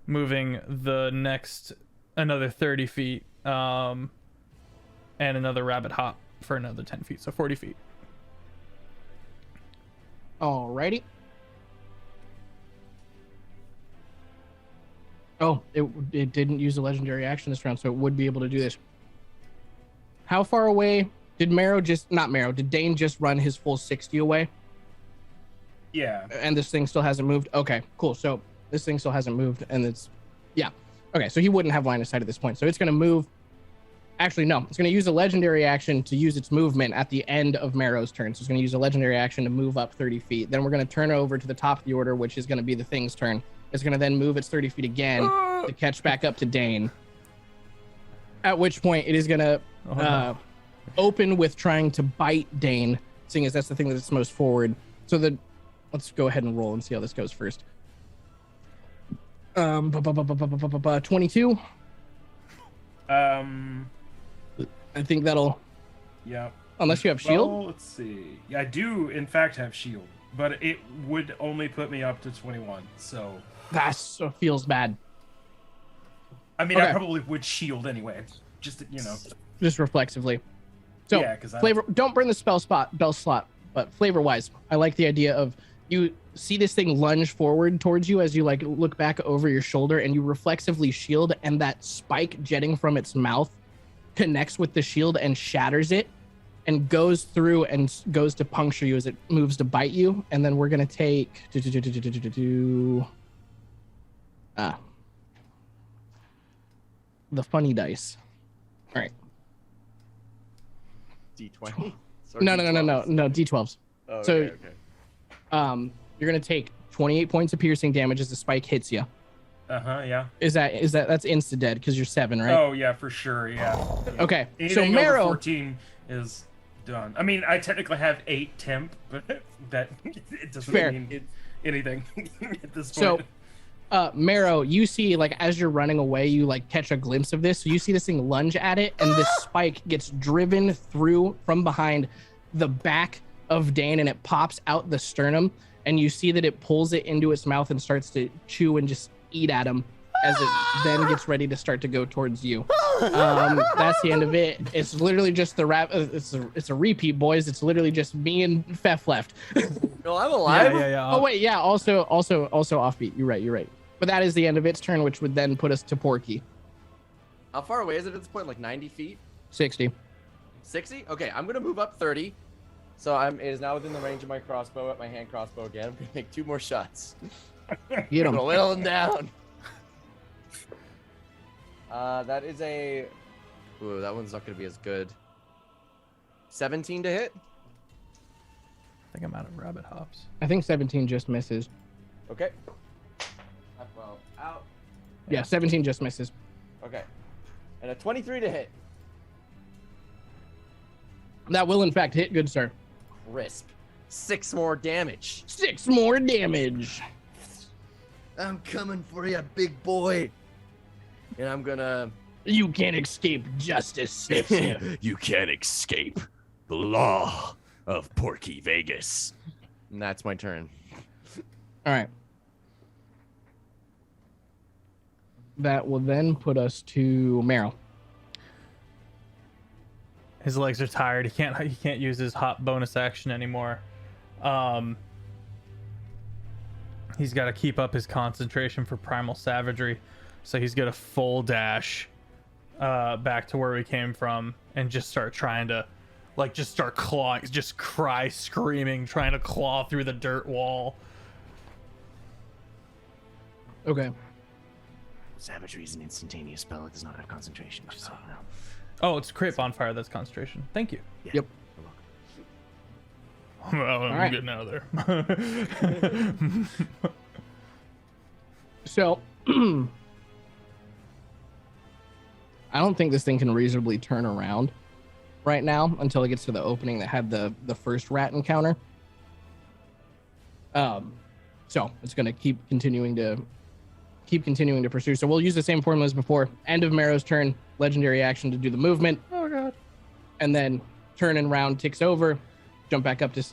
Moving the next another 30 feet, and another rabbit hop for another 10 feet, so 40 feet. Alrighty. Oh, it didn't use a legendary action this round, so it would be able to do this. How far away did did Dane just run his full 60 away? Yeah. And this thing still hasn't moved? Okay, cool. So this thing still hasn't moved, and yeah. Okay, so he wouldn't have line of sight at this point. So it's going to move. Actually, no. It's going to use a legendary action to use its movement at the end of Marrow's turn. So it's going to use a legendary action to move up 30 feet. Then we're going to turn over to the top of the order, which is going to be the thing's turn. It's going to then move its 30 feet again to catch back up to Dane. At which point it is going to open with trying to bite Dane, seeing as that's the thing that's most forward. So let's go ahead and roll and see how this goes first. 22. I think that'll. Yeah. Unless you have shield. Well, let's see. Yeah, I do in fact have shield, but it would only put me up to 21. So That feels bad. I mean, Okay. I probably would shield anyway, just Just reflexively. So Yeah, 'cause flavor. Don't burn the spell slot. But flavor wise, I like the idea of you see this thing lunge forward towards you as you like look back over your shoulder, and you reflexively shield, and that spike jetting from its mouth connects with the shield and shatters it, and goes through and goes to puncture you as it moves to bite you. And then we're going to take the funny dice. All right. D20? No, D12s. Oh, So- okay. You're going to take 28 points of piercing damage as the spike hits you. Yeah. That's insta dead because you're 7, right? Oh yeah, for sure. Yeah. Okay. Anything So over Marrow, 14 is done. I mean, I technically have 8 temp, but that it doesn't Fair. mean anything at this So, point. Marrow, you see, like, as you're running away, you, like, catch a glimpse of this. So you see this thing lunge at it, and this spike gets driven through from behind the back of Dane, and it pops out the sternum, and you see that it pulls it into its mouth and starts to chew and just eat at him as it then gets ready to start to go towards you. That's the end of it. It's literally just the wrap. It's a repeat, boys. It's literally just me and Feff left. No, I'm alive. Yeah. Oh wait, yeah. Also offbeat. You're right. But that is the end of its turn, which would then put us to Porky. How far away is it at this point? Like 90 feet? 60. 60? Okay, I'm gonna move up 30. So it is now within the range of my crossbow at my hand crossbow again. I'm gonna make 2 more shots. Get I'm him. gonna whittle him down. That is a. Ooh, that one's not gonna be as good. 17 to hit. I think I'm out of rabbit hops. I think 17 just misses. Okay. Well, out. Yeah, 17 just misses. Okay. And a 23 to hit. That will in fact hit, good sir. Crisp. 6 more damage. 6 more damage. I'm coming for you, big boy. And I'm gonna. You can't escape justice, Sniff Sniff. You can't escape the law of Porky Vegas. And that's my turn. All right. That will then put us to Meryl. His legs are tired. He can't use his hop bonus action anymore. He's got to keep up his concentration for primal savagery, so he's gonna full dash back to where we came from and just start trying to, like, just start clawing, just cry, screaming, trying to claw through the dirt wall. Okay. Savagery is an instantaneous spell. It does not have concentration. Just so you know. Oh, it's crit bonfire. That's concentration. Thank you. Yeah. Yep. Well, I'm right. getting out of there. So, I don't think this thing can reasonably turn around right now until it gets to the opening that had the first rat encounter. So it's going to keep continuing to pursue. So we'll use the same formula as before. End of Marrow's turn, legendary action to do the movement. Oh god. And then turn and round ticks over, jump back up to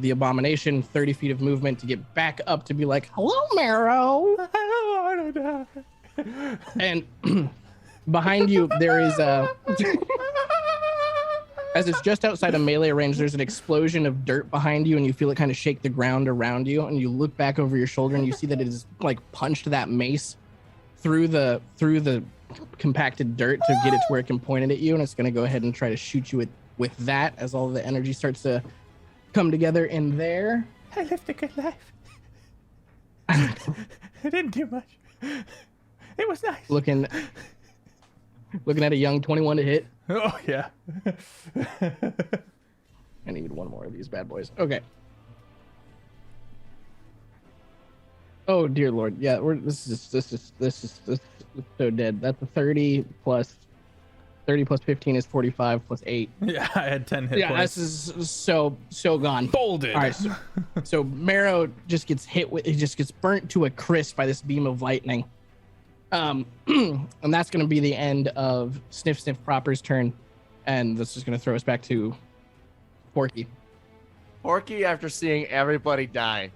the abomination, 30 feet of movement to get back up to be like, hello, Marrow. I don't want to die. And behind you, there is as it's just outside of melee range, there's an explosion of dirt behind you, and you feel it kind of shake the ground around you. And you look back over your shoulder, and you see that it is like punched that mace through the compacted dirt to get it to where it can point it at you. And it's going to go ahead and try to shoot you with that as all the energy starts to come together in there. I lived a good life. I didn't do much. It was nice. Looking at a young 21 to hit. Oh yeah. I need one more of these bad boys. Okay. Oh dear Lord, yeah, this is so dead. That's a 30 plus 15 is 45 plus 8. Yeah, I had 10 hit Yeah, points. this is so gone. Folded. All right, so Marrow just gets burnt to a crisp by this beam of lightning. And that's going to be the end of Sniff Sniff Proper's turn, and this is going to throw us back to Porky. Porky, after seeing everybody die,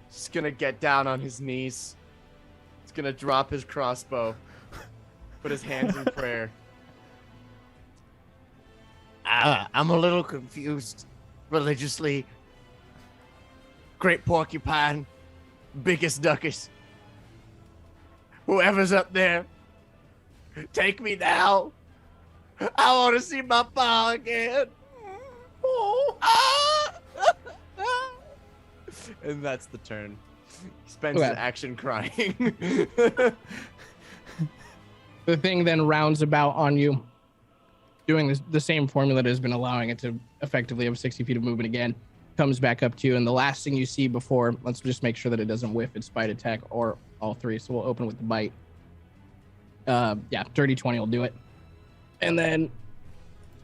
is gonna get down on his knees. He's gonna drop his crossbow, put his hands in prayer. I'm a little confused religiously. Great porcupine, biggest duckus. Whoever's up there, take me now. I want to see my pa again. And that's the turn. He spends Okay. an action crying. The thing then rounds about on you, doing the same formula that has been allowing it to effectively have 60 feet of movement again. Comes back up to you, and the last thing you see before, let's just make sure that it doesn't whiff its bite attack or all three. So we'll open with the bite. Yeah, dirty 20 will do it. And then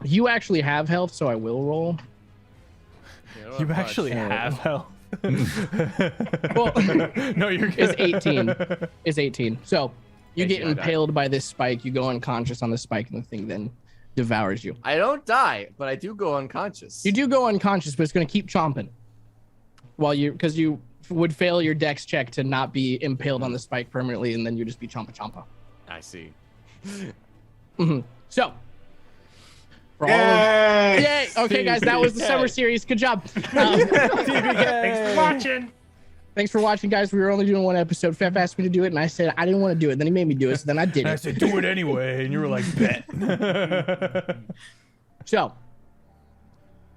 you actually have health, so I will roll. You actually have health. Well, No, you're it's good. 18. It's 18. So you get 18, I die. impaled by this spike. You go unconscious on the spike, and the thing then devours you. I don't die, but I do go unconscious. You do go unconscious, but it's going to keep chomping while because you would fail your dex check to not be impaled on the spike permanently, and then you just be chompa. I see. So, for all Yay! of, yay! Okay, guys, that was the summer series. Good job. Thanks for watching. Thanks for watching, guys. We were only doing one episode. Feff asked me to do it, and I said I didn't want to do it. Then he made me do it, so then I did And I it. said, do it anyway. And you were like, bet. So,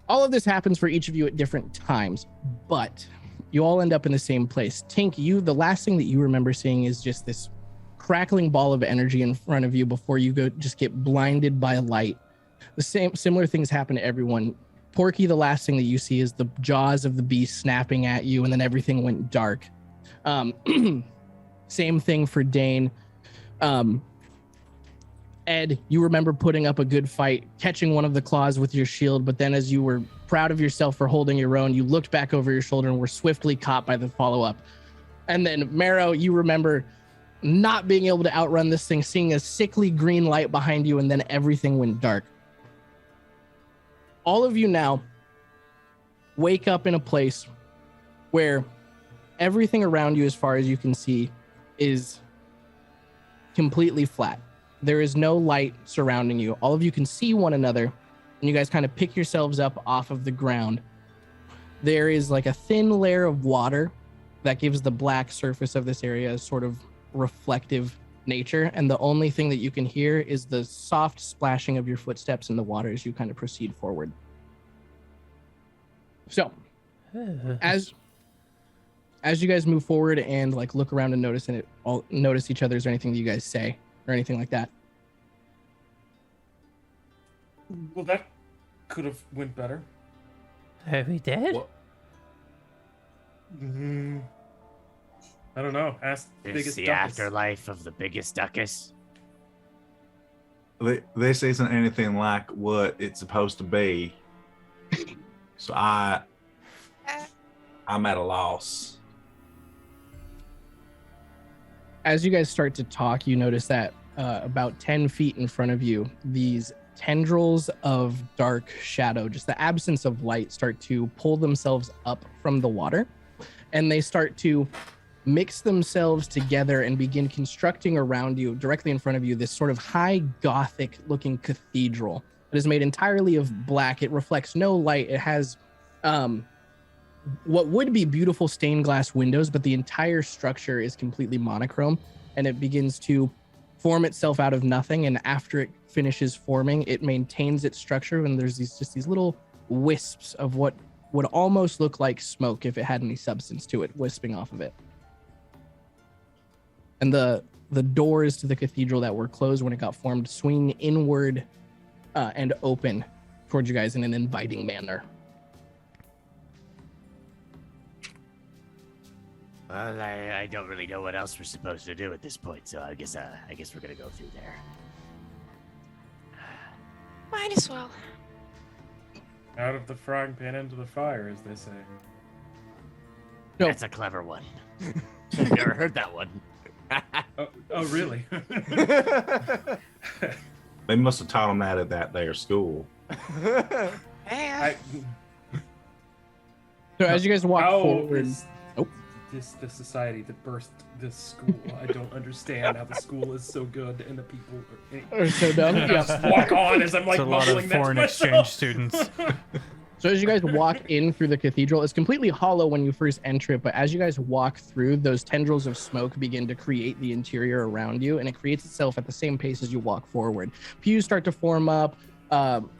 all of this happens for each of you at different times, but you all end up in the same place. Tink, the last thing that you remember seeing is just this crackling ball of energy in front of you before you just get blinded by light. Similar things happen to everyone. Porky, the last thing that you see is the jaws of the beast snapping at you, and then everything went dark. Same thing for Dane. Ed, you remember putting up a good fight, catching one of the claws with your shield, but then as you were proud of yourself for holding your own, you looked back over your shoulder and were swiftly caught by the follow-up. And then Marrow, you remember not being able to outrun this thing, seeing a sickly green light behind you, and then everything went dark. All of you now wake up in a place where everything around you, as far as you can see, is completely flat. There is no light surrounding you. All of you can see one another, and you guys kind of pick yourselves up off of the ground. There is like a thin layer of water that gives the black surface of this area a sort of reflective nature, and the only thing that you can hear is the soft splashing of your footsteps in the water as you kind of proceed forward. So, as you guys move forward and like look around and notice each other, is there anything that you guys say or anything like that? Well, that could have went better. Are we dead? What? I don't know. Ask Is biggest the duckus. afterlife of the biggest duckus? This isn't anything like what it's supposed to be. So I'm at a loss. As you guys start to talk, you notice that about 10 feet in front of you, these tendrils of dark shadow, just the absence of light, start to pull themselves up from the water, and they start to mix themselves together and begin constructing around you, directly in front of you, this sort of high Gothic looking cathedral that is made entirely of black. It reflects no light. It has what would be beautiful stained glass windows, but the entire structure is completely monochrome, and it begins to form itself out of nothing. And after it finishes forming, it maintains its structure, and there's these little wisps of what would almost look like smoke if it had any substance to it, wisping off of it. And the doors to the cathedral that were closed when it got formed swing inward and open towards you guys in an inviting manner. Well, I don't really know what else we're supposed to do at this point, so I guess we're gonna go through there. Might as well. Out of the frying pan into the fire, as they say. No. That's a clever one. I've never heard that one. Oh, really? They must have taught them that at that their school. Yeah. So as you guys walk How forward, is the society that birthed this school? I don't understand how the school is so good and the people are... or so dumb. Yeah. Just walk on as I'm like It's a lot mumbling of that to foreign exchange myself. students. So as you guys walk in through the cathedral, it's completely hollow when you first enter it, but as you guys walk through, those tendrils of smoke begin to create the interior around you, and it creates itself at the same pace as you walk forward. Pews start to form up,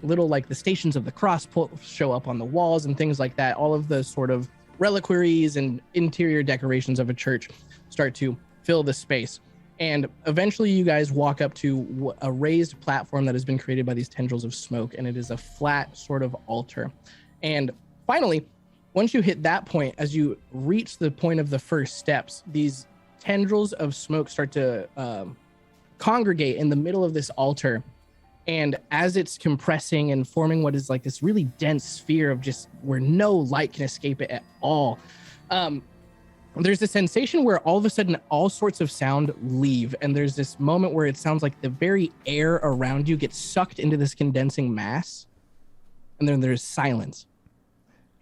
little like the stations of the cross show up on the walls and things like that. All of the sort of reliquaries and interior decorations of a church start to fill the space. And eventually you guys walk up to a raised platform that has been created by these tendrils of smoke, and it is a flat sort of altar. And finally, once you hit that point, as you reach the point of the first steps, these tendrils of smoke start to congregate in the middle of this altar. And as it's compressing and forming what is like this really dense sphere of just where no light can escape it at all, there's a sensation where all of a sudden all sorts of sound leave. And there's this moment where it sounds like the very air around you gets sucked into this condensing mass. And then there's silence.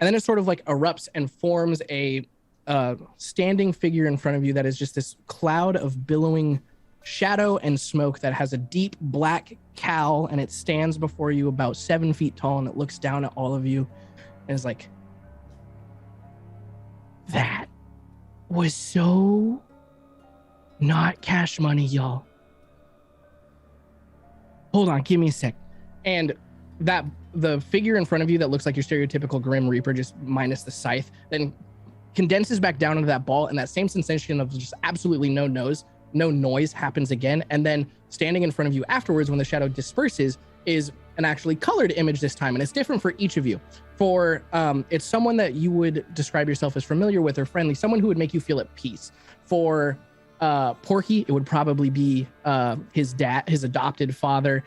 And then it sort of like erupts and forms a standing figure in front of you that is just this cloud of billowing shadow and smoke that has a deep black cowl, and it stands before you about 7 feet tall, and it looks down at all of you and is like, that was so not cash money, y'all. Hold on, give me a sec. And that the figure in front of you that looks like your stereotypical Grim Reaper, just minus the scythe, then condenses back down into that ball, and that same sensation of just absolutely no noise happens again. And then standing in front of you afterwards, when the shadow disperses, is an actually colored image this time, and it's different for each of you. For it's someone that you would describe yourself as familiar with or friendly, someone who would make you feel at peace. For Porky, it would probably be his dad, his adopted father.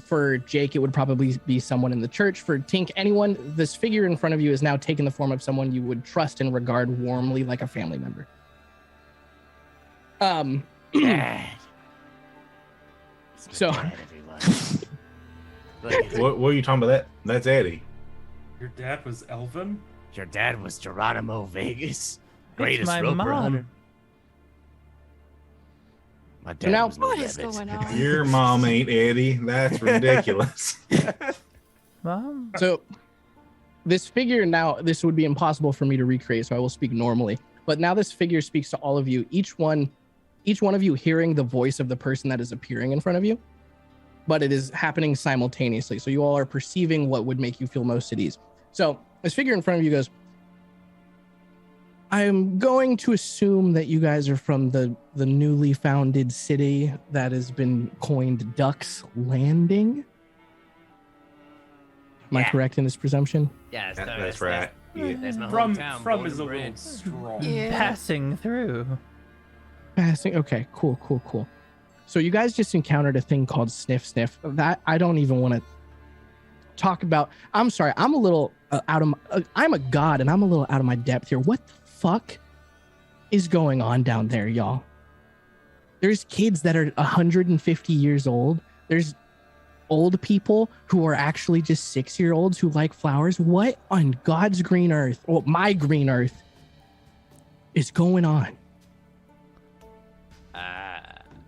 For Jake, it would probably be someone in the church. For Tink, anyone, this figure in front of you is now taken the form of someone you would trust and regard warmly, like a family member. Dad. So, Dad, everyone. What are you talking about? That's Eddie. Your dad was Elvin? Your dad was Geronimo Vegas, greatest my roper mom. hunter. My dad Now- was no What is rabbit. going on? Your mom ain't Eddie. That's ridiculous. Mom. so this figure now, this would be impossible for me to recreate, so I will speak normally. But now this figure speaks to all of you, each one of you hearing the voice of the person that is appearing in front of you, but it is happening simultaneously. So you all are perceiving what would make you feel most at ease. So this figure in front of you goes, I'm going to assume that you guys are from the newly founded city that has been coined Duck's Landing. Am I Yeah. correct in this presumption? Yeah, That's right. Yeah. That's my From hometown, from born is a and little bred. strong. Yeah. Passing through. Passing. Okay, cool. So you guys just encountered a thing called Sniff Sniff. That I don't even want to talk about. I'm sorry. I'm a little I'm a god, and I'm a little out of my depth here. What the fuck is going on down there, y'all? There's kids that are 150 years old. There's old people who are actually just 6-year-olds who like flowers. What on God's green earth, or my green earth, is going on?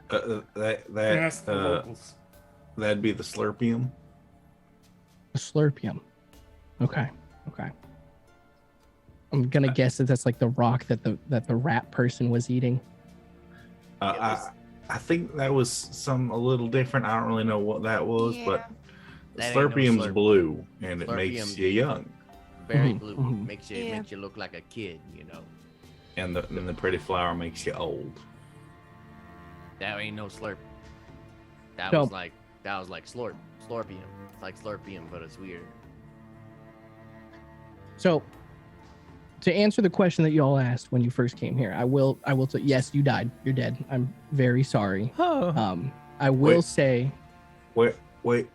Ask the locals. That'd be the Slurpium. A Slurpium. Okay. I'm gonna guess that that's like the rock that the rat person was eating. I think that was a little different. I don't really know what that was, but That ain't no Slurpium's Slurp. blue and it makes Slurpium. you young. Very Mhm, blue. mhm. Makes you look like a kid, you know. And the pretty flower makes you old. That ain't no slurp. That So- was like Slorpium. It's like Slurpium, but it's weird. So, to answer the question that you all asked when you first came here, I will say yes, you died. You're dead. I'm very sorry. Oh. I will Wait. say Wait,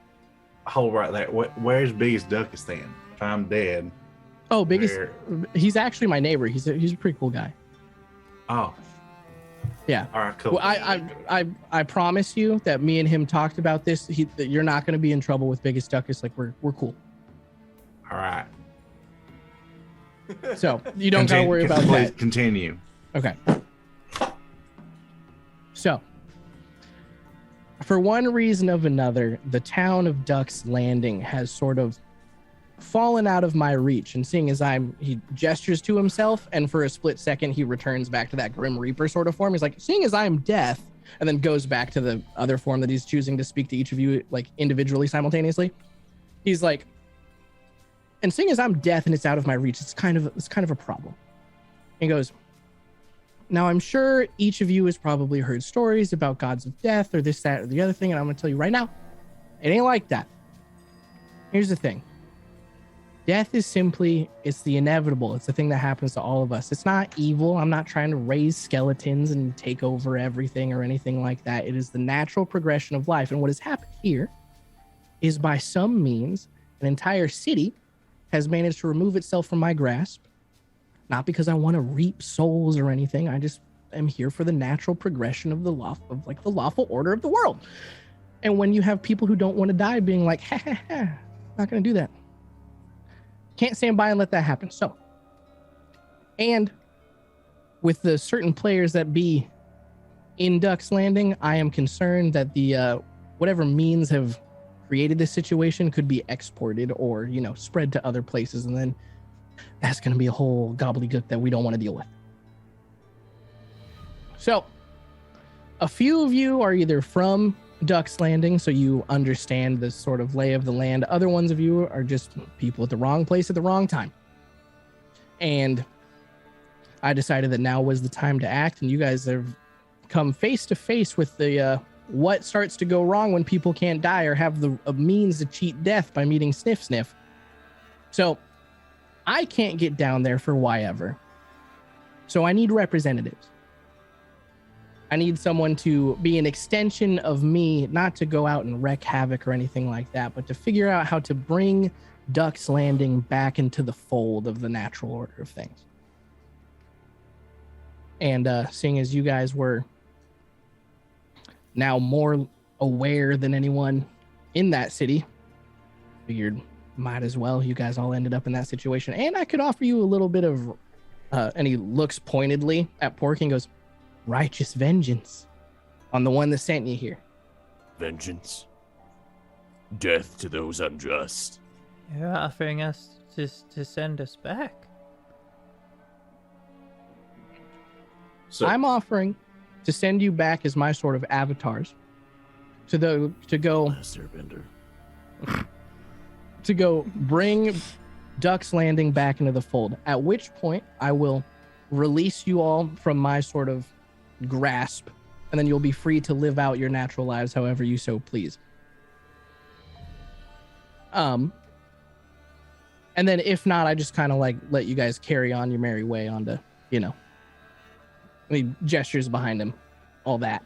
hold right there. Where's Biggest Duckistan? If I'm dead. Oh, biggest. where- He's actually my neighbor. He's a pretty cool guy. Oh. Yeah. All right, cool. Well, I promise you that me and him talked about this. That you're not going to be in trouble with Biggest Duckus. Like we're cool. All right. So you don't got to worry about please that. Continue. Okay. So, for one reason or another, the town of Duck's Landing has sort of fallen out of my reach. And seeing as he gestures to himself, and for a split second, he returns back to that Grim Reaper sort of form. He's like, seeing as I'm death, and then goes back to the other form that he's choosing to speak to each of you, like individually, simultaneously. He's like, And seeing as I'm deaf and it's out of my reach, it's kind of a problem. And he goes, now I'm sure each of you has probably heard stories about gods of death or this, that, or the other thing. And I'm going to tell you right now, it ain't like that. Here's the thing. Death is simply, it's the inevitable. It's the thing that happens to all of us. It's not evil. I'm not trying to raise skeletons and take over everything or anything like that. It is the natural progression of life. And what has happened here is by some means, an entire city has managed to remove itself from my grasp. Not because I want to reap souls or anything. I just am here for the natural progression of the lawful order of the world. And when you have people who don't want to die being like, ha, ha, ha, not going to do that. Can't stand by and let that happen. So, and with the certain players that be in Duck's Landing, I am concerned that the whatever means have created this situation could be exported or, spread to other places. And then that's going to be a whole gobbledygook that we don't want to deal with. So a few of you are either from Duck's Landing, so you understand the sort of lay of the land. Other ones of you are just people at the wrong place at the wrong time. And I decided that now was the time to act, and you guys have come face to face with the what starts to go wrong when people can't die or have the means to cheat death by meeting Sniff Sniff. So I can't get down there for why ever. So I need representatives. I need someone to be an extension of me, not to go out and wreak havoc or anything like that, but to figure out how to bring Duck's Landing back into the fold of the natural order of things. And seeing as you guys were now more aware than anyone in that city, figured might as well. You guys all ended up in that situation. And I could offer you a little bit of, and he looks pointedly at Porky and goes, righteous vengeance on the one that sent you here. Vengeance. Death to those unjust. You're offering us to send us back. So I'm offering to send you back as my sort of avatars to go Airbender. to go bring Duck's Landing back into the fold, at which point I will release you all from my sort of grasp, and then you'll be free to live out your natural lives however you so please. And then if not, I just kind of like let you guys carry on your merry way onto, gestures behind him, all that.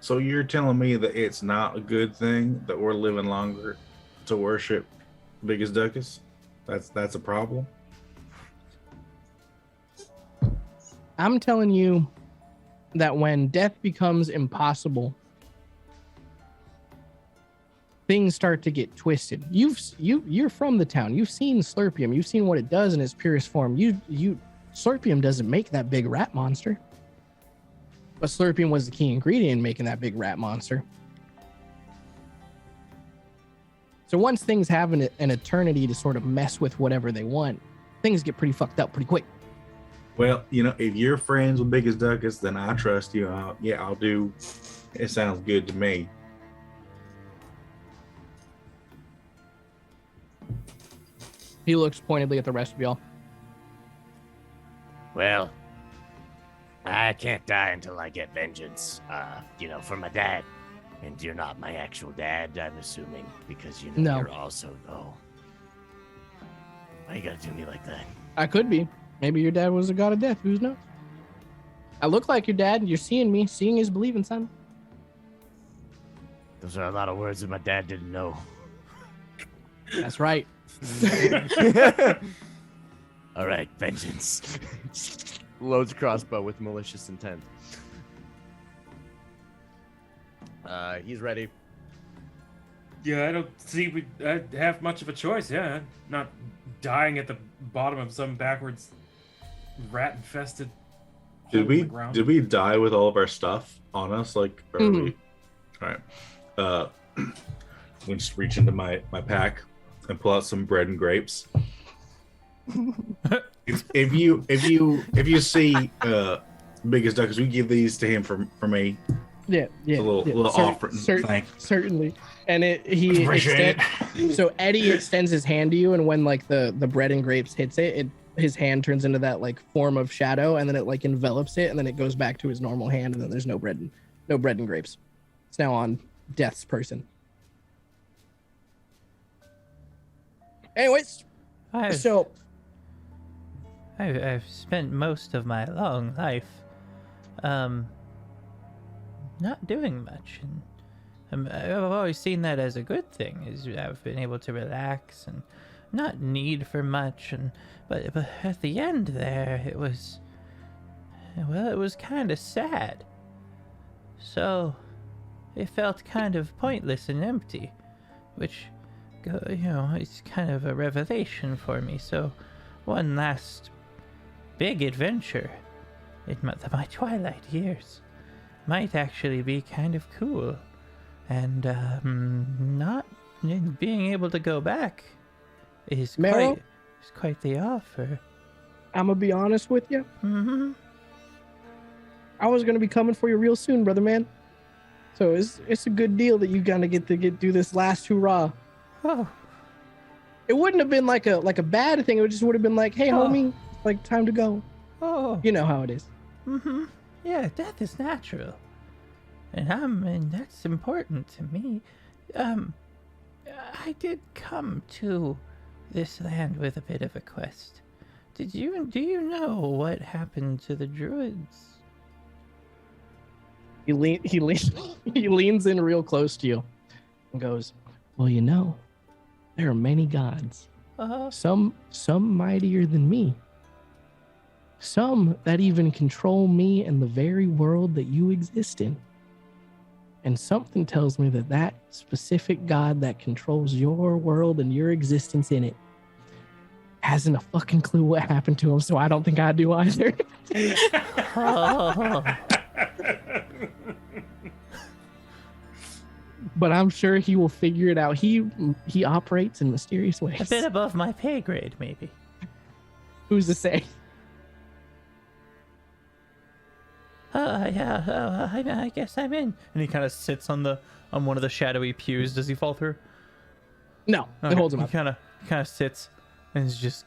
So you're telling me that it's not a good thing that we're living longer to worship Biggest Duckus? That's a problem? I'm telling you that when death becomes impossible, things start to get twisted. You're from the town. You've seen Slurpium. You've seen what it does in its purest form. Slurpium doesn't make that big rat monster. But Slurpium was the key ingredient in making that big rat monster. So once things have an eternity to sort of mess with whatever they want, things get pretty fucked up pretty quick. Well, if you're friends with Biggest Duckus, then I trust you. I'll do. It sounds good to me. He looks pointedly at the rest of y'all. Well, I can't die until I get vengeance, for my dad. And you're not my actual dad, I'm assuming, because No. You're also, why you gotta do me like that? I could be. Maybe your dad was a god of death. Who knows? I look like your dad, and you're seeing me. Seeing is believing, son. Those are a lot of words that my dad didn't know. That's right. All right, vengeance. Loads crossbow with malicious intent. He's ready. Yeah, I don't see I have much of a choice. Yeah, not dying at the bottom of some backwards rat-infested hole Did in we the ground. did we die with all of our stuff on us? Like, or we, all right. We just reach into my pack and pull out some bread and grapes. if you see Biggest Duckus, we give these to him for me. Yeah. It's a little offering. Thank. Certainly. And he Appreciate So Eddie extends his hand to you, and when like the bread and grapes hits it, his hand turns into that like form of shadow, and then it like envelops it, and then it goes back to his normal hand, and then there's no bread and grapes. It's now on Death's person. Anyways, I've spent most of my long life, not doing much, and I've always seen that as a good thing. Is I've been able to relax and not need for much, but at the end there, it was kind of sad. So it felt kind of pointless and empty, which, it's kind of a revelation for me. So one last big adventure in my twilight years might actually be kind of cool, and not being able to go back is quite the offer. I'm gonna be honest with you. Mm-hmm. I was gonna be coming for you real soon, brother man. So it's a good deal that you gotta get to do this last hurrah. Oh. It wouldn't have been like a bad thing. It just would have been like, hey, homie, like time to go. Oh. You know how it is. Mm-hmm. Yeah, death is natural, and that's important to me. I did come to this land with a bit of a quest. Do you know what happened to the druids? He leans in real close to you and goes, well, there are many gods. Some mightier than me. Some that even control me and the very world that you exist in. And something tells me that specific god that controls your world and your existence in it hasn't a fucking clue what happened to him, so I don't think I do either. Oh. But I'm sure he will figure it out. He operates in mysterious ways. A bit above my pay grade, maybe. Who's to say? Yeah, I guess I'm in. And he kind of sits on one of the shadowy pews. Does he fall through? No, it holds him up. He kind of sits and is just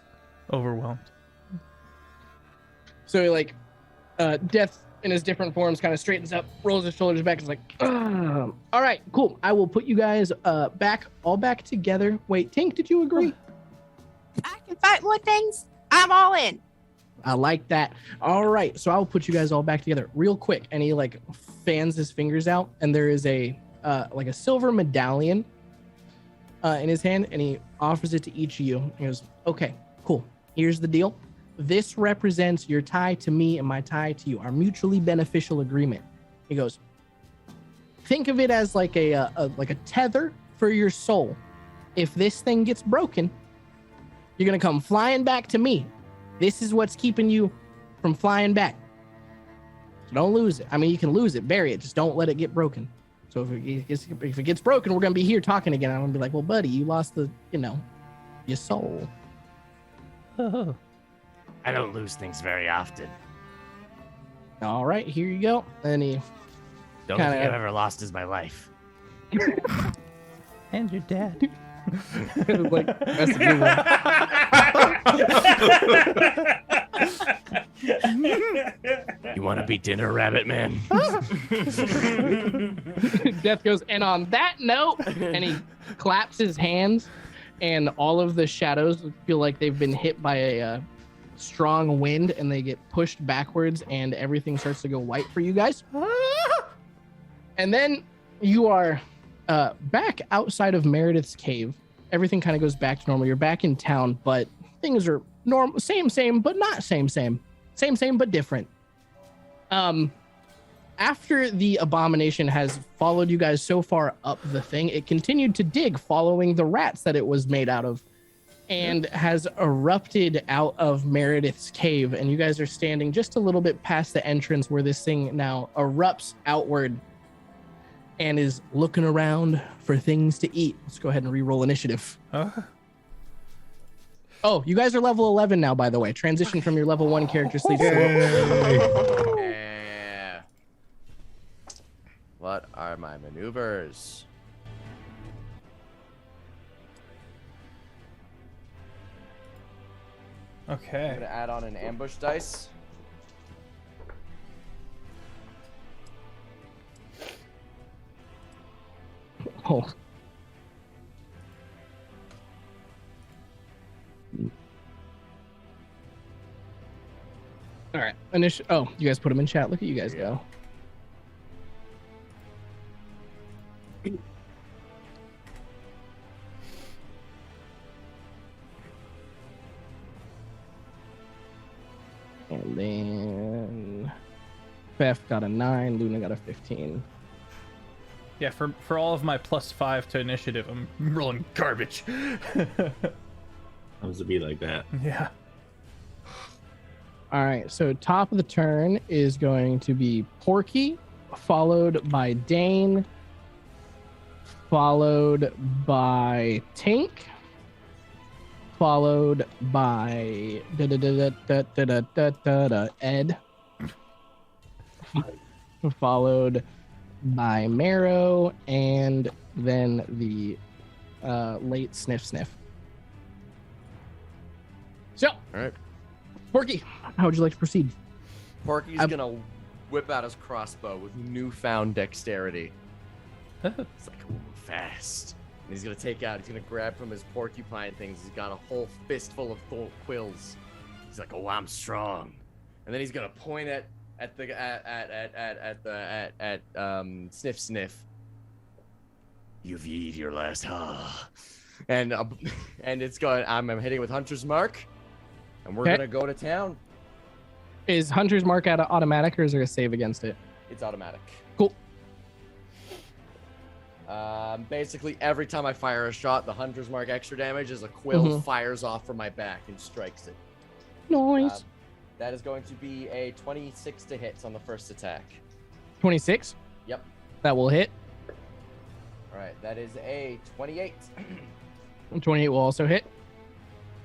overwhelmed. So like, Death in his different forms kind of straightens up, rolls his shoulders back, and is like, all right, cool. I will put you guys all back together. Wait, Tink, did you agree? I can fight more things. I'm all in. I like that. All right, so I'll put you guys all back together real quick. And he like fans his fingers out, and there is a like a silver medallion in his hand, and he offers it to each of you. He goes, okay, cool. Here's the deal. This represents your tie to me and my tie to you, our mutually beneficial agreement. He goes, think of it as like a tether for your soul. If this thing gets broken, you're gonna come flying back to me. This is what's keeping you from flying back. So don't lose it. I mean, you can lose it, bury it. Just don't let it get broken. So if it gets broken, we're gonna be here talking again. I'm gonna be like, well, buddy, you lost your soul. Oh. I don't lose things very often. All right, here you go. And he Don't think I've ever lost is my life. And your dad. like, that's a good one. You want to be dinner, rabbit man? Death goes, and on that note, and he claps his hands, and all of the shadows feel like they've been hit by a strong wind, and they get pushed backwards, and everything starts to go white for you guys. And then you are back outside of Meredith's cave. Everything kind of goes back to normal. You're back in town, but things are normal, same, but not same, but different. After the abomination has followed you guys so far up the thing, it continued to dig, following the rats that it was made out of, and has erupted out of Meredith's cave. And you guys are standing just a little bit past the entrance where this thing now erupts outward and is looking around for things to eat. Let's go ahead and re-roll initiative. Oh, you guys are level 11 now, by the way. Transition from your level 1 character sleep. Yeah. What are my maneuvers? I'm Okay. gonna add on an ambush dice. Oh. All right. Oh, you guys put them in chat. Look at you guys go. And then Beth got a 9, Luna got a 15. Yeah, for all of my +5 to initiative, I'm rolling garbage. Happens to be like that. Yeah. All right, so top of the turn is going to be Porky, followed by Dane, followed by Tank, followed by Ed, followed by Marrow, and then the late Sniff. So, All right. Porky, how would you like to proceed? Porky's gonna whip out his crossbow with newfound dexterity. It's like, ooh, fast. And he's gonna grab from his porcupine things. He's got a whole fistful of quills. He's like, oh, I'm strong. And then he's gonna point at Sniff. You've eaten your last and it's going. I'm hitting with Hunter's Mark, and we're gonna go to town. Is Hunter's Mark automatic, or is there a save against it? It's automatic. Cool. Basically, every time I fire a shot, the Hunter's Mark extra damage as a quill fires off from my back and strikes it. Nice. That is going to be a 26 to hit on the first attack. 26? Yep. That will hit. All right, that is a 28. 28 will also hit.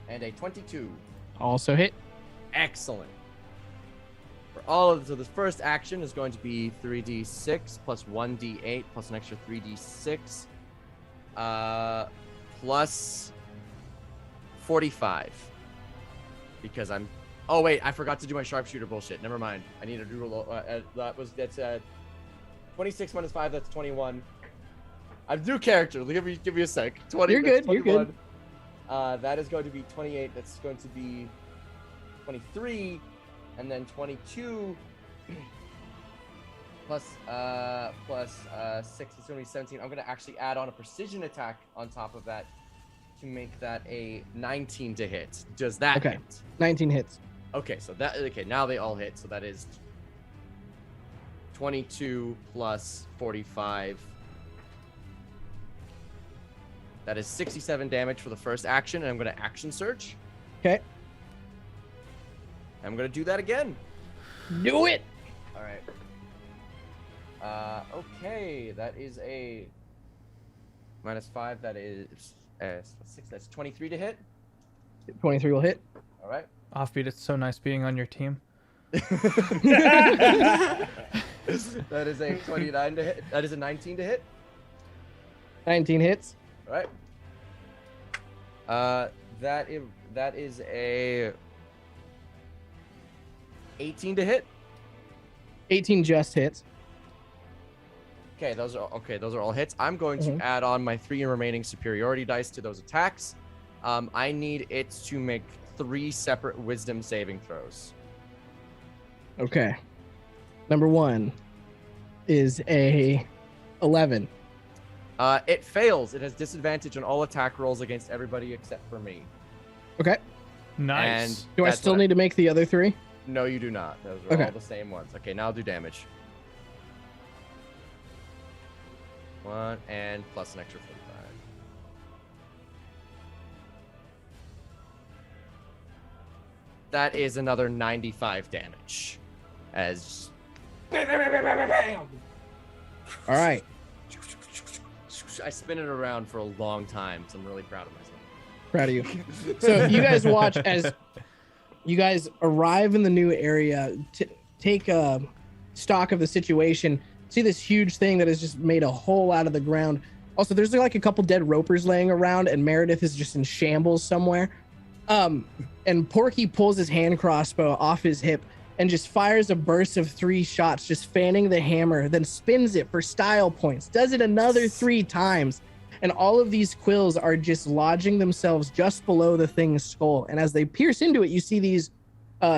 And a 22. Also hit. Excellent. For all of so the first action is going to be 3d6 plus 1d8 plus an extra 3d6 plus 45 because I'm oh wait, I forgot to do my sharpshooter bullshit. Never mind. I need to do that's 26 minus 5, that's 21. I'm new character. Give me a sec. 20. You're good. 21. You're good. That is going to be 28. That's going to be 23, and then 22 plus 6 is going to be 17. I'm going to actually add on a precision attack on top of that to make that a 19 to hit. Does that hit? 19 hits. Okay, so now they all hit. So that is 22 plus 45. That is 67 damage for the first action, and I'm going to action surge. Okay. I'm going to do that again. Do it. All right. Okay, that is a -5. That is 6. That's 23 to hit. 23 will hit. All right. Offbeat, it's so nice being on your team. That is a 29 to hit. That is a 19 to hit. 19 hits. All right. That is a 18 to hit. 18 just hits. Okay, those are all hits. I'm going to add on my 3 remaining superiority dice to those attacks. I need it to make 3 separate wisdom saving throws. Okay. Number 1 is a 11. It fails. It has disadvantage on all attack rolls against everybody except for me. Okay. Nice. And Do I still need to make the other 3? No, you do not. Those are all the same ones. Okay, now I'll do damage. 1 and plus an extra 45. That is another 95 damage. As All right. I spin it around for a long time, so I'm really proud of myself. Proud of you. So you guys watch as you guys arrive in the new area, take stock of the situation, see this huge thing that has just made a hole out of the ground. Also, there's like a couple dead ropers laying around, and Meredith is just in shambles somewhere. And Porky pulls his hand crossbow off his hip and just fires a burst of 3 shots, just fanning the hammer, then spins it for style points, does it another 3 times. And all of these quills are just lodging themselves just below the thing's skull. And as they pierce into it, you see these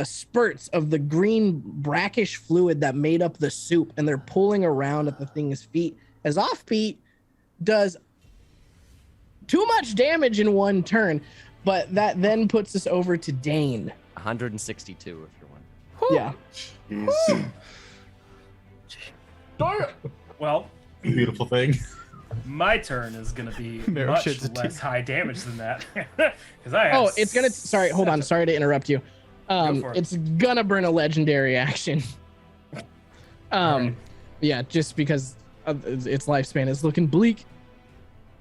spurts of the green brackish fluid that made up the soup, and they're pulling around at the thing's feet as Offbeat does too much damage in one turn. But that then puts us over to Dane. 162 if you're one. Yeah. Well, Beautiful thing. my turn is gonna be Narrow much shades of less teeth. high damage than that. Because I have. Oh, it's gonna. Sorry, hold on. Sorry to interrupt you. for it. It's gonna burn a legendary action. Alright. Yeah, just because of its lifespan is looking bleak.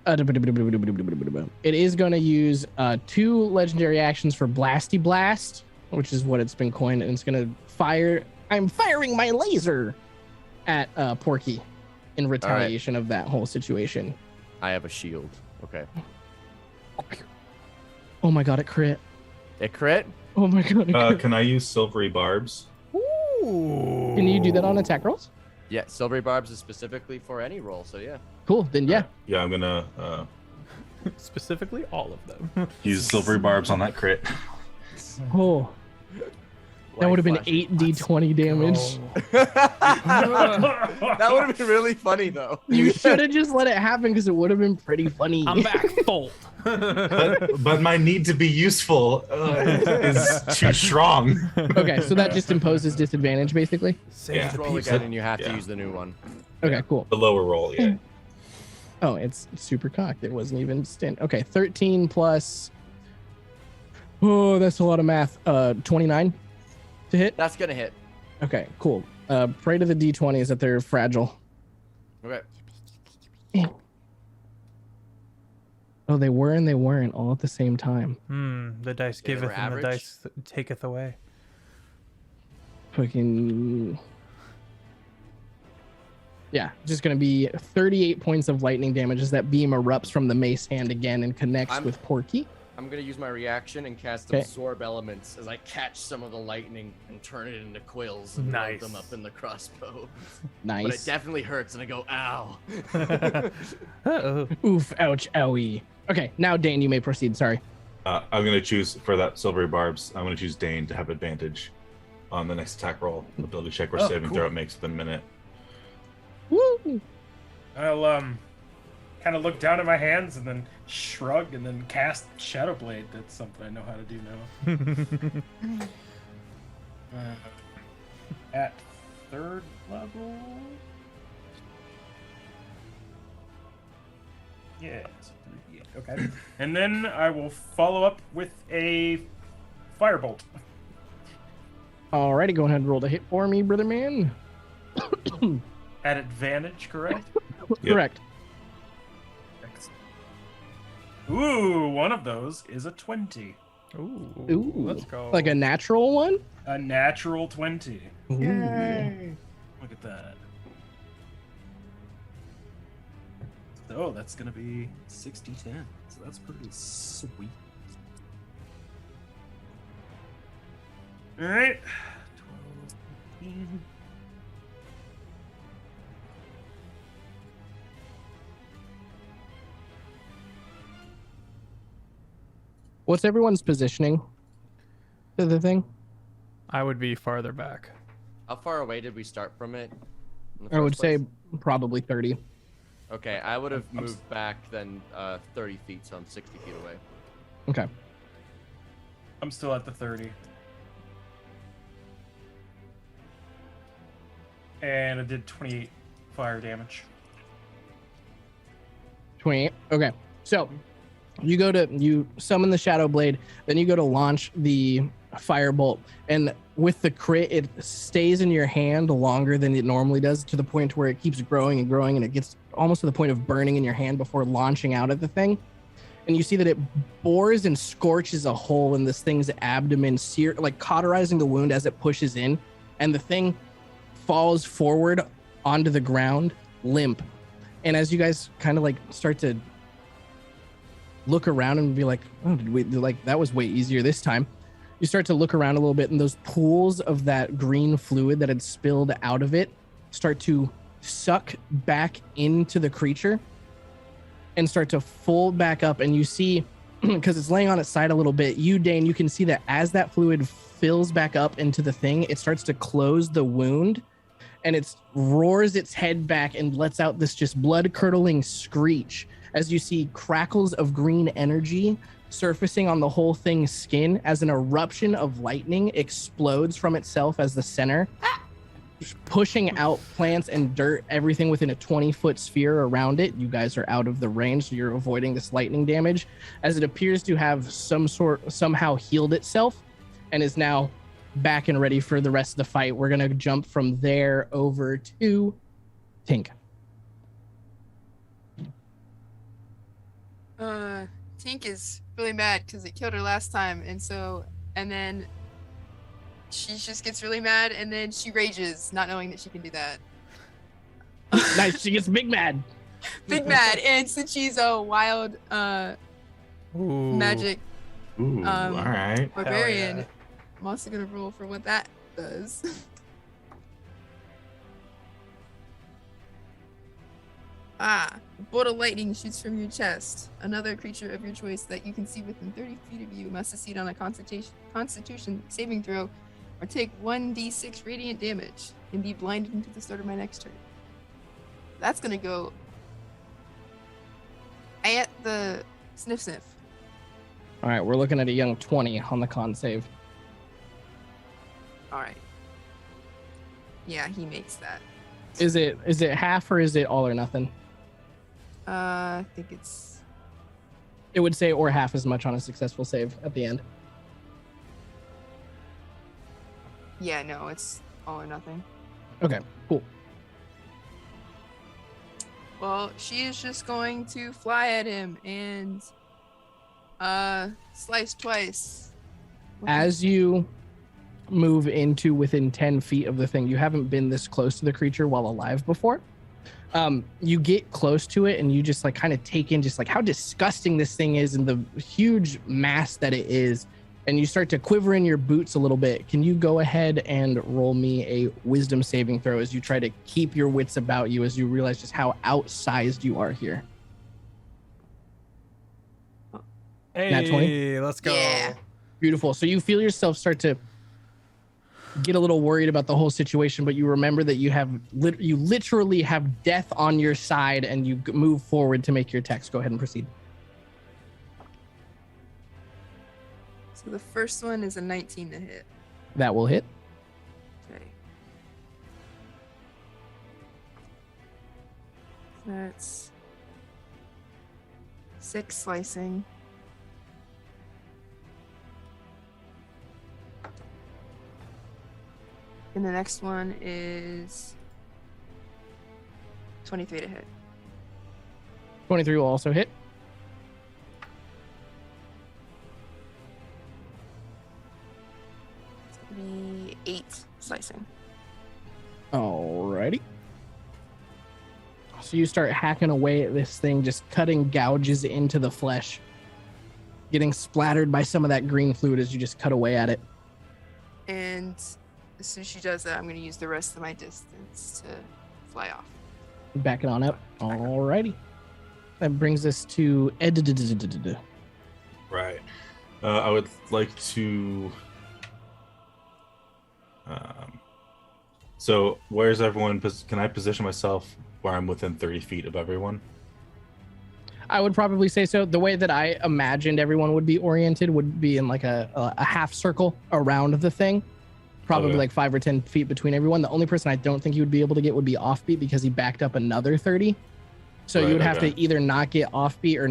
It is gonna use 2 legendary actions for Blasty Blast, which is what it's been coined, and it's gonna fire. I'm firing my laser at Porky in retaliation of that whole situation. I have a shield. Okay. Oh my god, it crit. It crit? Oh my god, it crit. Can I use silvery barbs? Ooh. Can you do that on attack rolls? Yeah, Silvery Barbs is specifically for any roll, so yeah. Cool, then yeah. Yeah, I'm gonna Specifically, all of them. use silvery barbs on that crit. Oh, that would have been Flashing. 8d20 damage. That would have been really funny, though. You should have just let it happen because it would have been pretty funny. I'm back full. But my need to be useful is too strong. Okay, so that just imposes disadvantage, basically. Save Yeah. the Roll pizza. again, and you have to Yeah. use the new one. Okay, cool. The lower roll, yeah. Oh, it's super cocked. It wasn't even Okay, 13 plus. Oh, that's a lot of math. 29 to hit. That's gonna hit. Okay, cool. Pray to the d20s that they're fragile. Okay. Oh, they were and they weren't all at the same time. The dice Yeah, they giveth were and the average. dice taketh away. Fucking. Yeah, just gonna be 38 points of lightning damage as that beam erupts from the mace hand again and connects I'm- with Porky. I'm gonna use my reaction and cast Okay. Absorb Elements as I catch some of the lightning and turn it into quills and load them Nice. up in the crossbow. Nice. But it definitely hurts, and I go, ow. Uh-oh. Oof, ouch, owie. Okay, now Dane, you may proceed. Sorry. I'm gonna choose for that silvery barbs. I'm gonna choose Dane to have advantage on the next attack roll, ability check or Oh, saving cool. throw it makes within a minute. Woo! I'll kind of look down at my hands and then shrug and then cast Shadow Blade. That's something I know how to do now. At 3rd level. Yeah, it's 3d8. Okay. And then I will follow up with a Firebolt. Alrighty, go ahead and roll the hit for me, brother man. At advantage, correct? Yep. Correct. Ooh, one of those is a 20. Ooh. Ooh, Let's go. like a natural one? A natural 20. Ooh. Look at that. So that's going to be 60-10. So that's pretty sweet. All right. 12, 15. What's everyone's positioning to the thing? I would be farther back. How far away did we start from it? in the I would first say place? probably 30. Okay, I would have moved back then 30 feet, so I'm 60 feet away. Okay. I'm still at the 30. And I did 28 fire damage. 28. Okay. So you summon the Shadow Blade, then you go to launch the Firebolt, and with the crit, it stays in your hand longer than it normally does, to the point where it keeps growing and growing, and it gets almost to the point of burning in your hand before launching out at the thing. And you see that it bores and scorches a hole in this thing's abdomen, like cauterizing the wound as it pushes in, and the thing falls forward onto the ground, limp. And as you guys kind of like start to look around and be like, oh, that was way easier this time. You start to look around a little bit, and those pools of that green fluid that had spilled out of it start to suck back into the creature and start to fold back up. And you see, because it's laying on its side a little bit, Dane, you can see that as that fluid fills back up into the thing, it starts to close the wound, and it roars its head back and lets out this just blood-curdling screech as you see crackles of green energy surfacing on the whole thing's skin as an eruption of lightning explodes from itself as the center, pushing out plants and dirt, everything within a 20-foot sphere around it. You guys are out of the range, so you're avoiding this lightning damage, as it appears to have somehow healed itself and is now back and ready for the rest of the fight. We're gonna jump from there over to Tink. Tink is really mad because it killed her last time, and then she just gets really mad, and then she rages, not knowing that she can do that. Nice, she gets big mad. Big mad, and since she's a wild magic Ooh, all right. barbarian, yeah. I'm also gonna roll for what that does. A bolt of lightning shoots from your chest. Another creature of your choice that you can see within 30 feet of you must succeed on a constitution saving throw or take 1d6 radiant damage and be blinded until the start of my next turn. That's gonna go at the sniff. All right, we're looking at a young 20 on the con save. All right. Yeah, he makes that. Is it half or is it all or nothing? I think it's... It would say or half as much on a successful save at the end. Yeah, no, it's all or nothing. Okay, cool. Well, she is just going to fly at him and slice twice. As you move into within 10 feet of the thing, you haven't been this close to the creature while alive before. You get close to it and you just like kind of take in just like how disgusting this thing is and the huge mass that it is, and you start to quiver in your boots a little bit. Can you go ahead and roll me a wisdom saving throw as you try to keep your wits about you as you realize just how outsized you are here? Nat 20? Hey, let's go. Yeah. Beautiful. So you feel yourself start to get a little worried about the whole situation, but you remember that you literally have death on your side, and you move forward to make your attacks. Go ahead and proceed. So the first one is a 19 to hit. That will hit. Okay. That's 6 slicing. And the next one is 23 to hit. 23 will also hit. It's gonna be 8 slicing. Alrighty. So you start hacking away at this thing, just cutting gouges into the flesh, getting splattered by some of that green fluid as you just cut away at it. And as soon as she does that, I'm going to use the rest of my distance to fly off. Back it on up. Alrighty. That brings us to Ed. Right. I would like to. So, where's everyone? Can I position myself where I'm within 30 feet of everyone? I would probably say so. The way that I imagined everyone would be oriented would be in like a half circle around the thing. Probably like 5 or 10 feet between everyone. The only person I don't think you would be able to get would be Offbeat because he backed up another 30. So you would have to either not get Offbeat or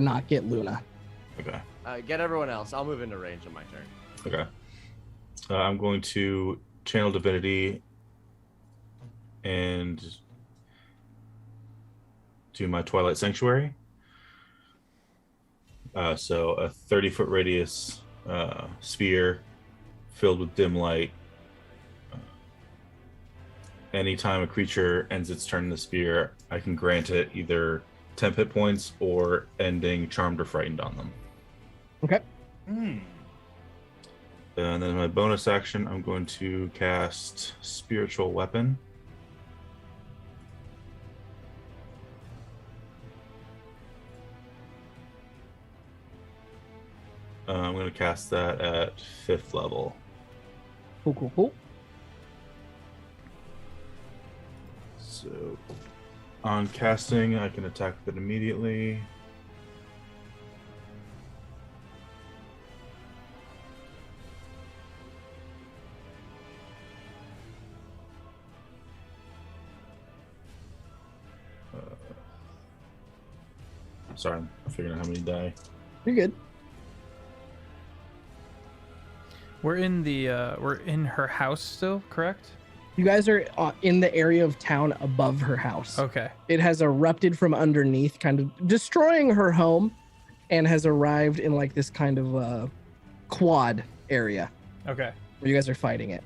not get Luna. Okay. Get everyone else. I'll move into range on my turn. Okay. I'm going to channel divinity and do my Twilight Sanctuary. So a 30-foot radius sphere filled with dim light. Anytime a creature ends its turn in the sphere, I can grant it either temp hit points or ending Charmed or Frightened on them. Okay. Hmm. And then my bonus action, I'm going to cast Spiritual Weapon. I'm going to cast that at 5th level. Cool. So, on casting, I can attack with it immediately. Sorry, I'm figuring out how many die. You're good. We're in her house still, correct? You guys are in the area of town above her house. Okay. It has erupted from underneath, kind of destroying her home, and has arrived in like this kind of quad area Okay. where you guys are fighting it.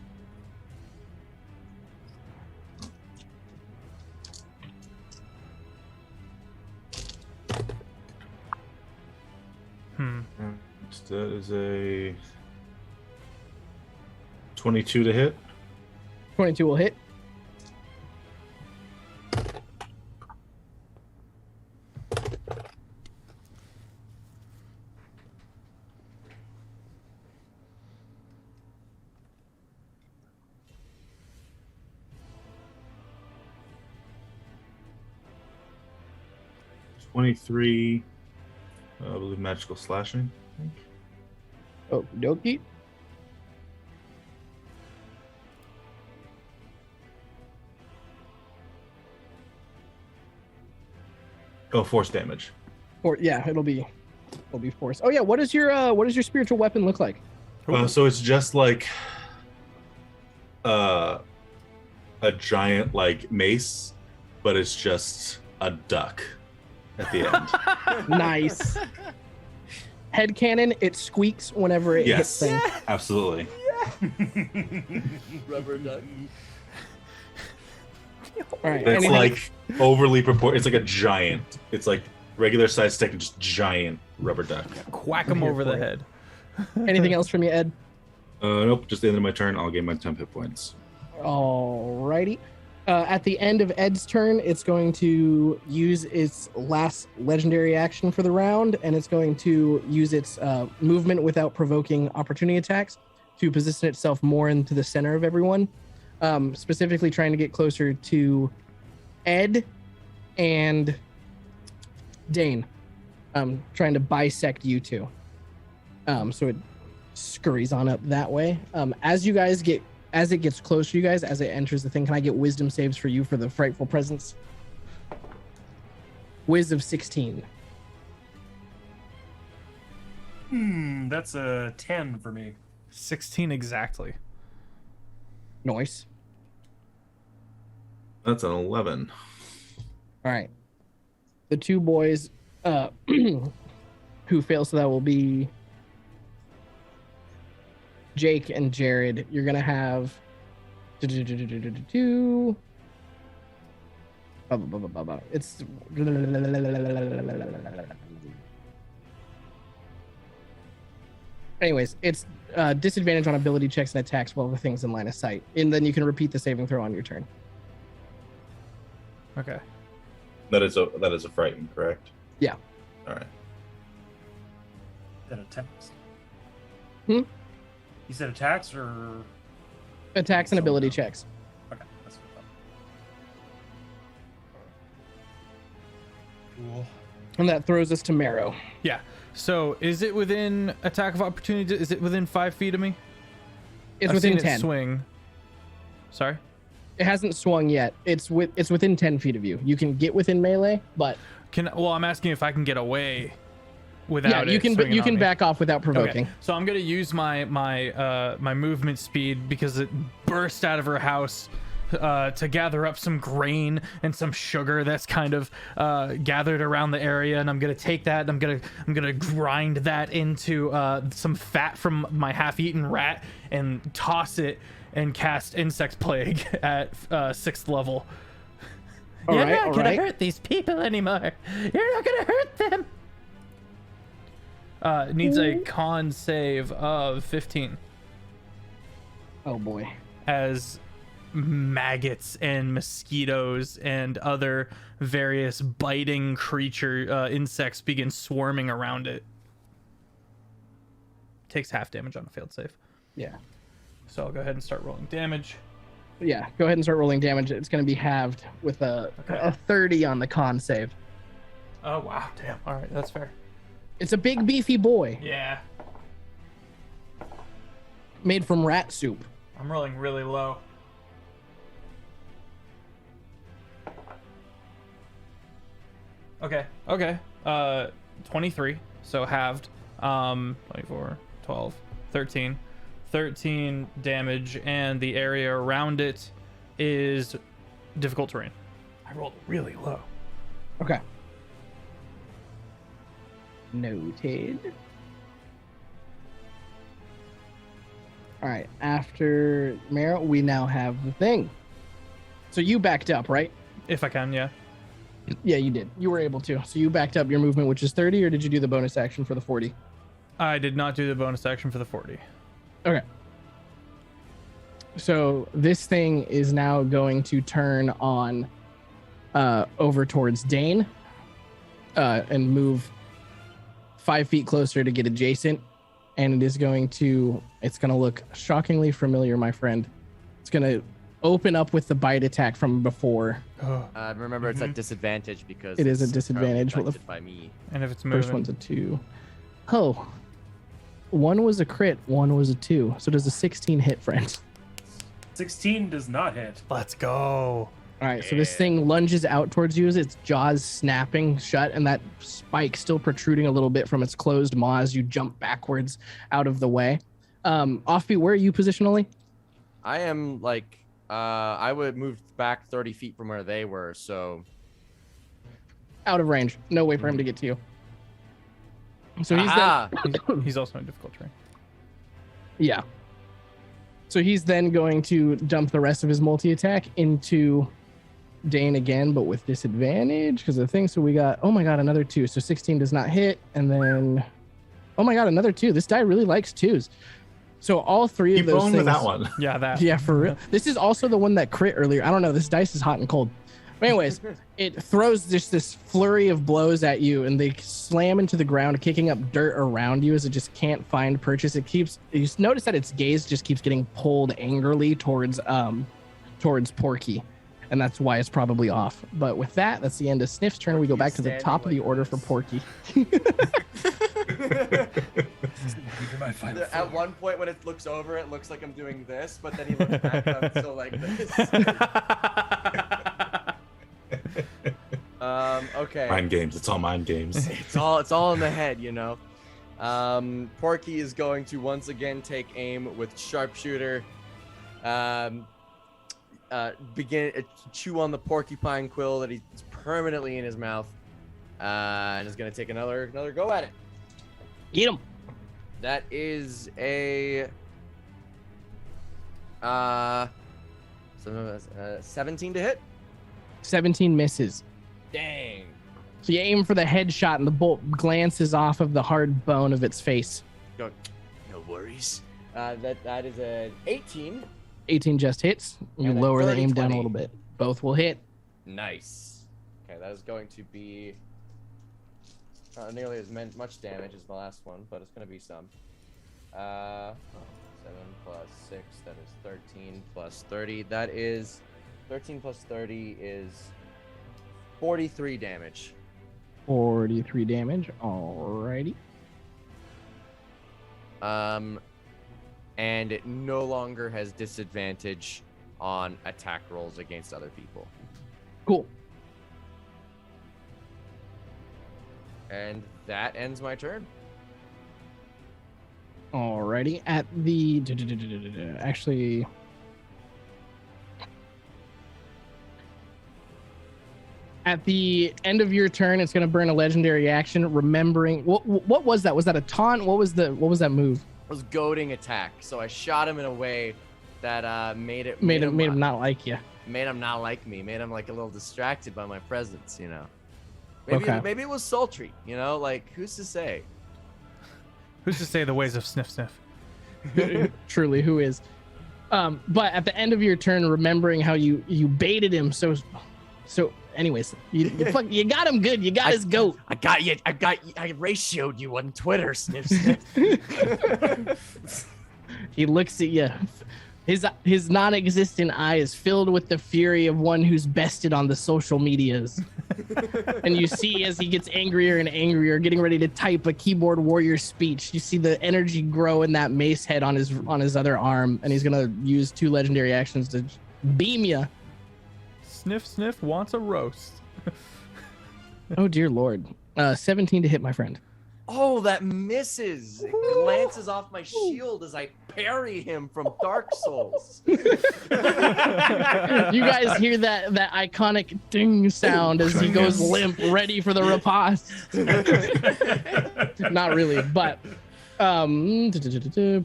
That is a 22 to hit. 22 will hit. $23, I believe, magical slashing. Okie dokie. Oh, force damage. Or yeah, it'll be force. Oh yeah, what does your spiritual weapon look like? So it's just like a giant like mace, but it's just a duck at the end. Nice. Head cannon, it squeaks whenever it hits things. Absolutely. Rubber duck. All right. It's like overly proportionate. It's like a giant. It's like regular size stick and just giant rubber duck. Whack him over the head. Anything else from you, Ed? Nope. Just the end of my turn. I'll gain my temp hit points. Alrighty. At the end of Ed's turn, it's going to use its last legendary action for the round, and it's going to use its movement without provoking opportunity attacks to position itself more into the center of everyone, specifically trying to get closer to Ed and Dane, trying to bisect you two. So it scurries on up that way. As it gets close to you guys, as it enters the thing, can I get wisdom saves for you for the frightful presence? Wisdom 16. That's a 10 for me. 16 exactly. Nice. That's an 11. All right. The two boys who fail, so that will be Jake and Jared. You're gonna have it's anyways, it's disadvantage on ability checks and attacks while the thing's in line of sight, and then you can repeat the saving throw on your turn. Okay. That is a frighten, correct? Yeah. All right. That attacks. Hmm? You said attacks or Attacks and ability checks. Okay, that's cool. And that throws us to Marrow. Yeah. So is it within attack of opportunity? Is it within 5 feet of me? It's I've within seen 10. It swing. Sorry. It hasn't swung yet. It's within 10 feet of you. You can get within melee, but I'm asking if I can get away without yeah, you it can. swinging You on can me. back off without provoking. Okay. So I'm gonna use my movement speed because it burst out of her house to gather up some grain and some sugar that's kind of gathered around the area, and I'm gonna take that. And I'm gonna grind that into some fat from my half-eaten rat and toss it and cast Insect Plague at 6th level. You're not gonna hurt these people anymore. You're not gonna hurt them. It needs a con save of 15. Oh boy. As maggots and mosquitoes and other various biting insects begin swarming around it. Takes half damage on a failed save. Yeah. So I'll go ahead and start rolling damage. Yeah, go ahead and start rolling damage. It's going to be halved with a 30 on the con save. Oh, wow. Damn. All right. That's fair. It's a big, beefy boy. Yeah. Made from rat soup. I'm rolling really low. Okay. 23. So halved. 24, 12, 13. 13 damage, and the area around it is difficult terrain. I rolled really low. Okay. Noted. All right. After Mara, we now have the thing. So you backed up, right? If I can, yeah. Yeah, you did. You were able to. So you backed up your movement, which is 30, or did you do the bonus action for the 40? I did not do the bonus action for the 40. Okay. So this thing is now going to turn on over towards Dane and move 5 feet closer to get adjacent. And it's going to look shockingly familiar, my friend. It's going to open up with the bite attack from before. Remember, it's at disadvantage because it is a it's disadvantage. affected by me. And if it's moving. First one's a 2. Oh. One was a crit, one was a 2. So does a 16 hit, friend? 16 does not hit. Let's go. All right, so this thing lunges out towards you as its jaws snapping shut and that spike still protruding a little bit from its closed maw as you jump backwards out of the way. Offbeat, where are you positionally? I am like, I would move back 30 feet from where they were, so. Out of range. No way for him to get to you. So he's also in difficult terrain. Yeah. So he's then going to dump the rest of his multi-attack into Dane again, but with disadvantage because of the thing. So we got, oh my god, another 2. So 16 does not hit. And then, oh my god, another 2. This die really likes 2s. So all 3 of those things. Keep rolling with that one. Yeah, that. Yeah, for real. This is also the one that crit earlier. I don't know. This dice is hot and cold. But anyways, it throws just this flurry of blows at you, and they slam into the ground, kicking up dirt around you as it just can't find purchase. You notice that its gaze just keeps getting pulled angrily towards Porky, and that's why it's probably off. But with that, that's the end of Sniff's turn. We go back to the top of the order for Porky. At one point when it looks over, it looks like I'm doing this, but then he looks back and I'm still like this. Okay. Mind games. It's all mind games. It's all in the head, you know. Porky is going to once again take aim with sharpshooter. Begin chew on the porcupine quill that he's permanently in his mouth, and is going to take another go at it. Get him. That is a 17 to hit. 17 misses. Dang. So you aim for the headshot, and the bolt glances off of the hard bone of its face. Go. No worries. That is an 18. 18 just hits. You And then lower the 30, aim down a 20. little bit. Both will hit. Nice. Okay, that is going to be not nearly as much damage as the last one, but it's going to be some. 7 plus 6, that is 13 plus 30. That is 13 plus 30 is 43 damage. 43 damage. Alrighty. And it no longer has disadvantage on attack rolls against other people. Cool. And that ends my turn. Alrighty. At the actually, at the end of your turn, it's going to burn a legendary action. Remembering what was that? Was that a taunt? What was that move? It was goading attack, so I shot him in a way that made him not like you. made him not like me. Made him like a little distracted by my presence, you know. Maybe Okay. maybe it was sultry, you know. Like who's to say? Who's to say the ways of Sniff Sniff? Truly, who is? But at the end of your turn, remembering how you baited him, so anyways, you got him good. You got his goat. I got you. I ratioed you on Twitter, Sniff Sniff. He looks at you. His non-existent eye is filled with the fury of one who's bested on the social medias. And you see as he gets angrier and angrier, getting ready to type a keyboard warrior speech. You see the energy grow in that mace head on his other arm, and he's gonna use 2 legendary actions to beam you. Sniff Sniff wants a roast. Oh dear lord. 17 to hit, my friend. Oh, that misses. It glances off my shield as I parry him from Dark Souls. You guys hear that iconic ding sound as he goes limp, ready for the riposte. Not really, but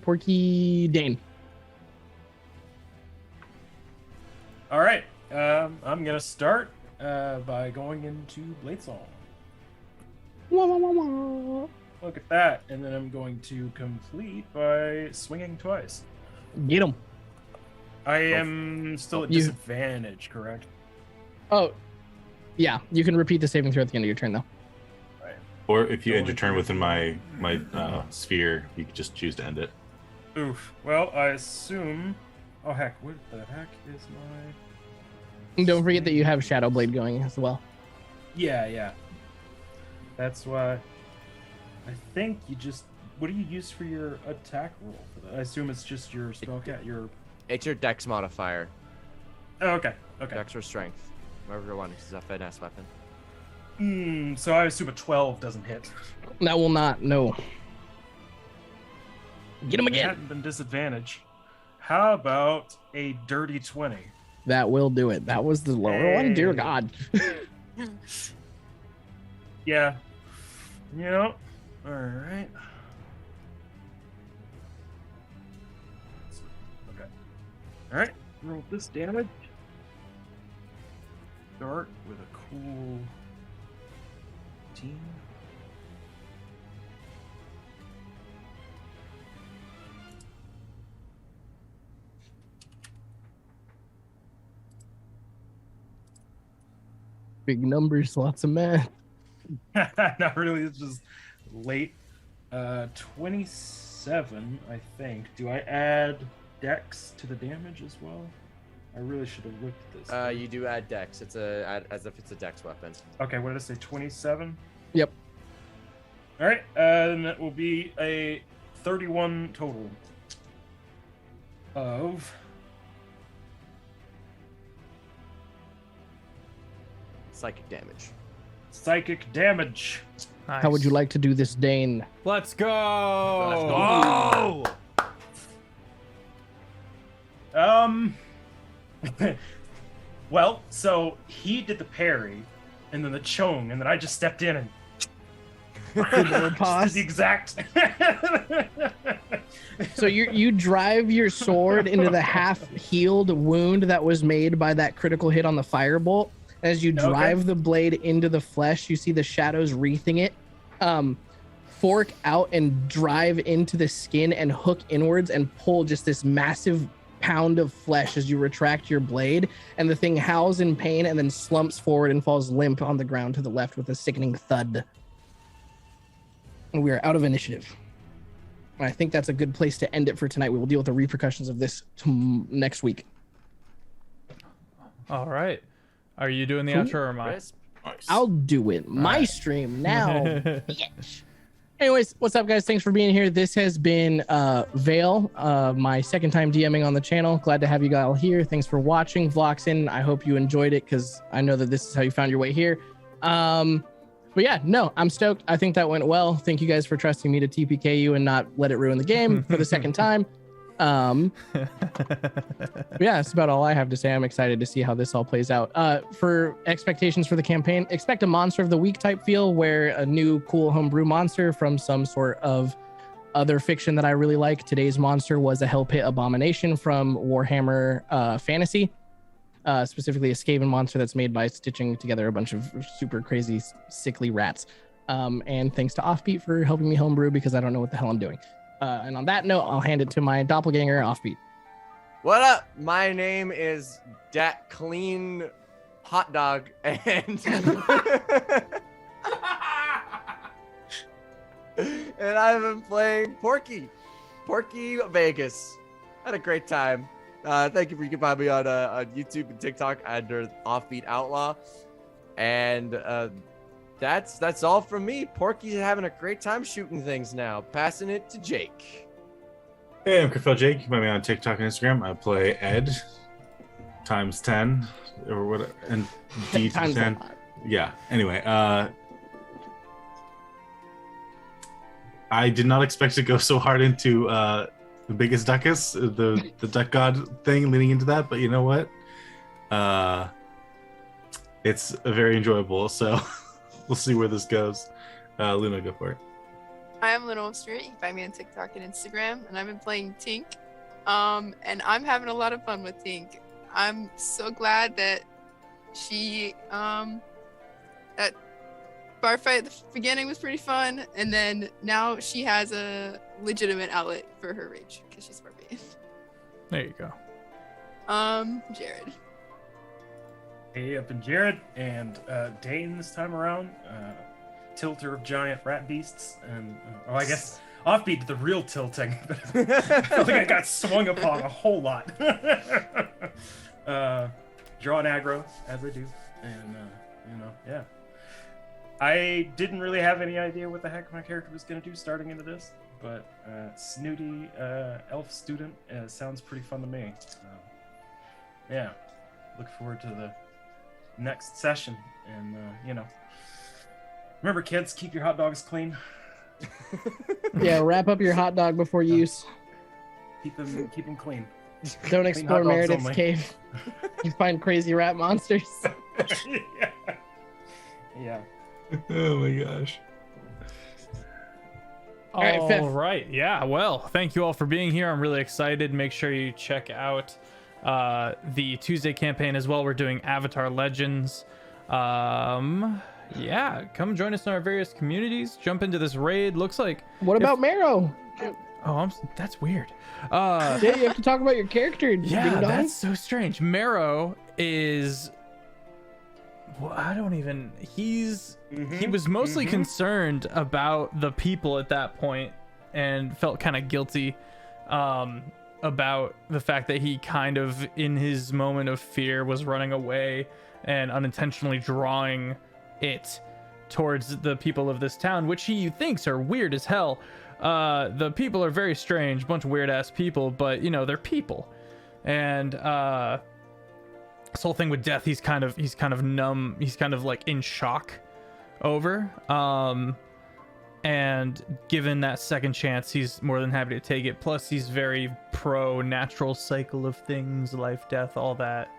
Porky Dane. All right. I'm gonna start by going into Bladesong. Wah, wah, wah, wah. Look at that, and then I'm going to complete by swinging twice. Get him. I am still at You- disadvantage, correct? Oh, yeah. You can repeat the saving throw at the end of your turn, though. Or if you end your turn within my sphere, you could just choose to end it. Oof. Well, I assume. Oh heck! What the heck is my? And don't forget that you have Shadow Blade going as well. Yeah. That's why. I think you just. What do you use for your attack roll for that? I assume it's just your spellcat. Your. It's your Dex modifier. Oh, okay. Dex or Strength, whatever one is a finesse weapon. So I assume a 12 doesn't hit. That will not. No. Get him It again. hadn't been disadvantage. How about a dirty 20? That will do it. That was the lower one. Dear Hey. God. Yeah. Yep. All right. Okay. All right. Roll this damage. Start with a cool 18. Big numbers, lots of math. Not really. It's just late. 27, I think. Do I add Dex to the damage as well? I really should have looked at this. You do add Dex. It's as if it's a Dex weapon. Okay, what did I say? 27. Yep. All right. Then that will be a 31 total of. Psychic damage. Psychic damage. Nice. How would you like to do this, Dane? Let's go. Oh! Well, so he did the parry, and then the chong, and then I just stepped in and just did the exact. So you drive your sword into the half-healed wound that was made by that critical hit on the firebolt. As you drive the blade into the flesh, you see the shadows wreathing it. Fork out and drive into the skin and hook inwards and pull just this massive pound of flesh as you retract your blade. And the thing howls in pain and then slumps forward and falls limp on the ground to the left with a sickening thud. And we are out of initiative. And I think that's a good place to end it for tonight. We will deal with the repercussions of this next week. All right. Are you doing the Cool. outro or am I? Crisp. I'll do it. My stream now. Bitch. Anyways, what's up, guys? Thanks for being here. This has been Vale, my second time DMing on the channel. Glad to have you all here. Thanks for watching, Vloxin. I hope you enjoyed it because I know that this is how you found your way here. But yeah, no, I'm stoked. I think that went well. Thank you guys for trusting me to TPK you and not let it ruin the game for the second time. But yeah, that's about all I have to say. I'm excited to see how this all plays out. For expectations for the campaign, expect a monster of the week type feel where a new cool homebrew monster from some sort of other fiction that I really like. Today's monster was a Hell Pit Abomination from Warhammer Fantasy. specifically a Skaven monster that's made by stitching together a bunch of super crazy, sickly rats. And thanks to Offbeat for helping me homebrew because I don't know what the hell I'm doing. And on that note, I'll hand it to my doppelganger, Offbeat. What up? My name is Dat Clean Hot Dog, and and I've been playing Porky Vegas. Had a great time. Thank you for you can find me on YouTube and TikTok under Offbeat Outlaw, and that's all from me. Porky's having a great time shooting things now. Passing it to Jake. Hey, I'm CritFailJake. You can find me on TikTok and Instagram. I play Ed times 10 or whatever, and D times 10. Yeah. Anyway, I did not expect to go so hard into the biggest duckus, the duck god thing, leading into that. But you know what? It's very enjoyable. So we'll see where this goes. Luna, go for it. I am LunaWolfSpirit. You can find me on TikTok and Instagram, and I've been playing Tink. And I'm having a lot of fun with Tink. I'm so glad that she that bar fight at the beginning was pretty fun, and then now she has a legitimate outlet for her rage because she's barbarian. There you go. Jared. Hey, I've been Jared, and Dane this time around. Tilter of giant rat beasts, and I guess Offbeat the real tilting. I feel like I got swung upon a whole lot. Draw an aggro as I do, and yeah. I didn't really have any idea what the heck my character was gonna do starting into this, but snooty elf student sounds pretty fun to me. Yeah, look forward to the next session, and remember, kids, keep your hot dogs clean. Yeah, wrap up your hot dog before use. Keep them clean. Don't explore hot dogs Meredith's only. cave. You find crazy rat monsters. Yeah. Oh my gosh. All right, Fifth. All right. Yeah. Well, thank you all for being here. I'm really excited. Make sure you check out the Tuesday campaign as well. We're doing Avatar Legends. Yeah, come join us in our various communities. Jump into this raid. Looks like. What about Marrow? Oh, that's weird. Yeah, you have to talk about your character. Yeah, ding dong. that's so strange. Marrow is. Well, I don't even. He was mostly concerned about the people at that point, and felt kind of guilty about the fact that he kind of, in his moment of fear, was running away and unintentionally drawing it towards the people of this town, which he thinks are weird as hell. The people are very strange, bunch of weird ass people, but they're people. And this whole thing with death, he's kind of numb, he's kind of like in shock over. And given that second chance, he's more than happy to take it. Plus he's very pro natural cycle of things, life, death, all that.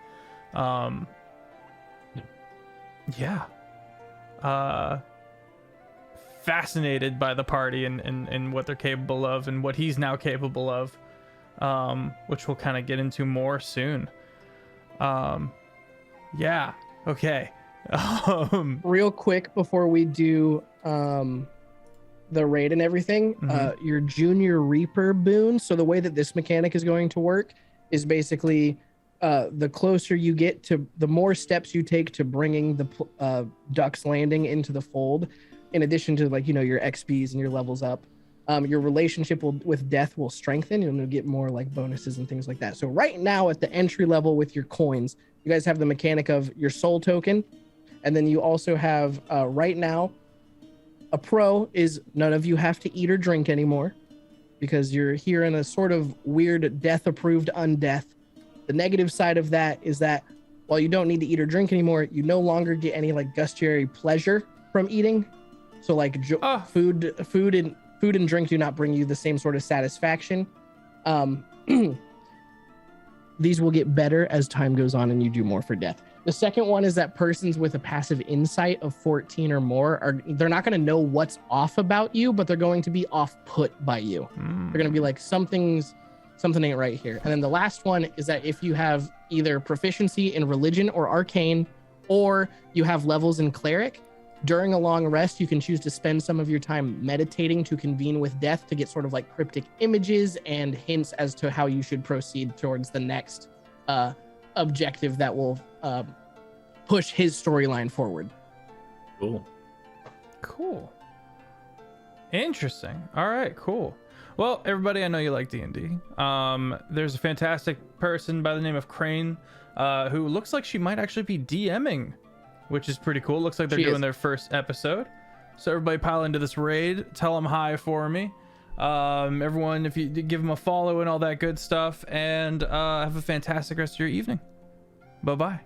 Yeah. Fascinated by the party and what they're capable of, and what he's now capable of, which we'll kind of get into more soon. Yeah. Okay. Real quick before we do the raid and everything, your Junior Reaper boon. So the way that this mechanic is going to work is basically the closer you get to, the more steps you take to bringing the Duck's Landing into the fold, in addition to your XPs and your levels up, your relationship with death will strengthen. You'll get more bonuses and things like that. So right now at the entry level with your coins, you guys have the mechanic of your soul token. And then you also have right now, a pro is none of you have to eat or drink anymore because you're here in a sort of weird death approved undeath. The negative side of that is that while you don't need to eat or drink anymore, you no longer get any gustatory pleasure from eating. So food and drink do not bring you the same sort of satisfaction. These will get better as time goes on and you do more for death. The second one is that persons with a passive insight of 14 or more they're not going to know what's off about you, but they're going to be off put by you. They're going to be like, something ain't right here. And then the last one is that if you have either proficiency in religion or arcane, or you have levels in cleric. During a long rest, you can choose to spend some of your time meditating to convene with death to get sort of like cryptic images and hints as to how you should proceed towards the next objective that will push his storyline forward. Cool. Interesting. All right, cool. Well, everybody, I know you like D&D. There's a fantastic person by the name of Crane who looks like she might actually be DMing, which is pretty cool. Looks like they're doing their first episode. So everybody pile into this raid. Tell them hi for me. Everyone, if you give them a follow and all that good stuff. And have a fantastic rest of your evening. Bye-bye.